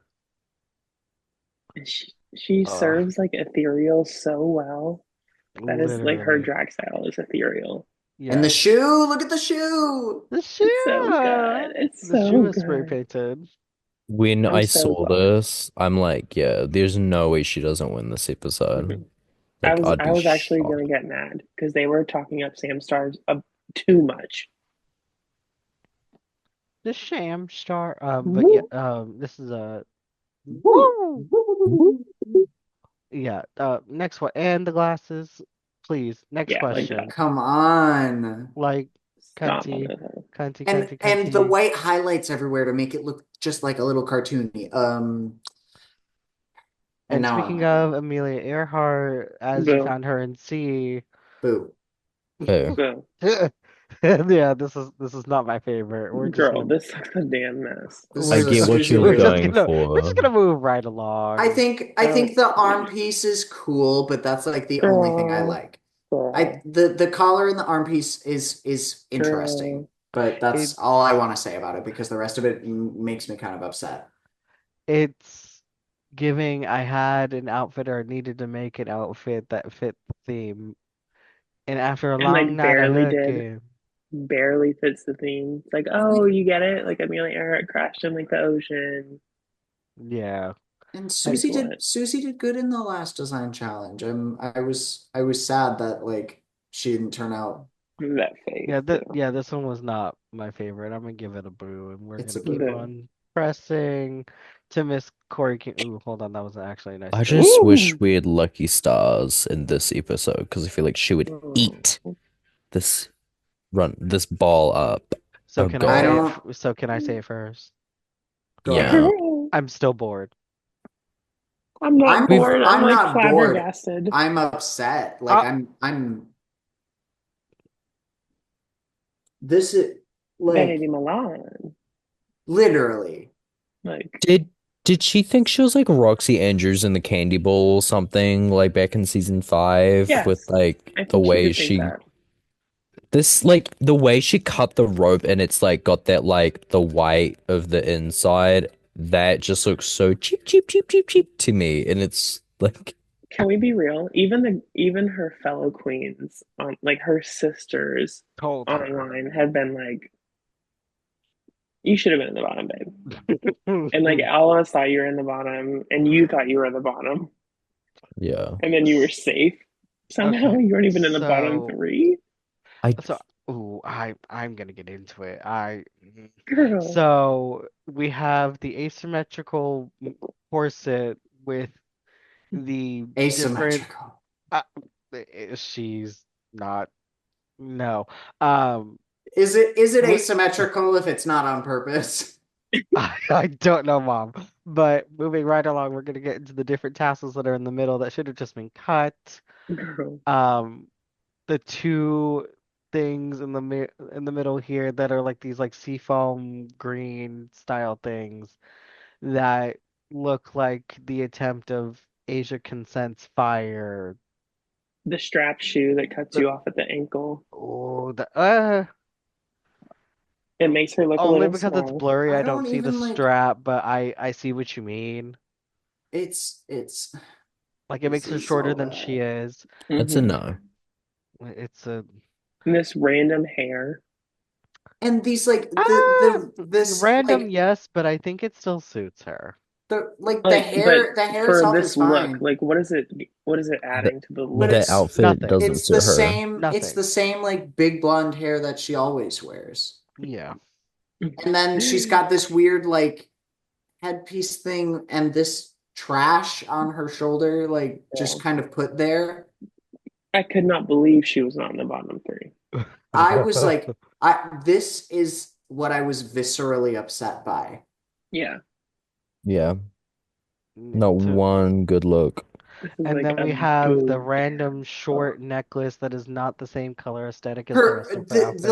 and she Ugh, serves like ethereal so well. That is like her literally. drag style is ethereal. And the Yes. shoe, look at the shoe. The It's so shoe. good. It's The shoe so is spray good. painted. when I'm I so saw glad. this, I'm like, yeah, there's no way she doesn't win this episode. Mhm. Like, I'd I be was actually shocked. gonna get mad because they were talking up Sam Stars too much. The sham star. But yeah. Woo, This is a woo. woo. Yeah. Next one. And the glasses. Please. Next Yeah, like question. Come on. Like, stop on cunty, this one. And the cunty. white highlights everywhere to make it look just like a little cartoony. And And now I'm speaking mad. of Amelia Earhart, as you Boo, found her in C. Boo. Oh, boo. Yeah, this is not my favorite. Girl, this looks a damn mess. This I is a get what Susie you were going we're just for. gonna move right along. I Oh, think the arm piece is cool, but that's like the only thing I girl, like. I girl, the collar and the arm piece is interesting, girl. but It that's all I want to say about it because the rest of it makes me kind of upset. it's giving I had an outfit or needed to make an outfit that fit the theme. And after a And long like night of barely did, looking, barely fits the theme. It's like, And oh, like you get it? Like Amelia Earhart crashed in like the ocean. yeah. and Like what? Susie did good in the last design challenge. I was sad that like she didn't turn out. That face Yeah, too. this one was not my favorite. I'm gonna give it a boo, and we're It's gonna a keep boo. Boo. on pressing to Miss Corey King. Ooh, hold on, that was actually a nice I spin. just wish Woo! we had Lucky Stars in this episode because I feel like she would Oh, eat this this ball up. So Oh can I I say God. it? don't So can I say it first? go ahead. Yeah. girl. I'm still bored. I'm not We've bored. I'm I'm like not bored. flabbergasted. I'm upset. Like Ah, I'm this is Baby like Milan. literally. Like, did did she think she was like Roxy Andrews in the Candy Bowl or something like back in season 5 with yes, like I the think she way did think she that. this like the way she cut the rope and it's like got that like the white of the inside that just looks so cheap to me and it's like Can we be real? Even her fellow queens on like her sisters told her. online have been like, you should have been in the bottom, babe. And like Hmm. all of us thought you were in the bottom and you thought you were the bottom. yeah. And then you were safe. Somehow Okay, you weren't even in the bottom so three. I so ooh, I'm gonna get into it. Girl. So we have the asymmetrical corset with the different. Asymmetrical. Uh, she's not. No. Um. Is it Wi- asymmetrical if it's not on purpose? I don't know, Mom. But moving right along, we're gonna get into the different tassels that are in the middle that should have just been cut. Girl. Um, the two things in the middle here that are like these like seafoam green style things that look like the attempt of Asia consents fire. The strap shoe that cuts The you off at the ankle. oh the It makes her look a only little because it's small. blurry, I I don't don't see the even like strap, but I see what you mean. it's Like it this makes her is shorter so than she bad. is. That's a Hmm. no. It's a And this random hair. And these like ah this random, yes, but I think it still suits her. Like, but the hair for itself is this look, fine, like what is it The, adding to the but look? the outfit Nothing. doesn't suit her. it's the Nothing. same like big blonde hair that she always wears. Yeah. And then she's got this weird like headpiece thing and this trash on her shoulder, like just Yeah. kind of put there. I could not believe she was not in the bottom three. I was like, this is what I was viscerally upset by. Yeah, Yeah, not Mm, one good look. this is And like then a we have the boo. random short necklace that is not the same color aesthetic as the rest Her of her outfit.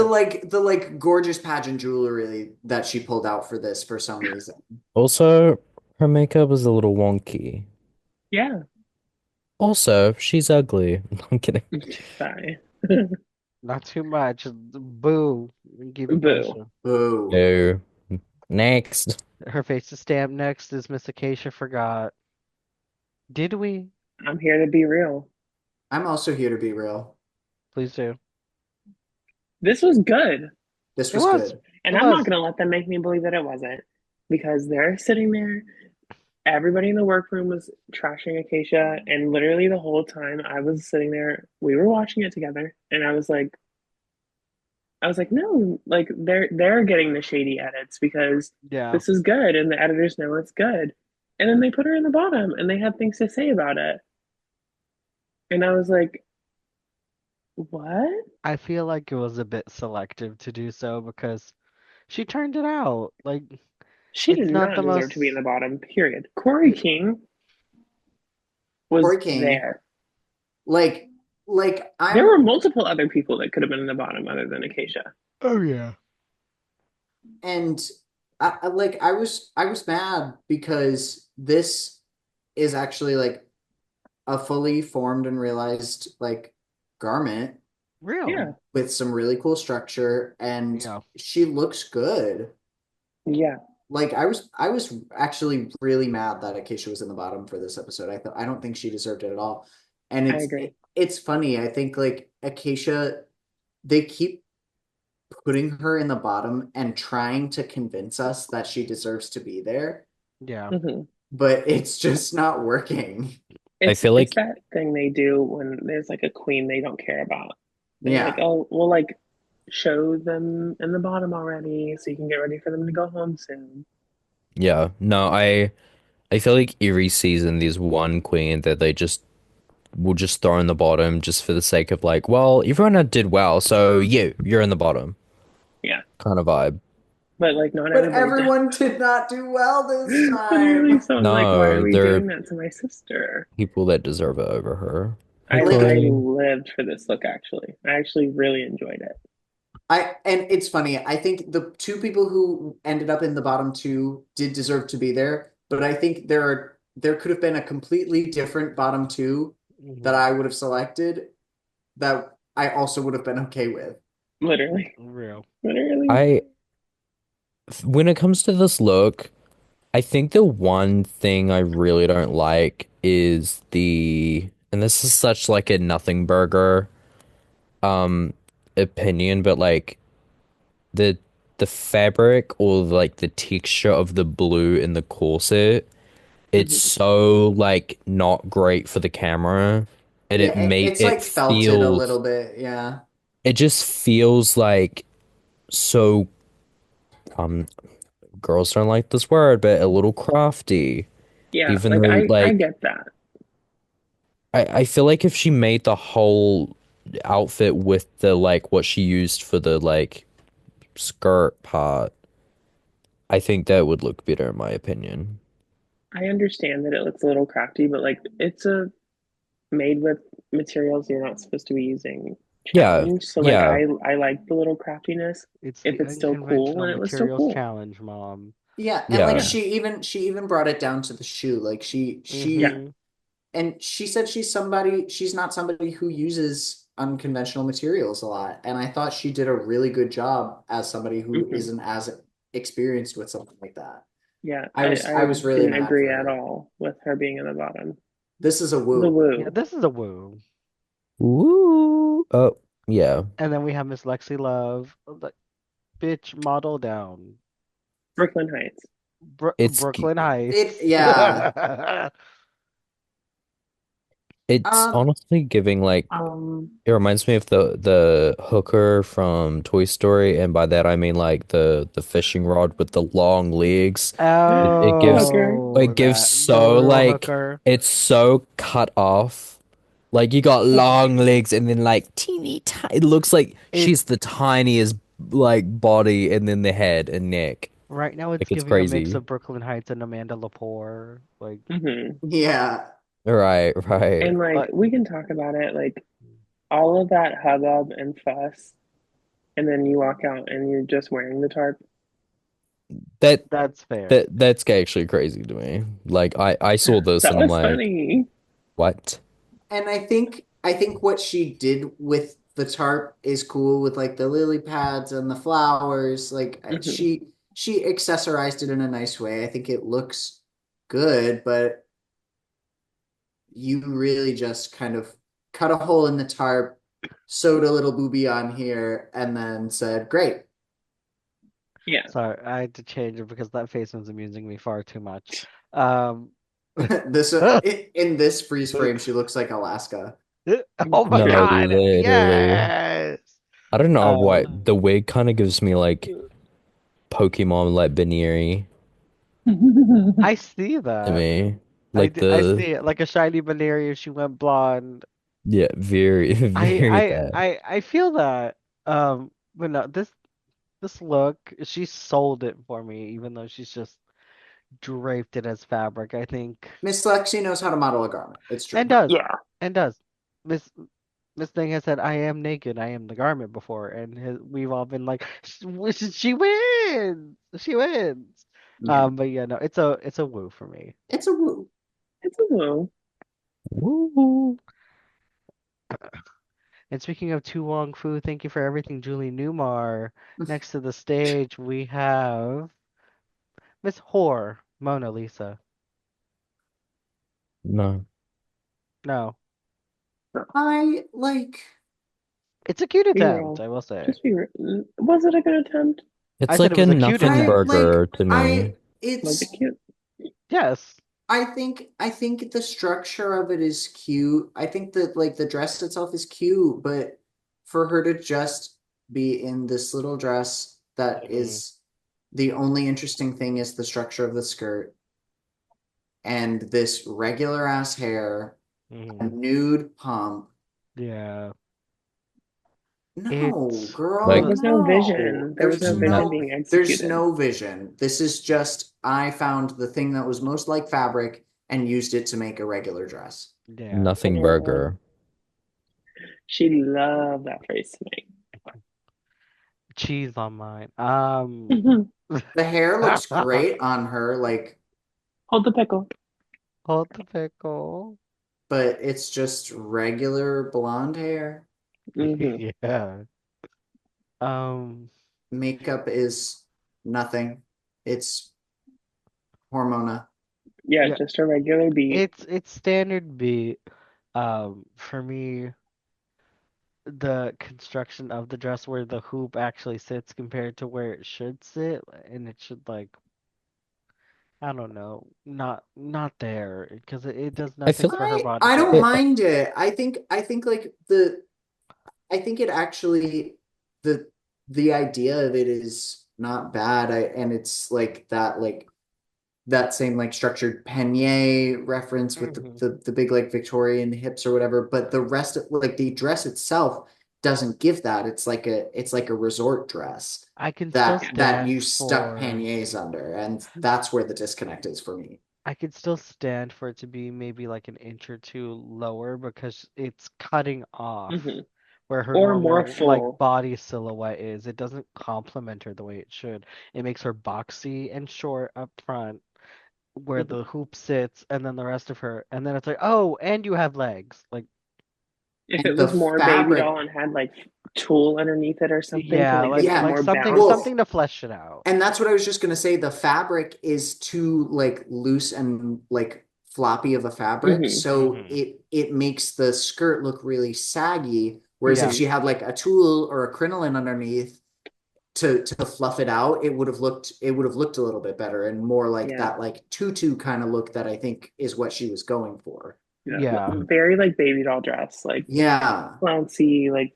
the like gorgeous pageant jewelry that she pulled out for this for some reason. Also, her makeup is a little wonky. Yeah, Also, she's ugly. I'm kidding. bye. Not too much. Boo. Keep it Boo. pushing. Boo. No. Next. Her face is stamped. Next is Miss Acacia forgot. Did we? I'm here to be real. I'm also here to be real. Please do. This was good. This It was was. good. And It I'm not was. going to let them make me believe that it wasn't because they're sitting there. Everybody in the workroom was trashing Acacia. And literally the whole time I was sitting there, we were watching it together. And I was like, no, like they're getting the shady edits because Yeah. this is good and the editors know it's good. And then they put her in the bottom and they had things to say about it. And I was like, what? I feel like it was a bit selective to do so because she turned it out. Like, She did it's not not the deserve to be in most. the bottom, period. Corey King was Corey King, there. like like There I'm were multiple other people that could have been in the bottom other than Acacia. Oh, yeah. and I was mad because this is actually like a fully formed and realized like garment Really? Yeah, with some really cool structure and Yeah. she looks good. yeah, Like I was actually really mad that Acacia was in the bottom for this episode. I don't think she deserved it at all. And I agree. it's funny. I think like Acacia, they keep putting her in the bottom and trying to convince us that she deserves to be there, Yeah. Hmm. but it's just not working. I It's feel it's like that thing they do when there's like a queen they don't care about. They're like, Yeah. oh, we'll like show them in the bottom already so you can get ready for them to go home soon. yeah, no, I feel like every season there's one queen that they just will just throw in the bottom just for the sake of like, well, everyone did well, so you're in the bottom Yeah, kind of vibe. but like not But everybody did. everyone did not do well this Literally, time. so I'm like, why are No, we there are doing that to my sister? people that deserve it over her. Hi, I Like Chloe. lived for this look actually. I actually really enjoyed it. and it's funny. I think the two people who ended up in the bottom two did deserve to be there, but I think there could have been a completely different bottom two that Hmm. I would have selected that I also would have been okay with. Literally, Real. literally. I when it comes to this look, I think the one thing I really don't like is and this is such like a nothing burger um opinion, but like the the fabric or like the texture of the blue in the corset, it's Mhm. so like not great for the camera. And Yeah, it's it like felted a feels little bit. Yeah. it just feels like so um girls don't like this word, but a little crafty. Yeah, Even like though I like get that. I feel like if she made the whole outfit with the like what she used for the like skirt part, I think that would look better in my opinion. I understand that it looks a little crafty, but like it's a made with materials you're not supposed to be using Yeah, challenge. So like yeah, I like the little craftiness It's if the it's still cool unconventional and it was still materials cool. challenge, Mom. Yeah, and like yeah. Yeah, she even brought it down to the shoe. Like yeah, Hmm. and she said she's not somebody who uses unconventional materials a lot. And I thought she did a really good job as somebody who Hmm. isn't as experienced with something like that. Yeah, I I was really didn't mad for agree at her. all with her being in the bottom. This is a The woo. Yeah, woo. this is a woo. Woo. Oh, yeah. And then we have Miss Lexi Love, like, bitch, model down. Brooklyn Heights. It's Brooklyn It Heights. yeah. it's Um honestly giving like Um, it reminds me of the hooker from Toy Story, and by that I mean like the fishing rod with the long legs. It the gives hooker. Oh, the literal hooker. it's so cut off. Like you got long legs and then like teeny tiny. It looks like It she's the tiniest like body and then the head and neck. right now it's Like it's giving a mix crazy. of Brooklyn Heights and Amanda Lepore. Like, Hmm. yeah. Right, right. And like we can talk about it, like all of that hubbub and fuss, and then you walk out and you're just wearing the tarp. That that's fair. that's actually crazy to me. Like I saw this That and I'm was like, funny. what? And I think what she did with the tarp is cool with like the lily pads and the flowers. Like Hmm. she accessorized it in a nice way. I think it looks good, but you really just kind of cut a hole in the tarp, sewed a little booby on here, and then said, "Great." Yeah. Sorry, I had to change it because that face was amusing me far too much. Um, This in this freeze frame, she looks like Alaska. oh my No, God, literally. yes. I don't know why Um, the wig kind of gives me like Pokemon like Baneri I see to that. me. Like I the see it like a shiny Baneri if she went blonde. yeah, very very that. I feel that. But no, this look, she sold it for me, even though she's just draped it as fabric. I think, Miss Lexi knows how to model a garment. It's true. and does, Yeah. and does. Miss Miss Thing has said, "I am naked. I am the garment" before, and we've all been like, She wins. She wins." Yeah. But yeah, no, it's a woo for me. It's a woo. It's a little. Woo. And speaking of Tu Wong Fu, thank you for everything, Julie Newmar. Next to the stage, we have Miss Whore, Mona Lisa. No. No, I like. it's a cute Be attempt, real. I will say. Just be real. Was it a good attempt? I It's said it like a was a cute nothing I attempt. burger like. to me. I. Was it It's. cute? Yes. I think the structure of it is cute. I think that like the dress itself is cute, but for her to just be in this little dress that Hmm. is the only interesting thing is the structure of the skirt and this regular ass hair, a Hmm. nude pump. Yeah. No, It's There girl, Like was no no. vision. There was There's no no, vision no being there's executed. no vision. This is just I found the thing that was most like fabric and used it to make a regular dress. yeah. nothing Uh, burger. she loved that phrase Cheese on mine. tonight. The hair looks great on her, like, Hold the pickle. Hold the pickle. but it's just regular blonde hair. Hmm. Yeah. Um, Makeup is nothing. It's hormona. Yeah, yeah, just a regular beat. it's standard beat. For me, the construction of the dress where the hoop actually sits compared to where it should sit, and it should like, I don't know, not there because it does I nothing feel for her body I don't it, type. mind it. I think like I think it actually the the idea of it is not bad. And it's like that same like structured panier reference with Hmm. the big like Victorian hips or whatever, but the rest of like the dress itself doesn't give that. It's like a resort dress I can still that stand you stuck for panniers under, and that's where the disconnect is for me. I could still stand for it to be maybe like an inch or two lower because it's cutting Hmm. off where her Or more normal like full. body silhouette is. It doesn't complement her the way it should. It makes her boxy and short up front, where Mhm. the hoop sits, and then the rest of her, and then it's like, oh, and you have legs. Like, If And it the was more baby fabric, doll and had like tulle underneath it or something to yeah, like give it yeah. like more something bounce. Well, something to flesh it out. and that's what I was just gonna say. The fabric is too like loose and like floppy of a fabric, Hmm. so Hmm. it makes the skirt look really saggy. Whereas if Yeah, she had like a tulle or a crinoline underneath to fluff it out, it would have looked a little bit better and more like Yeah. that like tutu kind of look that I think is what she was going for. Yeah. yeah, Very like baby doll dress, like Yeah. flouncy, like.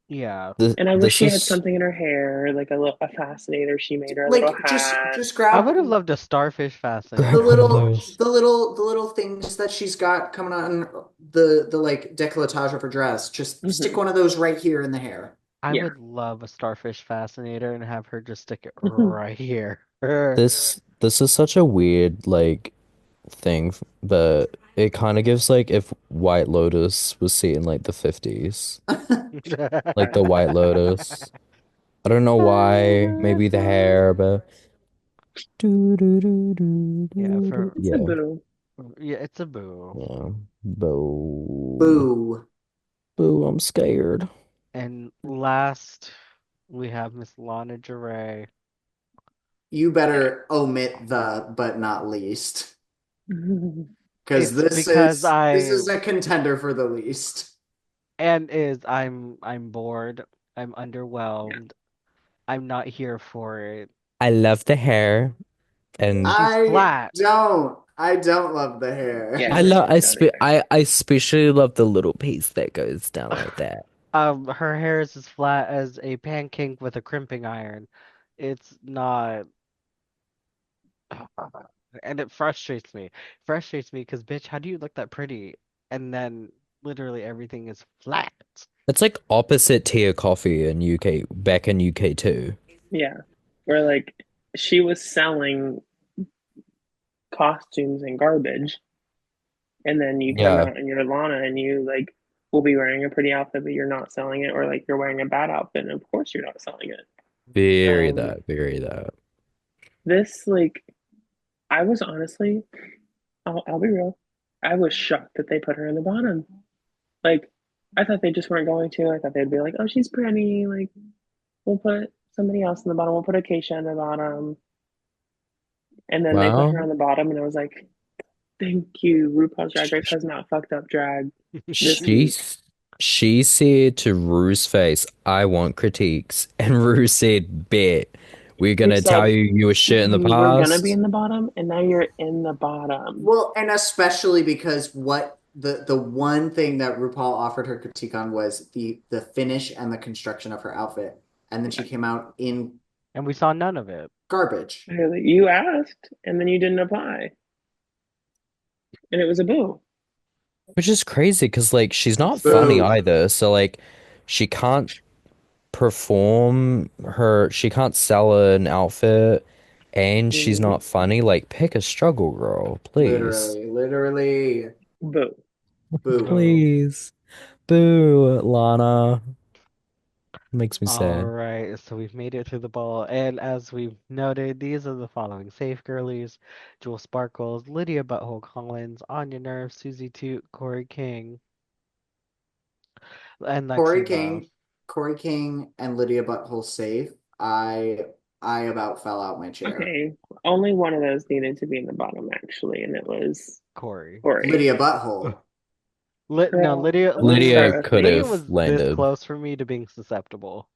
yeah. And I wish This she had is something in her hair, like a fascinator she made her a little Like hat. just I grab would have loved a starfish the grab fascinator. one of little those. the little the little things that she's got coming on the like décolletage of her dress. Just stick Hmm. one of those right here in the hair. I Yeah. would love a starfish fascinator and have her just stick it right here. This is such a weird like thing, but it kind of gives like if White Lotus was set in like the 50s, like the White Lotus. I don't know why, maybe the hair, but Yeah, for It's a yeah, boo. yeah, it's a boo. yeah. Boo. Boo. Boo, I'm scared. And last, we have Miss Lana Jarre. You better omit the but not least. Because It's this because is this I is a contender for the least. and is I'm bored. I'm underwhelmed. I'm not here for it. I love the hair and She's flat. I don't love the hair. Yeah, no, I don't either. I especially love the little piece that goes down like that. Her hair is as flat as a pancake with a crimping iron. It's not, and it frustrates me. Frustrates me because, bitch, how do you look that pretty? And then literally everything is flat. It's like opposite tier coffee in UK, back in UK too. Yeah. Where like she was selling costumes and garbage, and then you come Yeah, out and you're Lana and you like will be wearing a pretty outfit, but you're not selling it, or like you're wearing a bad outfit, and of course you're not selling it. very Um, that, very that. this like I was honestly, I'll be real, I was shocked that they put her in the bottom. Like I thought they just weren't going to. I thought they'd be like, oh, she's pretty. Like we'll put somebody else in the bottom. We'll put Acacia in the bottom. And then they put her on Well, the bottom, and I was like, thank you. RuPaul's Drag Race has not fucked up drag this she week. she said to Rue's face, "I want critiques," and Rue said, "Bet we're Who gonna tell said you were shit in the you were gonna be past." in the bottom, and now you're in the bottom. Well, and especially because what the one thing that RuPaul offered her critique on was the finish and the construction of her outfit. And then she Yeah. came out in And we saw none of it. garbage. Really, you asked, and then you didn't apply, and it was a boo. Which is crazy because like she's not funny Boo. either. So like she can't she can't sell an outfit and she's Mhm. not funny. Like pick a struggle girl, please. Literally. Boo. Boo. Boo. Please. Boo, Lana. Makes me All sad. right, so we've made it to the ball, and as we've noted, these are the following safe girlies: Jewel Sparkles, Lydia Butthole Collins, Anya Nerve, Susie Toot, Corey King, and Corey Lexi Love. King, Corey King and Lydia Butthole safe. I I about fell out my chair. Okay, only one of those needed to be in the bottom actually, and it was Corey. Corey. Lydia Butthole. No, Girl, let's Lydia start with could me. Lydia have was this landed. close for me to being susceptible,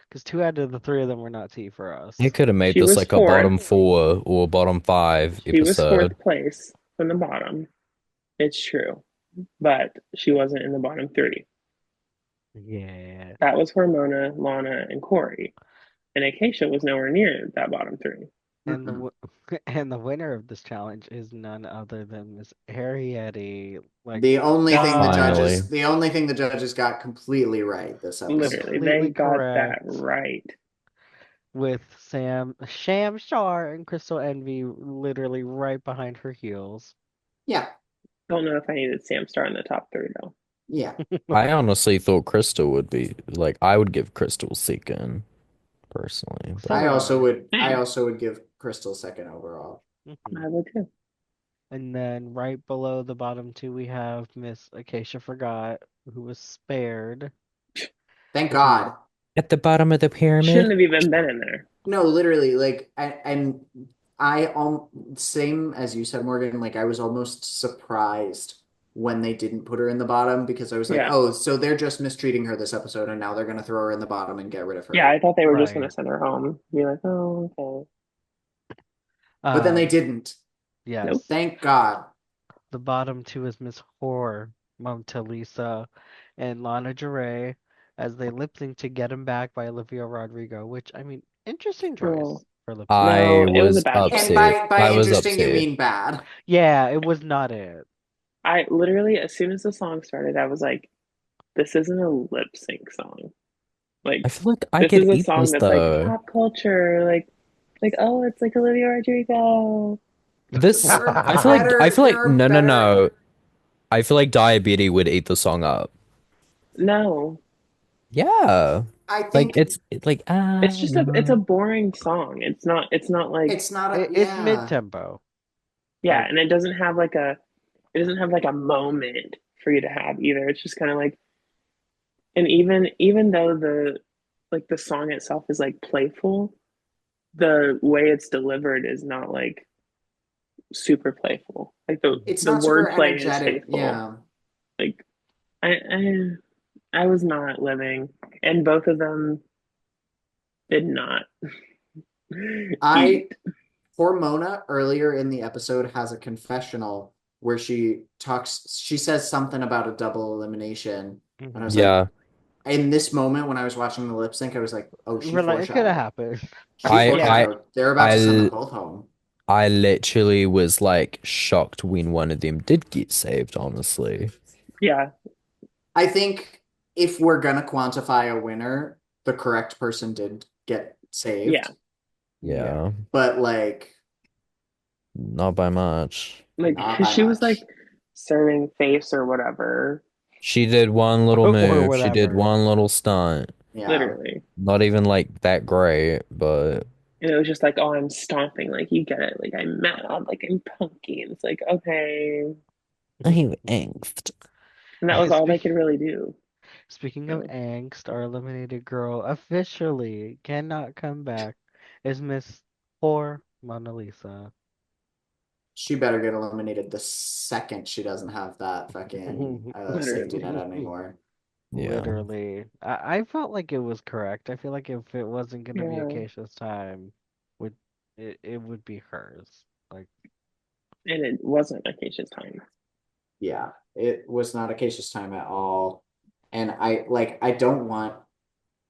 because two out of the three of them were not tea for You us. could have made She this was like a fourth. bottom four or bottom five She was episode. fourth place from the bottom. It's true, but she wasn't in the bottom three. Yeah. That was Hormona, Lana, and Corey. And Acacia was nowhere near that bottom three. And Mm-mm. and the winner of this challenge is none other than Miss Arietti. Like, Finally. The only thing the judges got completely right this Literally, episode. they completely got that correct, right. with Sham Shar and Crystal Envy literally right behind her heels. Yeah, Don't know if I needed Sam Star in the top three though. yeah. I honestly thought Crystal would be like I would give Crystal second personally, So but would I. I Same. also would give Crystal second overall. Hmm. I would too. And then right below the bottom two, we have Miss Acacia Forgot, who was spared Thank because she. God. At the bottom of the Shouldn't pyramid. have even been in there. No, literally, like, and I same as you said, Morgan. Like, I was almost surprised when they didn't put her in the bottom because I was like, Yeah. oh, so they're just mistreating her this episode, and now they're gonna throw her in the bottom and get rid of Yeah, her. I thought they were just gonna Right. send her home. Be like, oh, okay. But then they Um. didn't. Nope. Yes. Thank God. The bottom two is Miss Horror, Montalisa, and Lana Jarre, as they lip sync to "Get 'Em Back" by Olivia Rodrigo. Which I mean, interesting choice Girl. for lip sync. I No, it was a was bad And choice. upset. by I was interesting, you upset. mean bad. Yeah, it was not it. I literally, as soon as the song started, I was like, this isn't a lip sync song. I Like, feel like I this could is a eat song this that's like though. pop culture, like oh, it's like Olivia Rodrigo. This I feel like There are no no better. no. I feel like Diabetes would eat the song up. No, Yeah. I Like think it's like it's a boring song. It's not like it's not a, It's yeah. mid-tempo. yeah, Like, and it doesn't have like a moment for you to have either. It's just kind of like, and even though the song itself is like playful, the way it's delivered is not like super playful. Like the mhm. It's the not super wordplay is energetic. faithful. Yeah. Like I, I was not living, and both of them did not I eat. Poor Mona earlier in the episode has a confessional where she says something about a double elimination. And I was Mhm. like, yeah. in this moment when I was watching the lip sync, I was like, oh, she It could have foreshadowed. happened. She I I Yeah. foreshadowed. They're about to send them I both home. I literally was like shocked when one of them did get saved, honestly. Yeah, I think if we're gonna quantify a winner, the correct person did get yeah. saved. Yeah. Yeah. But like Not by much. Like not because by she was like much. serving face or whatever, She did one little Or move. She did whatever. one little stunt. Yeah. literally. Not even like that great, but And it was just like, oh, I'm stomping. Like you get it. Like I'm mad. Like I'm punky. And it's like okay. I have angst. And that was all they Speak, could really do. speaking of So, angst, our eliminated girl officially cannot come back is Miss Poor Mona Lisa. She better get eliminated the second she doesn't have that fucking safety net literally. anymore. Yeah. Literally. I felt like it was correct. I feel like if it wasn't gonna be Yeah. Acacia's time, would it would be hers. Like, And it wasn't Acacia's time. Yeah, it was not Acacia's time at all. And I don't want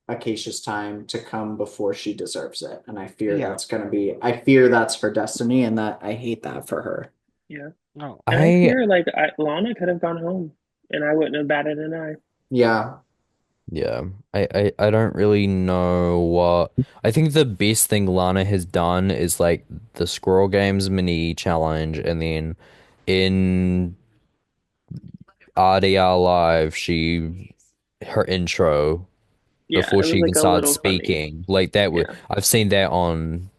Acacia's time to come before she deserves it. And yeah. I fear that's her destiny and that I hate that for her. Yeah. No. And I I fear like Lana could have gone home and I wouldn't have batted an eye. Yeah. yeah. I don't really know what I think the best thing Lana has done is like the Squirrel Games mini challenge and then in RDR Live her intro Yeah, before it she was even like a started little funny. speaking. Like that would Yeah. I've seen that on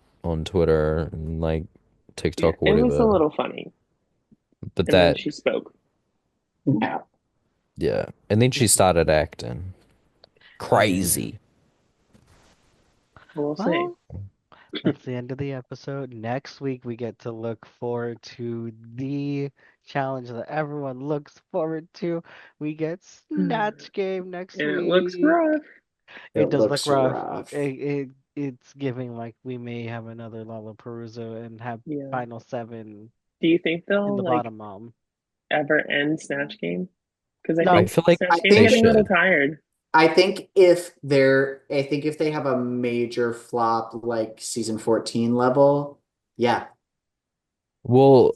Twitter and like Yeah. TikTok or It was a whatever. little funny. But And then that she spoke. Yeah. yeah. And then she started acting Yeah. crazy. We'll see. Well, that's the end of the episode. Next week we get to look forward to the challenge that everyone looks forward to. We get And Snatch Game next it looks week. rough. It It does look looks rough. rough. It's giving like we may have another Lollapalooza and have Yeah. final seven Do you think in they'll the like bottom. ever end Snatch Game? Because I I No, think feel like Snatch I Game's they think getting a little should. tired. I think if they have a major flop like season 14 level, yeah. Well,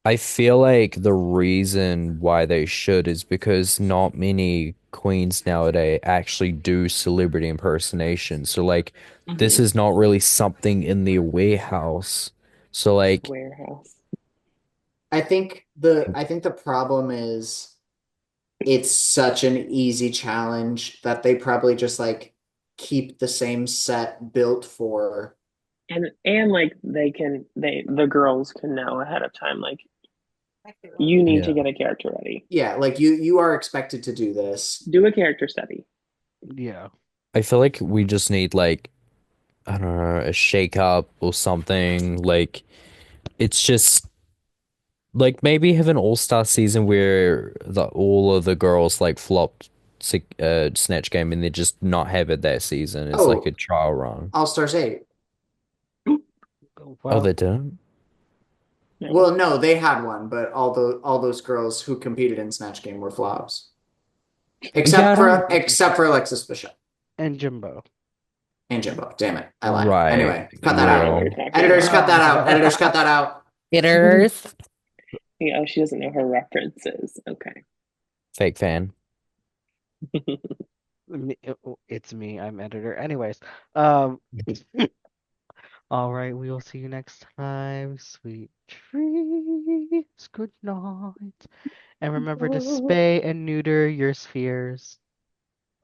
I feel like the reason why they should is because not many queens nowadays actually do celebrity impersonation. So like this Hmm. is not really something in the warehouse. So like Warehouse. I think the problem is it's such an easy challenge that they probably just like keep the same set built for and like the girls can know ahead of time, like you need to Yeah. get a character ready. Yeah, like you are expected to do this. Do a character study. Yeah. I feel like we just need like I don't know, a shake up or something. Like it's just like maybe have an all-star season where all of the girls like flopped Snatch Game and they just not have it that season. It's like a Oh, trial run. All Stars 8. Oh, Well, they didn't? No. Well, no, they had one, but all those girls who competed in Snatch Game were flops. Yeah, I don't. Except for Alexis Bishop and Jimbo. and Jimbo. Damn it, I lied. Right. Anyway, cut that I don't know what out. you're Well, talking Editors, about. cut that out. Editors, cut that out. Hitters. Oh, she doesn't know her references. Okay. fake fan. It's me. I'm editor. Anyways, um, all right. We will see you next time. Sweet dreams. Good night. And remember to spay and neuter your spheres.